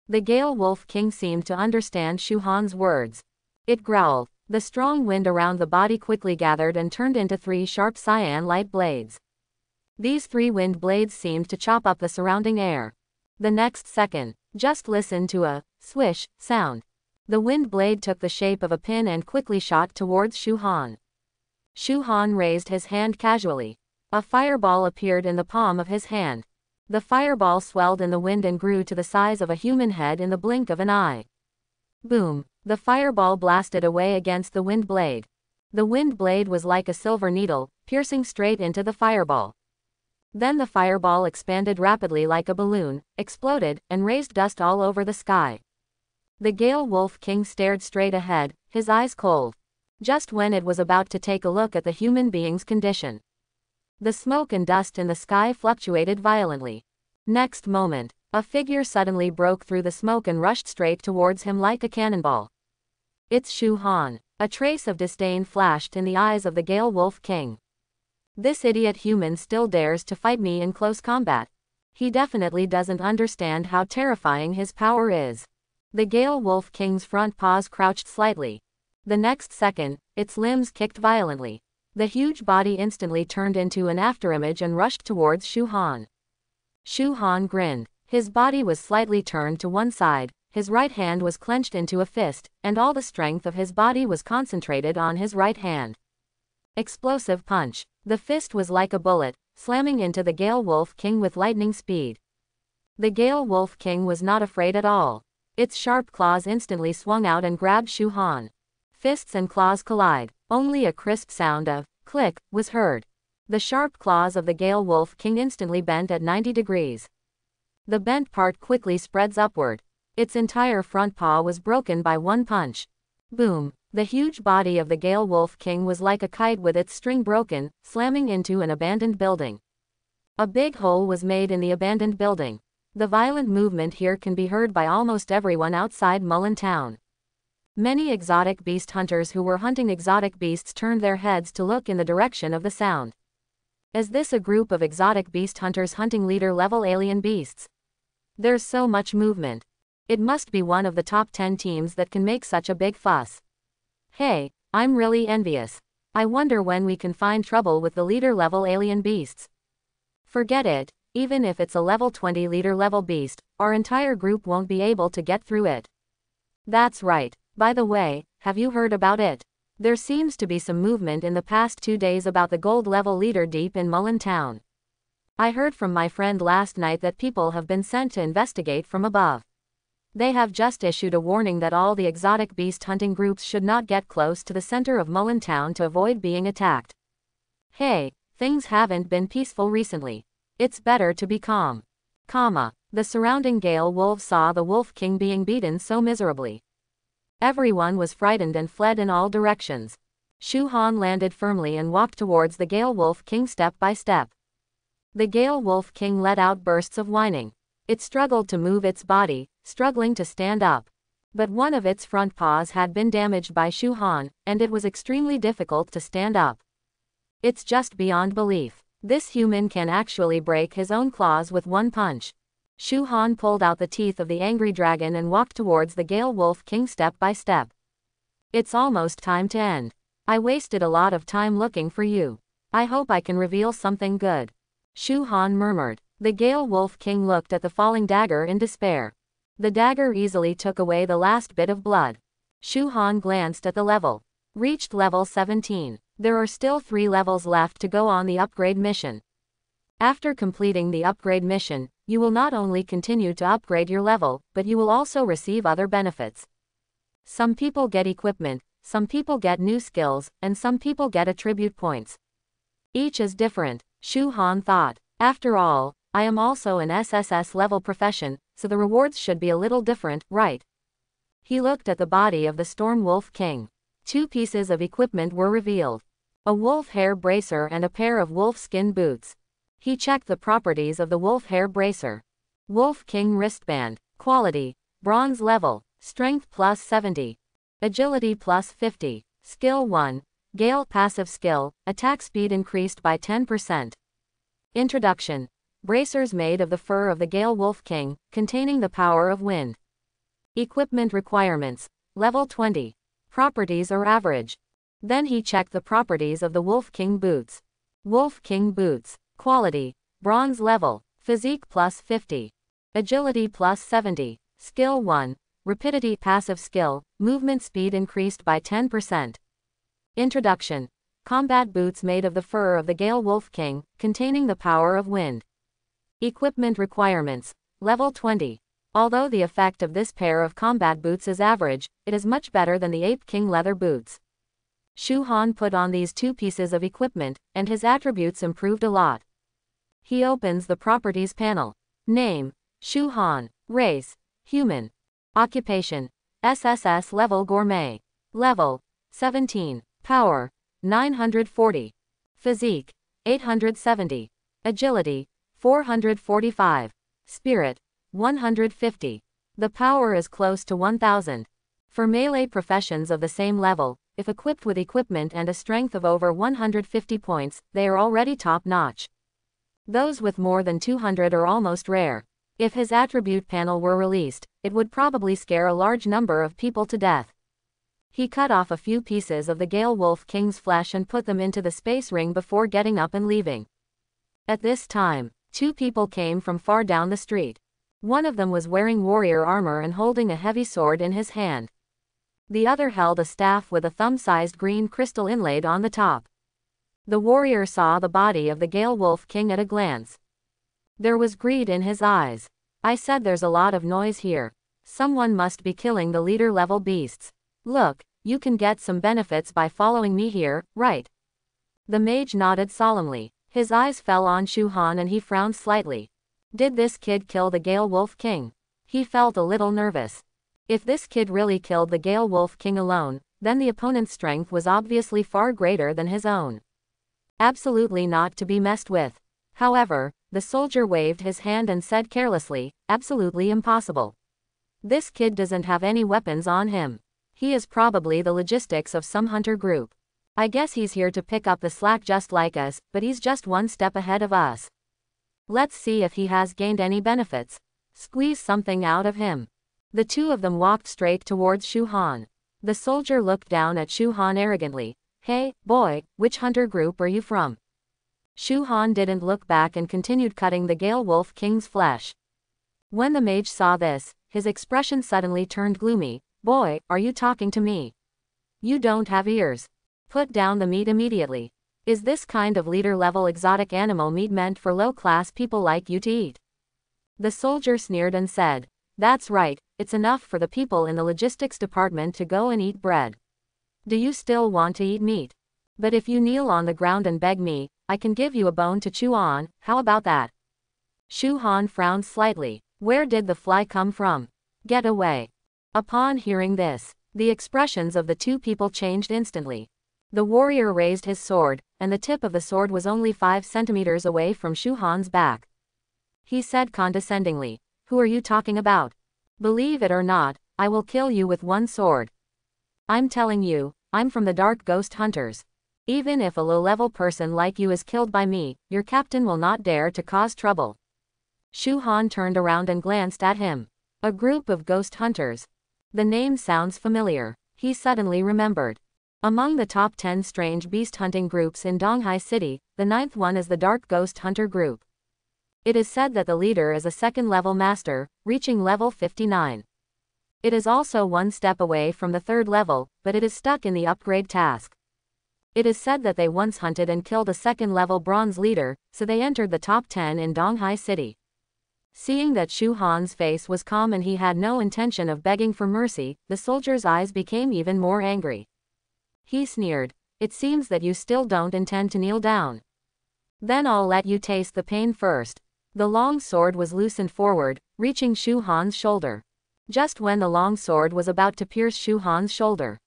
The Gale Wolf King seemed to understand Shu Han's words. It growled. The strong wind around the body quickly gathered and turned into 3 sharp cyan light blades. These 3 wind blades seemed to chop up the surrounding air. The next second, just listen to a swish sound. The wind blade took the shape of a pin and quickly shot towards Shu Han. Shu Han raised his hand casually. A fireball appeared in the palm of his hand. The fireball swelled in the wind and grew to the size of a human head in the blink of an eye. Boom! The fireball blasted away against the wind blade. The wind blade was like a silver needle, piercing straight into the fireball. Then the fireball expanded rapidly like a balloon, exploded, and raised dust all over the sky. The Gale Wolf King stared straight ahead, his eyes cold. Just when it was about to take a look at the human being's condition. The smoke and dust in the sky fluctuated violently. Next moment, a figure suddenly broke through the smoke and rushed straight towards him like a cannonball. It's Shu Han. A trace of disdain flashed in the eyes of the Gale Wolf King. This idiot human still dares to fight me in close combat. He definitely doesn't understand how terrifying his power is. The Gale Wolf King's front paws crouched slightly. The next second, its limbs kicked violently. The huge body instantly turned into an afterimage and rushed towards Shu Han. Shu Han grinned. His body was slightly turned to one side, his right hand was clenched into a fist, and all the strength of his body was concentrated on his right hand. Explosive punch. The fist was like a bullet, slamming into the Gale Wolf King with lightning speed. The Gale Wolf King was not afraid at all. Its sharp claws instantly swung out and grabbed Shu Han. Fists and claws collide. Only a crisp sound of click was heard. The sharp claws of the Gale Wolf King instantly bent at 90 degrees. The bent part quickly spreads upward. Its entire front paw was broken by one punch. Boom! The huge body of the Gale Wolf King was like a kite with its string broken, slamming into an abandoned building. A big hole was made in the abandoned building. The violent movement here can be heard by almost everyone outside Mullen Town. Many exotic beast hunters who were hunting exotic beasts turned their heads to look in the direction of the sound. Is this a group of exotic beast hunters hunting leader-level alien beasts? There's so much movement. It must be one of the top 10 teams that can make such a big fuss. Hey, I'm really envious. I wonder when we can find trouble with the leader-level alien beasts. Forget it, even if it's a level 20 leader-level beast, our entire group won't be able to get through it. That's right. By the way, have you heard about it? There seems to be some movement in the past 2 days about the gold level leader deep in Mullen Town. I heard from my friend last night that people have been sent to investigate from above. They have just issued a warning that all the exotic beast hunting groups should not get close to the center of Mullen Town to avoid being attacked. Hey, things haven't been peaceful recently. It's better to be calm. The surrounding Gale wolves saw the Wolf King being beaten so miserably. Everyone was frightened and fled in all directions. Shu Han landed firmly and walked towards the Gale Wolf King step by step. The Gale Wolf King let out bursts of whining. It struggled to move its body, struggling to stand up. But one of its front paws had been damaged by Shu Han, and it was extremely difficult to stand up. It's just beyond belief. This human can actually break his own claws with one punch. Shu Han pulled out the teeth of the angry dragon and walked towards the Gale Wolf King step by step. It's almost time to end. I wasted a lot of time looking for you. I hope I can reveal something good. Shu Han murmured. The Gale Wolf King looked at the falling dagger in despair. The dagger easily took away the last bit of blood. Shu Han glanced at the level. Reached level 17. There are still 3 levels left to go on the upgrade mission. After completing the upgrade mission, you will not only continue to upgrade your level, but you will also receive other benefits. Some people get equipment, some people get new skills, and some people get attribute points. Each is different, Shu Han thought. After all, I am also an SSS level profession, so the rewards should be a little different, right? He looked at the body of the Storm Wolf King. 2 pieces of equipment were revealed. A wolf hair bracer and a pair of wolf skin boots. He checked the properties of the wolf hair bracer. Wolf King wristband. Quality: bronze level. Strength plus 70. Agility plus 50. Skill 1. Gale passive skill. Attack speed increased by 10%. Introduction. Bracers made of the fur of the Gale Wolf King, containing the power of wind. Equipment requirements. Level 20. Properties are average. Then he checked the properties of the Wolf King boots. Wolf King boots. Quality: bronze level. Physique plus 50. Agility plus 70. Skill 1. Rapidity passive skill. Movement speed increased by 10%. Introduction. Combat boots made of the fur of the Gale Wolf King, containing the power of wind. Equipment requirements. Level 20. Although the effect of this pair of combat boots is average, it is much better than the Ape King leather boots. Shu Han put on these 2 pieces of equipment, and his attributes improved a lot. He opens the properties panel. Name: Shu Han. Race: human. Occupation: SSS level gourmet. Level: 17. Power: 940. Physique: 870. Agility: 445. Spirit: 150. The power is close to 1000. For melee professions of the same level, if equipped with equipment and a strength of over 150 points, they are already top-notch. Those with more than 200 are almost rare. If his attribute panel were released, it would probably scare a large number of people to death. He cut off a few pieces of the Gale Wolf King's flesh and put them into the space ring before getting up and leaving. At this time, two people came from far down the street. One of them was wearing warrior armor and holding a heavy sword in his hand. The other held a staff with a thumb-sized green crystal inlaid on the top. The warrior saw the body of the Gale Wolf King at a glance. There was greed in his eyes. I said, there's a lot of noise here. Someone must be killing the leader-level beasts. Look, you can get some benefits by following me here, right? The mage nodded solemnly. His eyes fell on Shu Han and he frowned slightly. Did this kid kill the Gale Wolf King? He felt a little nervous. If this kid really killed the Gale Wolf King alone, then the opponent's strength was obviously far greater than his own. Absolutely not to be messed with. However, the soldier waved his hand and said carelessly, absolutely impossible. This kid doesn't have any weapons on him. He is probably the logistics of some hunter group. I guess he's here to pick up the slack just like us, but he's just one step ahead of us. Let's see if he has gained any benefits. Squeeze something out of him. The two of them walked straight towards Shu Han. The soldier looked down at Shu Han arrogantly. Hey, boy, which hunter group are you from? Shu Han didn't look back and continued cutting the Gale Wolf King's flesh. When the mage saw this, his expression suddenly turned gloomy. Boy, are you talking to me? You don't have ears. Put down the meat immediately. Is this kind of leader-level exotic animal meat meant for low-class people like you to eat? The soldier sneered and said, that's right, it's enough for the people in the logistics department to go and eat bread. Do you still want to eat meat? But if you kneel on the ground and beg me, I can give you a bone to chew on, how about that? Shu Han frowned slightly. Where did the fly come from? Get away. Upon hearing this, the expressions of the two people changed instantly. The warrior raised his sword, and the tip of the sword was only 5 centimeters away from Shu Han's back. He said condescendingly, who are you talking about? Believe it or not, I will kill you with one sword. I'm telling you, I'm from the Dark Ghost Hunters. Even if a low-level person like you is killed by me, your captain will not dare to cause trouble. Shu Han turned around and glanced at him. A group of ghost hunters. The name sounds familiar. He suddenly remembered. Among the top 10 strange beast hunting groups in Donghai City, the 9th one is the Dark Ghost Hunter group. It is said that the leader is a second-level master, reaching level 59. It is also one step away from the 3rd level, but it is stuck in the upgrade task. It is said that they once hunted and killed a second-level bronze leader, so they entered the top 10 in Donghai City. Seeing that Shu Han's face was calm and he had no intention of begging for mercy, the soldier's eyes became even more angry. He sneered. It seems that you still don't intend to kneel down. Then I'll let you taste the pain first. The long sword was loosened forward, reaching Shu Han's shoulder. Just when the long sword was about to pierce Shu Han's shoulder,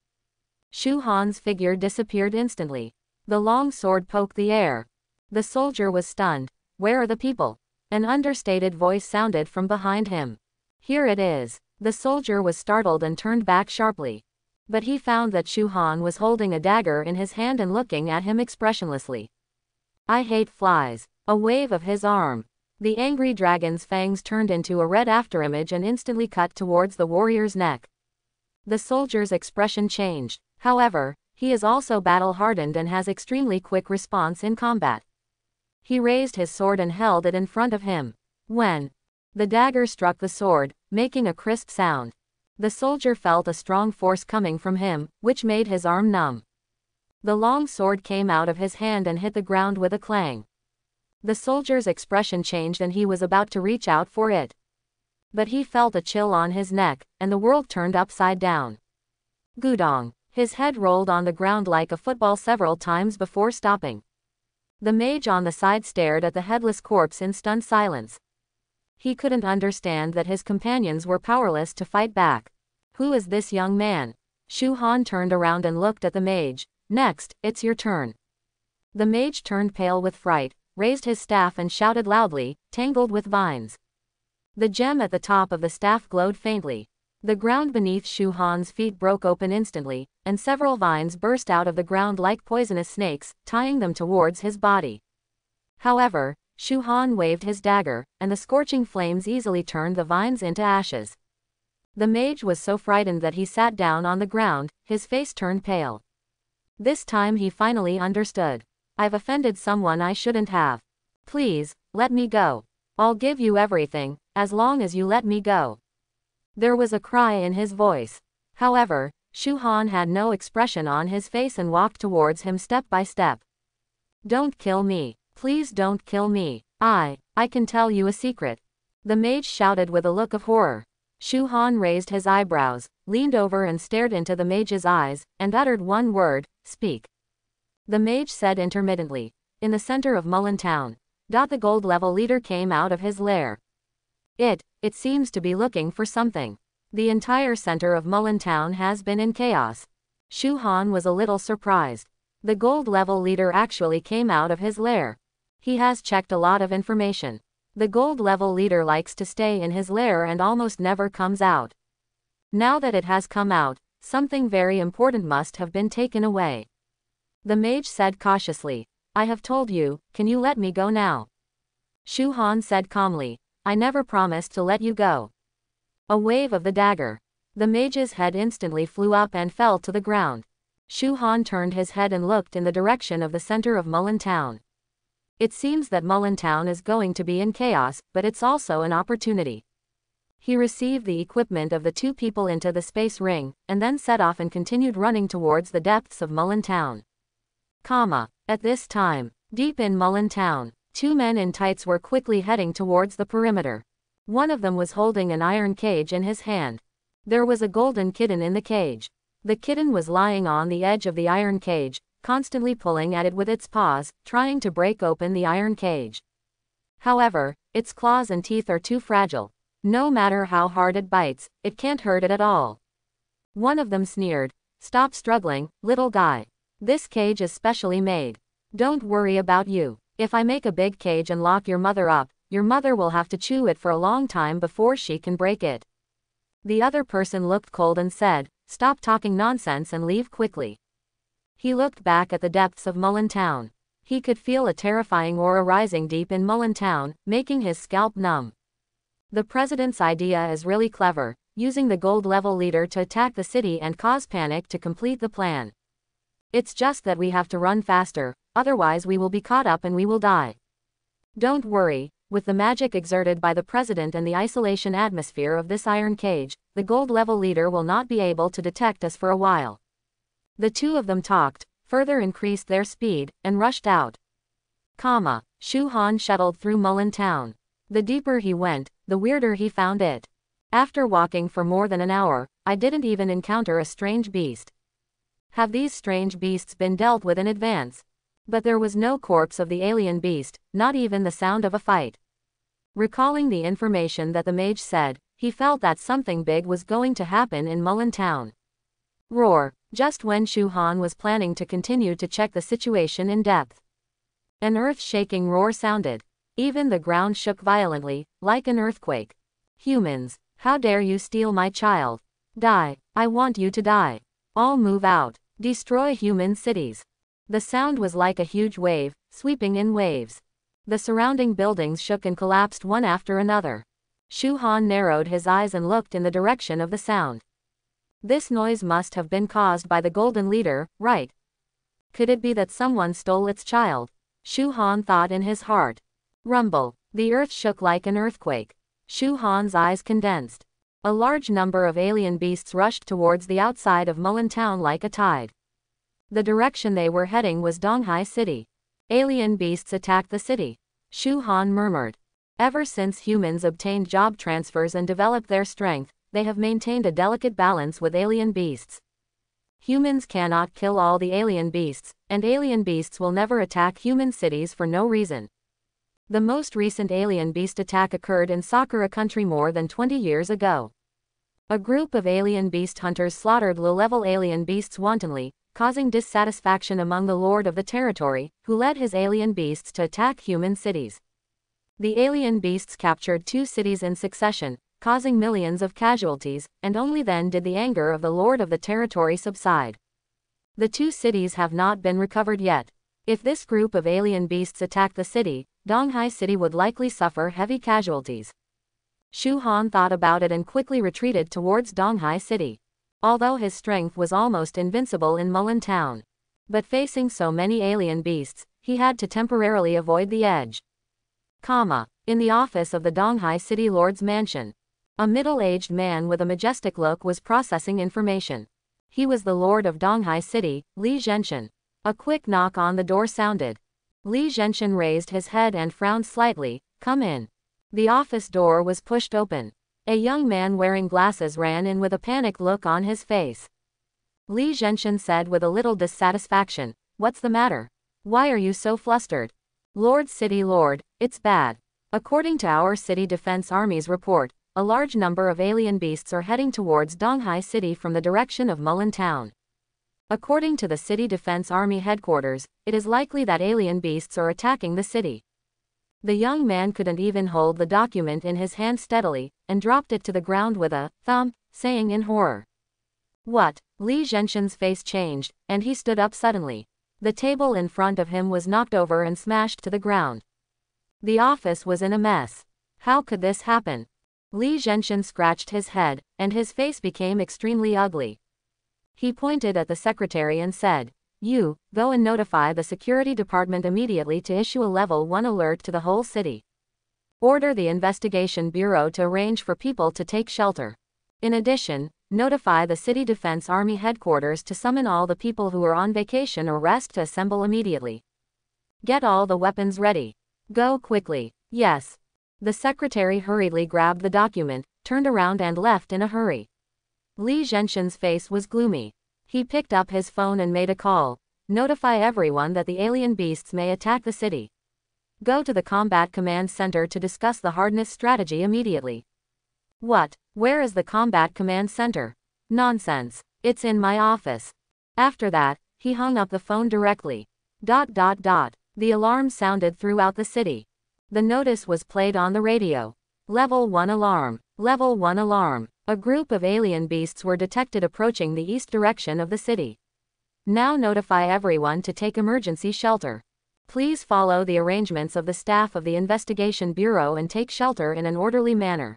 Shu Han's figure disappeared instantly. The long sword poked the air. The soldier was stunned. Where are the people? An understated voice sounded from behind him. Here it is. The soldier was startled and turned back sharply. But he found that Shu Han was holding a dagger in his hand and looking at him expressionlessly. I hate flies. A wave of his arm. The angry dragon's fangs turned into a red afterimage and instantly cut towards the warrior's neck. The soldier's expression changed. However, he is also battle-hardened and has extremely quick response in combat. He raised his sword and held it in front of him. When the dagger struck the sword, making a crisp sound, the soldier felt a strong force coming from him, which made his arm numb. The long sword came out of his hand and hit the ground with a clang. The soldier's expression changed and he was about to reach out for it. But he felt a chill on his neck, and the world turned upside down. Gudong. His head rolled on the ground like a football several times before stopping. The mage on the side stared at the headless corpse in stunned silence. He couldn't understand that his companions were powerless to fight back. Who is this young man? Shu Han turned around and looked at the mage. Next, it's your turn. The mage turned pale with fright, raised his staff and shouted loudly, tangled with vines. The gem at the top of the staff glowed faintly. The ground beneath Shu Han's feet broke open instantly, and several vines burst out of the ground like poisonous snakes, tying them towards his body. However, Shu Han waved his dagger, and the scorching flames easily turned the vines into ashes. The mage was so frightened that he sat down on the ground, his face turned pale. This time he finally understood. I've offended someone I shouldn't have. Please, let me go. I'll give you everything, as long as you let me go. There was a cry in his voice. However, Shu Han had no expression on his face and walked towards him step by step. Don't kill me. Please don't kill me. I can tell you a secret. The mage shouted with a look of horror. Shu Han raised his eyebrows, leaned over and stared into the mage's eyes, and uttered one word, speak. The mage said intermittently. In the center of Mullen Town. The gold level leader came out of his lair. It seems to be looking for something. The entire center of Mullen Town has been in chaos. Shu Han was a little surprised. The gold level leader actually came out of his lair. He has checked a lot of information. The gold level leader likes to stay in his lair and almost never comes out. Now that it has come out, something very important must have been taken away. The mage said cautiously. I have told you, can you let me go now? Shu Han said calmly. I never promised to let you go. A wave of the dagger. The mage's head instantly flew up and fell to the ground. Shu Han turned his head and looked in the direction of the center of Mullen Town. It seems that Mullen Town is going to be in chaos, but it's also an opportunity. He received the equipment of the two people into the space ring, and then set off and continued running towards the depths of Mullen Town. At this time, deep in Mullen Town, two men in tights were quickly heading towards the perimeter. One of them was holding an iron cage in his hand. There was a golden kitten in the cage. The kitten was lying on the edge of the iron cage, constantly pulling at it with its paws, trying to break open the iron cage. However, its claws and teeth are too fragile. No matter how hard it bites, it can't hurt it at all. One of them sneered. Stop struggling, little guy. This cage is specially made. Don't worry about you. If I make a big cage and lock your mother up, your mother will have to chew it for a long time before she can break it. The other person looked cold and said, stop talking nonsense and leave quickly. He looked back at the depths of Mullen Town. He could feel a terrifying aura rising deep in Mullen Town, making his scalp numb. The president's idea is really clever, using the gold level leader to attack the city and cause panic to complete the plan. It's just that we have to run faster, otherwise we will be caught up and we will die. Don't worry, with the magic exerted by the president and the isolation atmosphere of this iron cage, the gold level leader will not be able to detect us for a while. The two of them talked, further increased their speed, and rushed out. Shu Han shuttled through Mullen Town. The deeper he went, the weirder he found it. After walking for more than an hour, I didn't even encounter a strange beast. Have these strange beasts been dealt with in advance? But there was no corpse of the alien beast, not even the sound of a fight. Recalling the information that the mage said, he felt that something big was going to happen in Mullen Town. Roar! Just when Shu Han was planning to continue to check the situation in depth. An earth-shaking roar sounded. Even the ground shook violently, like an earthquake. Humans, how dare you steal my child? Die, I want you to die. All move out. Destroy human cities. The sound was like a huge wave, sweeping in waves. The surrounding buildings shook and collapsed one after another. Shu Han narrowed his eyes and looked in the direction of the sound. This noise must have been caused by the Golden Leader, right? Could it be that someone stole its child? Shu Han thought in his heart. Rumble. The earth shook like an earthquake. Shu Han's eyes condensed. A large number of alien beasts rushed towards the outside of Mullen Town like a tide. The direction they were heading was Donghai City. Alien beasts attacked the city. Shu Han murmured. Ever since humans obtained job transfers and developed their strength, they have maintained a delicate balance with alien beasts. Humans cannot kill all the alien beasts, and alien beasts will never attack human cities for no reason. The most recent alien beast attack occurred in Sakura country more than 20 years ago. A group of alien beast hunters slaughtered low-level alien beasts wantonly, causing dissatisfaction among the lord of the territory, who led his alien beasts to attack human cities. The alien beasts captured 2 cities in succession, causing millions of casualties, and only then did the anger of the lord of the territory subside. The 2 cities have not been recovered yet. If this group of alien beasts attacked the city, Donghai City would likely suffer heavy casualties. Shu Han thought about it and quickly retreated towards Donghai City. Although his strength was almost invincible in Mulan Town. But facing so many alien beasts, he had to temporarily avoid the edge. In the office of the Donghai City Lord's mansion. A middle-aged man with a majestic look was processing information. He was the Lord of Donghai City, Li Zhenshan. A quick knock on the door sounded. Li Zhenshan raised his head and frowned slightly. Come in. The office door was pushed open. A young man wearing glasses ran in with a panicked look on his face. Li Zhenshan said with a little dissatisfaction, "What's the matter? Why are you so flustered?" "Lord City Lord, it's bad. According to our City Defense Army's report, a large number of alien beasts are heading towards Donghai City from the direction of Mulan Town. According to the City Defense Army headquarters, it is likely that alien beasts are attacking the city." The young man couldn't even hold the document in his hand steadily, and dropped it to the ground with a thump, saying in horror. "What?" Li Zhenshan's face changed, and he stood up suddenly. The table in front of him was knocked over and smashed to the ground. The office was in a mess. How could this happen? Li Zhenshan scratched his head, and his face became extremely ugly. He pointed at the secretary and said, "You, go and notify the security department immediately to issue a level 1 alert to the whole city. Order the investigation bureau to arrange for people to take shelter. In addition, notify the City Defense Army headquarters to summon all the people who are on vacation or rest to assemble immediately. Get all the weapons ready. Go quickly." "Yes." The secretary hurriedly grabbed the document, turned around and left in a hurry. Li Zhenshan's face was gloomy. He picked up his phone and made a call. "Notify everyone that the alien beasts may attack the city. Go to the Combat Command Center to discuss the hardness strategy immediately." "What? Where is the Combat Command Center?" "Nonsense. It's in my office." After that, he hung up the phone directly. The alarm sounded throughout the city. The notice was played on the radio. Level 1 alarm. Level 1 alarm. A group of alien beasts were detected approaching the east direction of the city. Now notify everyone to take emergency shelter. Please follow the arrangements of the staff of the Investigation Bureau and take shelter in an orderly manner.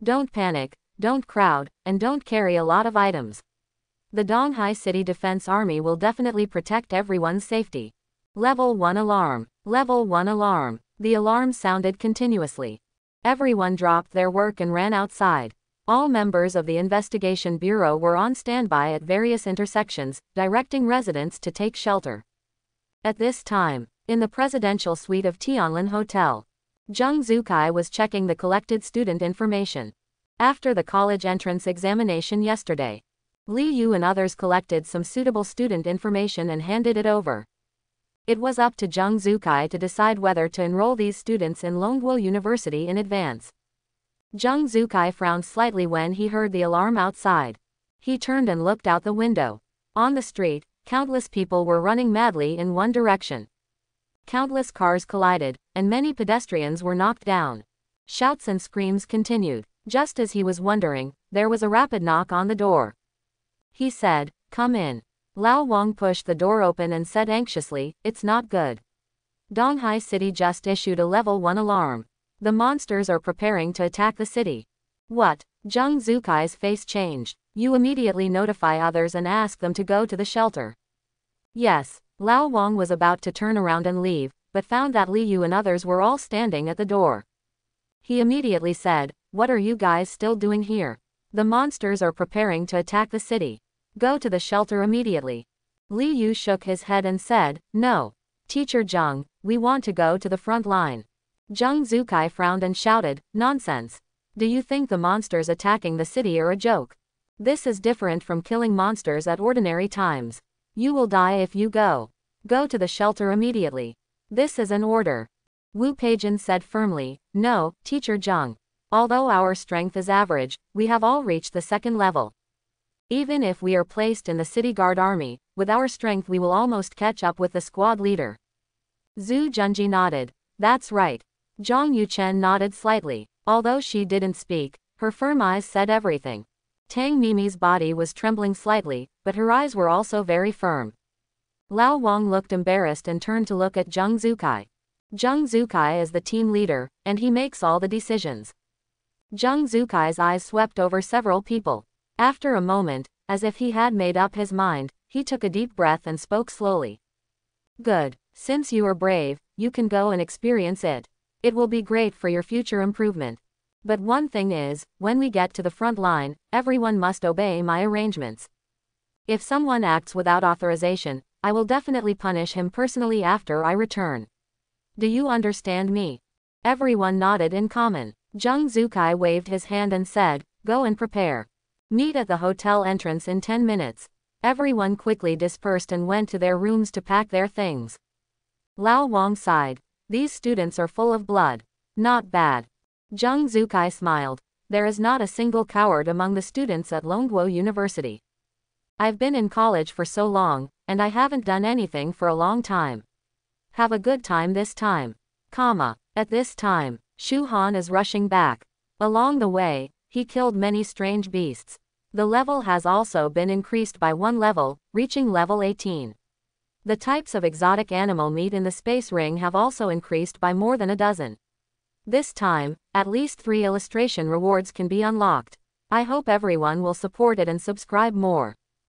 Don't panic, don't crowd, and don't carry a lot of items. The Donghai City Defense Army will definitely protect everyone's safety. Level 1 alarm. Level 1 alarm. The alarm sounded continuously. Everyone dropped their work and ran outside. All members of the Investigation Bureau were on standby at various intersections, directing residents to take shelter. At this time, in the presidential suite of Tianlin Hotel, Zheng Zukai was checking the collected student information. After the college entrance examination yesterday, Li Yu and others collected some suitable student information and handed it over. It was up to Zheng Zukai to decide whether to enroll these students in Longguo University in advance. Zheng Zukai frowned slightly when he heard the alarm outside. He turned and looked out the window. On the street, countless people were running madly in one direction. Countless cars collided, and many pedestrians were knocked down. Shouts and screams continued. Just as he was wondering, there was a rapid knock on the door. He said, "Come in." Lao Wang pushed the door open and said anxiously, "It's not good. Donghai City just issued a level 1 alarm. The monsters are preparing to attack the city." "What?" Zheng Zukai's face changed. "You immediately notify others and ask them to go to the shelter." "Yes." Lao Wang was about to turn around and leave, but found that Li Yu and others were all standing at the door. He immediately said, "What are you guys still doing here? The monsters are preparing to attack the city. Go to the shelter immediately." Li Yu shook his head and said, "No. Teacher Zheng, we want to go to the front line." Zheng Zukai frowned and shouted, "Nonsense. Do you think the monsters attacking the city are a joke? This is different from killing monsters at ordinary times. You will die if you go. Go to the shelter immediately. This is an order." Wu Peijin said firmly, "No, Teacher Zheng. Although our strength is average, we have all reached the 2nd level. Even if we are placed in the City Guard Army, with our strength we will almost catch up with the squad leader." Zhu Junji nodded. "That's right." Zhang Yuchen nodded slightly. Although she didn't speak, her firm eyes said everything. Tang Mimi's body was trembling slightly, but her eyes were also very firm. Lao Wang looked embarrassed and turned to look at Zheng Zukai. Zheng Zukai is the team leader, and he makes all the decisions. Zheng Zukai's eyes swept over several people. After a moment, as if he had made up his mind, he took a deep breath and spoke slowly. Good. Since you are brave, you can go and experience it. It will be great for your future improvement. But one thing is, when we get to the front line, everyone must obey my arrangements. If someone acts without authorization, I will definitely punish him personally after I return. Do you understand me? Everyone nodded in common. Zheng Zukai waved his hand and said, go and prepare. Meet at the hotel entrance in 10 minutes. Everyone quickly dispersed and went to their rooms to pack their things. Lao Wang sighed. These students are full of blood. Not bad. Zheng Zukai smiled. There is not a single coward among the students at Longguo University. I've been in college for so long, and I haven't done anything for a long time. Have a good time this time. At this time, Shu Han is rushing back. Along the way, he killed many strange beasts. The level has also been increased by 1 level, reaching level 18. The types of exotic animal meat in the space ring have also increased by more than a dozen. This time, at least 3 illustration rewards can be unlocked. I hope everyone will support it and subscribe more.